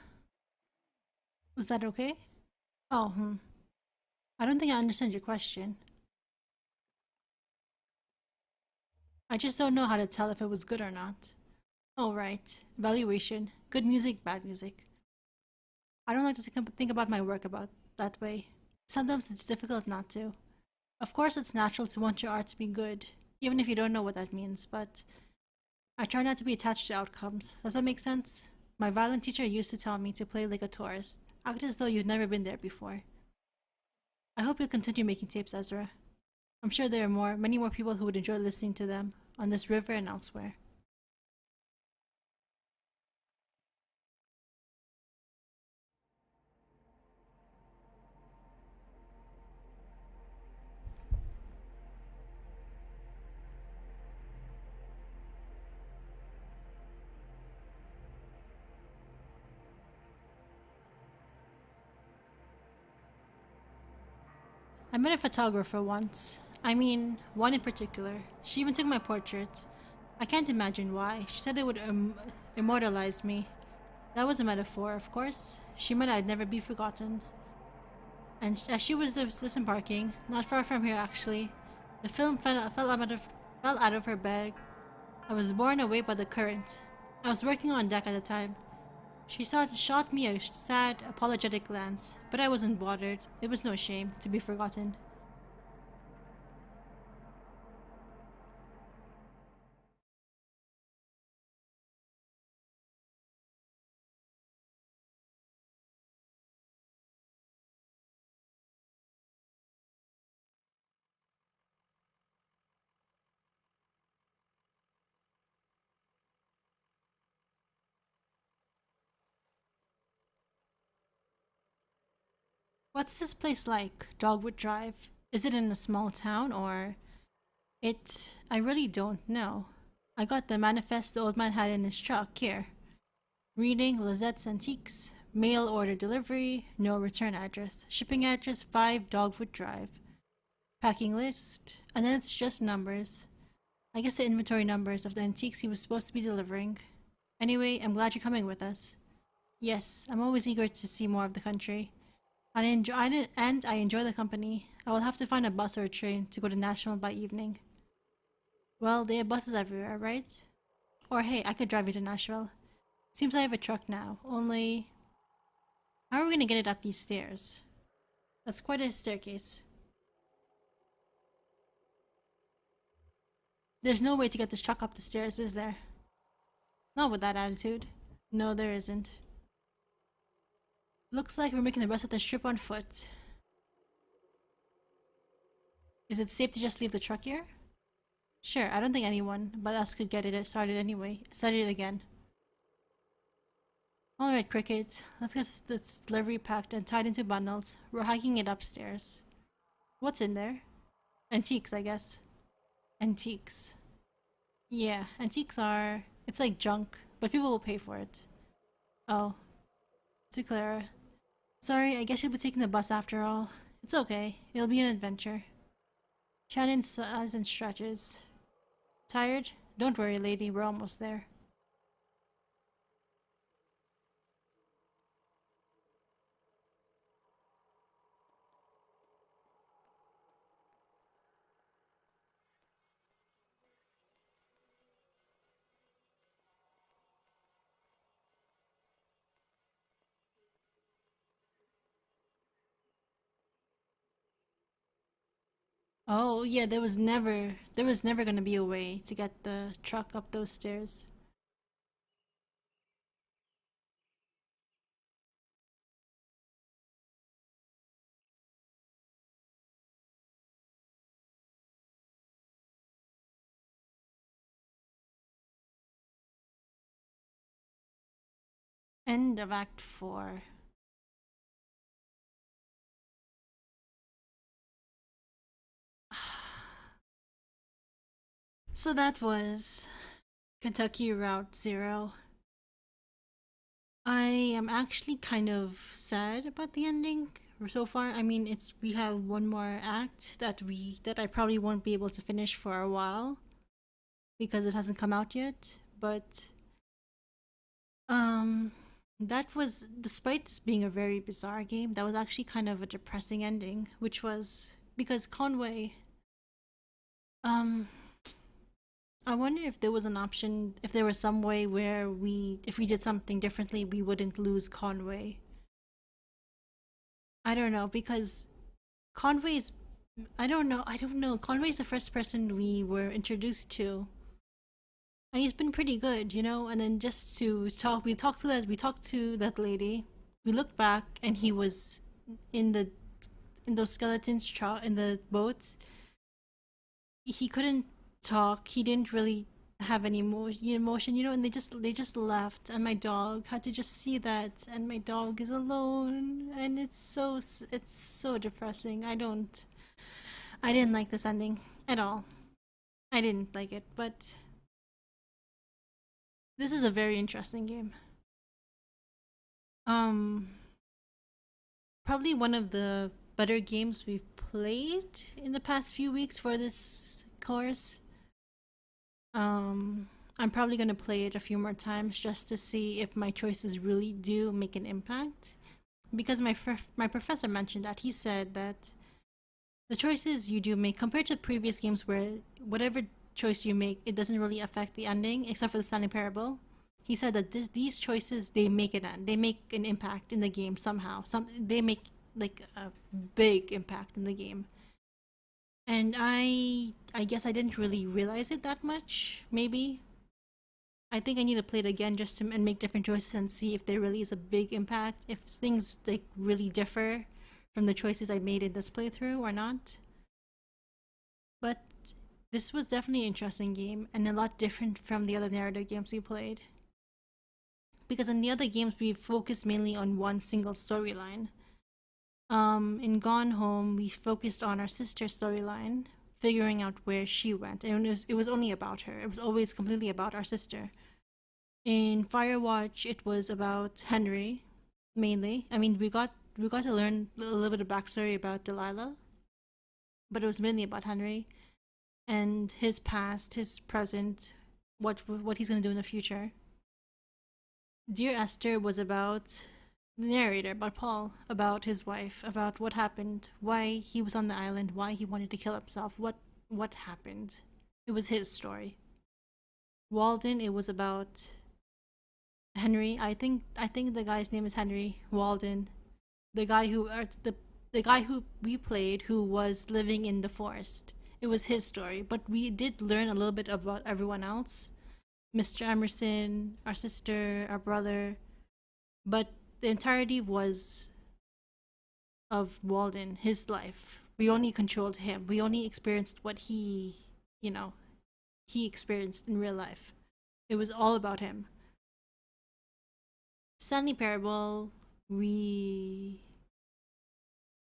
Was that okay? Oh, I don't think I understand your question. I just don't know how to tell if it was good or not. Oh, right. Evaluation. Good music, bad music. I don't like to think about my work about that way. Sometimes it's difficult not to. Of course, it's natural to want your art to be good, even if you don't know what that means, but I try not to be attached to outcomes. Does that make sense? My violin teacher used to tell me to play like a tourist, act as though you'd never been there before. I hope you'll continue making tapes, Ezra. I'm sure there are many more people who would enjoy listening to them on this river and elsewhere. I met a photographer once. I mean, one in particular. She even took my portrait. I can't imagine why. She said it would immortalize me. That was a metaphor, of course. She meant I'd never be forgotten. And as she was disembarking, not far from here actually, the film fell out of her bag. I was borne away by the current. I was working on deck at the time. Shot me a sad, apologetic glance, but I wasn't bothered. It was no shame to be forgotten. What's this place like, Dogwood Drive? Is it in a small town or it? I really don't know. I got the manifest the old man had in his truck here. Reading Lizette's Antiques. Mail order delivery. No return address. Shipping address 5 Dogwood Drive. Packing list. And then it's just numbers. I guess the inventory numbers of the antiques he was supposed to be delivering. Anyway, I'm glad you're coming with us. Yes, I'm always eager to see more of the country. And I enjoy the company. I will have to find a bus or a train to go to Nashville by evening. Well, they have buses everywhere, right? Or hey, I could drive you to Nashville. Seems I have a truck now, only how are we gonna get it up these stairs? That's quite a staircase. There's no way to get this truck up the stairs, is there? Not with that attitude. No, there isn't. Looks like we're making the rest of the trip on foot. Is it safe to just leave the truck here? Sure, I don't think anyone but us could get it started anyway. Set it again. Alright, Cricket. Let's get this delivery packed and tied into bundles. We're hiking it upstairs. What's in there? Antiques, I guess. Antiques. Yeah, antiques are. It's like junk, but people will pay for it. Oh, to Clara. Sorry, I guess you'll be taking the bus after all. It's okay, it'll be an adventure. Shannon sighs and stretches. Tired? Don't worry, lady, we're almost there. Oh, yeah, there was never gonna be a way to get the truck up those stairs. End of Act 4. So that was Kentucky Route Zero. I am actually kind of sad about the ending so far. I mean, it's we have one more act that I probably won't be able to finish for a while because it hasn't come out yet. But um that was, despite this being a very bizarre game, that was actually kind of a depressing ending, which was because Conway, um, I wonder if there was an option, if there was some way where if we did something differently, we wouldn't lose Conway. I don't know, because Conway's, I don't know. Conway's the first person we were introduced to, and he's been pretty good, you know. And then just to talk, we talked to that lady. We looked back, and he was in the in those skeletons in the boats. He couldn't talk. He didn't really have any emotion, you know. And they just left, and my dog had to just see that, and my dog is alone, and it's so depressing. I didn't like this ending at all. I didn't like it, but this is a very interesting game. Um, Probably one of the better games we've played in the past few weeks for this course. Um, I'm probably gonna play it a few more times just to see if my choices really do make an impact. Because my professor mentioned that, he said that the choices you do make compared to previous games where whatever choice you make, it doesn't really affect the ending except for the standing parable. He said that these choices, they make an impact in the game somehow. They make like a big impact in the game. And I guess I didn't really realize it that much. Maybe I think I need to play it again just to and make different choices and see if there really is a big impact. If things like really differ from the choices I made in this playthrough or not. But this was definitely an interesting game and a lot different from the other narrative games we played. Because in the other games we focused mainly on one single storyline. In Gone Home, we focused on our sister's storyline, figuring out where she went, and it was only about her. It was always completely about our sister. In Firewatch, it was about Henry, mainly. I mean, we got to learn a little bit of backstory about Delilah, but it was mainly about Henry and his past, his present, what he's gonna do in the future. Dear Esther was about the narrator, about Paul, about his wife, about what happened, why he was on the island, why he wanted to kill himself, what happened. It was his story. Walden, it was about Henry. I think the guy's name is Henry Walden. The guy who the guy who we played who was living in the forest. It was his story, but we did learn a little bit about everyone else. Mr. Emerson, our sister, our brother, but the entirety was of Walden, his life. We only controlled him. We only experienced what you know, he experienced in real life. It was all about him. Stanley Parable, we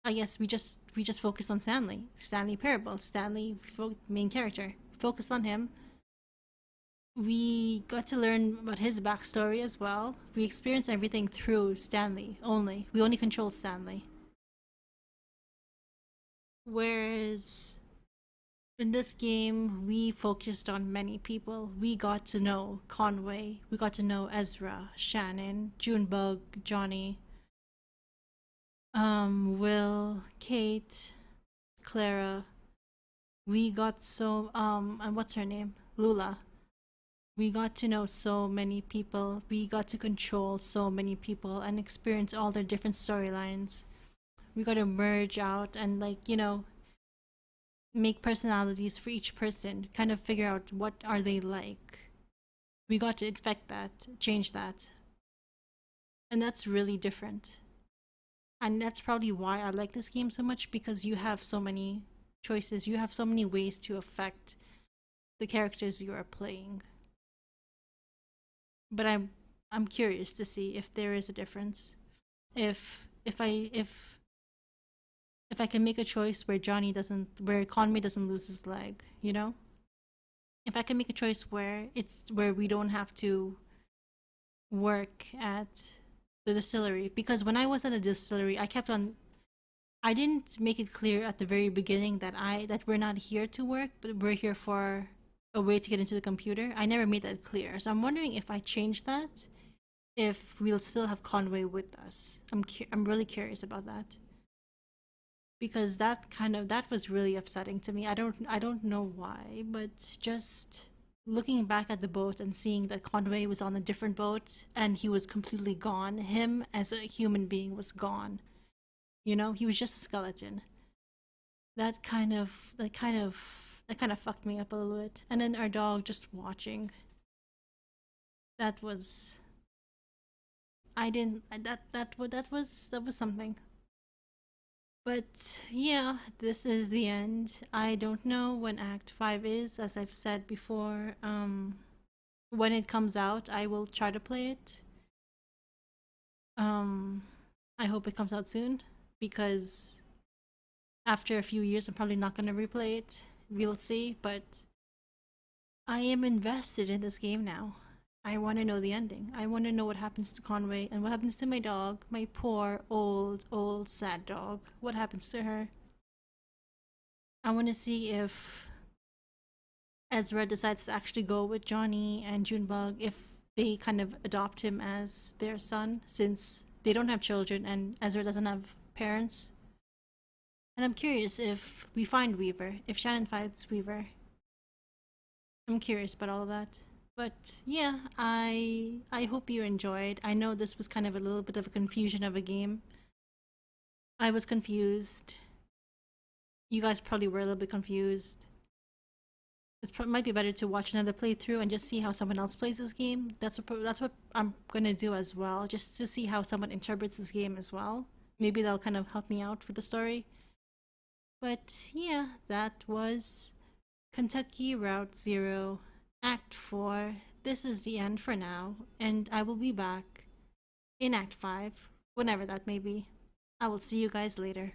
I guess we just focused on Stanley. Stanley Parable, main character. Focused on him. We got to learn about his backstory as well. We experienced everything through Stanley only. We only controlled Stanley. Whereas in this game, we focused on many people. We got to know Conway. We got to know Ezra, Shannon, Junebug, Johnny, Will, Kate, Clara. We got and what's her name? Lula. We got to know so many people. We got to control so many people and experience all their different storylines. We got to merge out and, like, you know, make personalities for each person, kind of figure out what are they like. We got to infect that, change that. And that's really different. And that's probably why I like this game so much, because you have so many choices, you have so many ways to affect the characters you are playing. But I'm curious to see if there is a difference. If I can make a choice where Conway doesn't lose his leg, you know? If I can make a choice where we don't have to work at the distillery, because when I was at the distillery, I didn't make it clear at the very beginning that we're not here to work, but we're here for a way to get into the computer. I never made that clear. So I'm wondering if I change that, if we'll still have Conway with us. I'm really curious about that because that was really upsetting to me. I don't know why, but just looking back at the boat and seeing that Conway was on a different boat and he was completely gone. Him as a human being was gone. You know, he was just a skeleton. That kind of fucked me up a little bit. And then our dog just watching. That was I didn't that was something. But yeah, this is the end. I don't know when Act 5 is, as I've said before. When it comes out, I will try to play it. Um I hope it comes out soon because after a few years I'm probably not going to replay it. We'll see, but I am invested in this game now. I want to know the ending. I want to know what happens to Conway and what happens to my dog, my poor, old, old, sad dog. What happens to her? I want to see if Ezra decides to actually go with Johnny and Junebug, if they kind of adopt him as their son, since they don't have children and Ezra doesn't have parents. And I'm curious if we find Weaver, if Shannon finds Weaver. I'm curious about all of that. But yeah, I hope you enjoyed. I know this was kind of a little bit of a confusion of a game. I was confused. You guys probably were a little bit confused. Might be better to watch another playthrough and just see how someone else plays this game. That's what I'm gonna do as well, just to see how someone interprets this game as well. Maybe that'll kind of help me out with the story. But yeah, that was Kentucky Route Zero, Act 4. This is the end for now, and I will be back in Act 5, whenever that may be. I will see you guys later.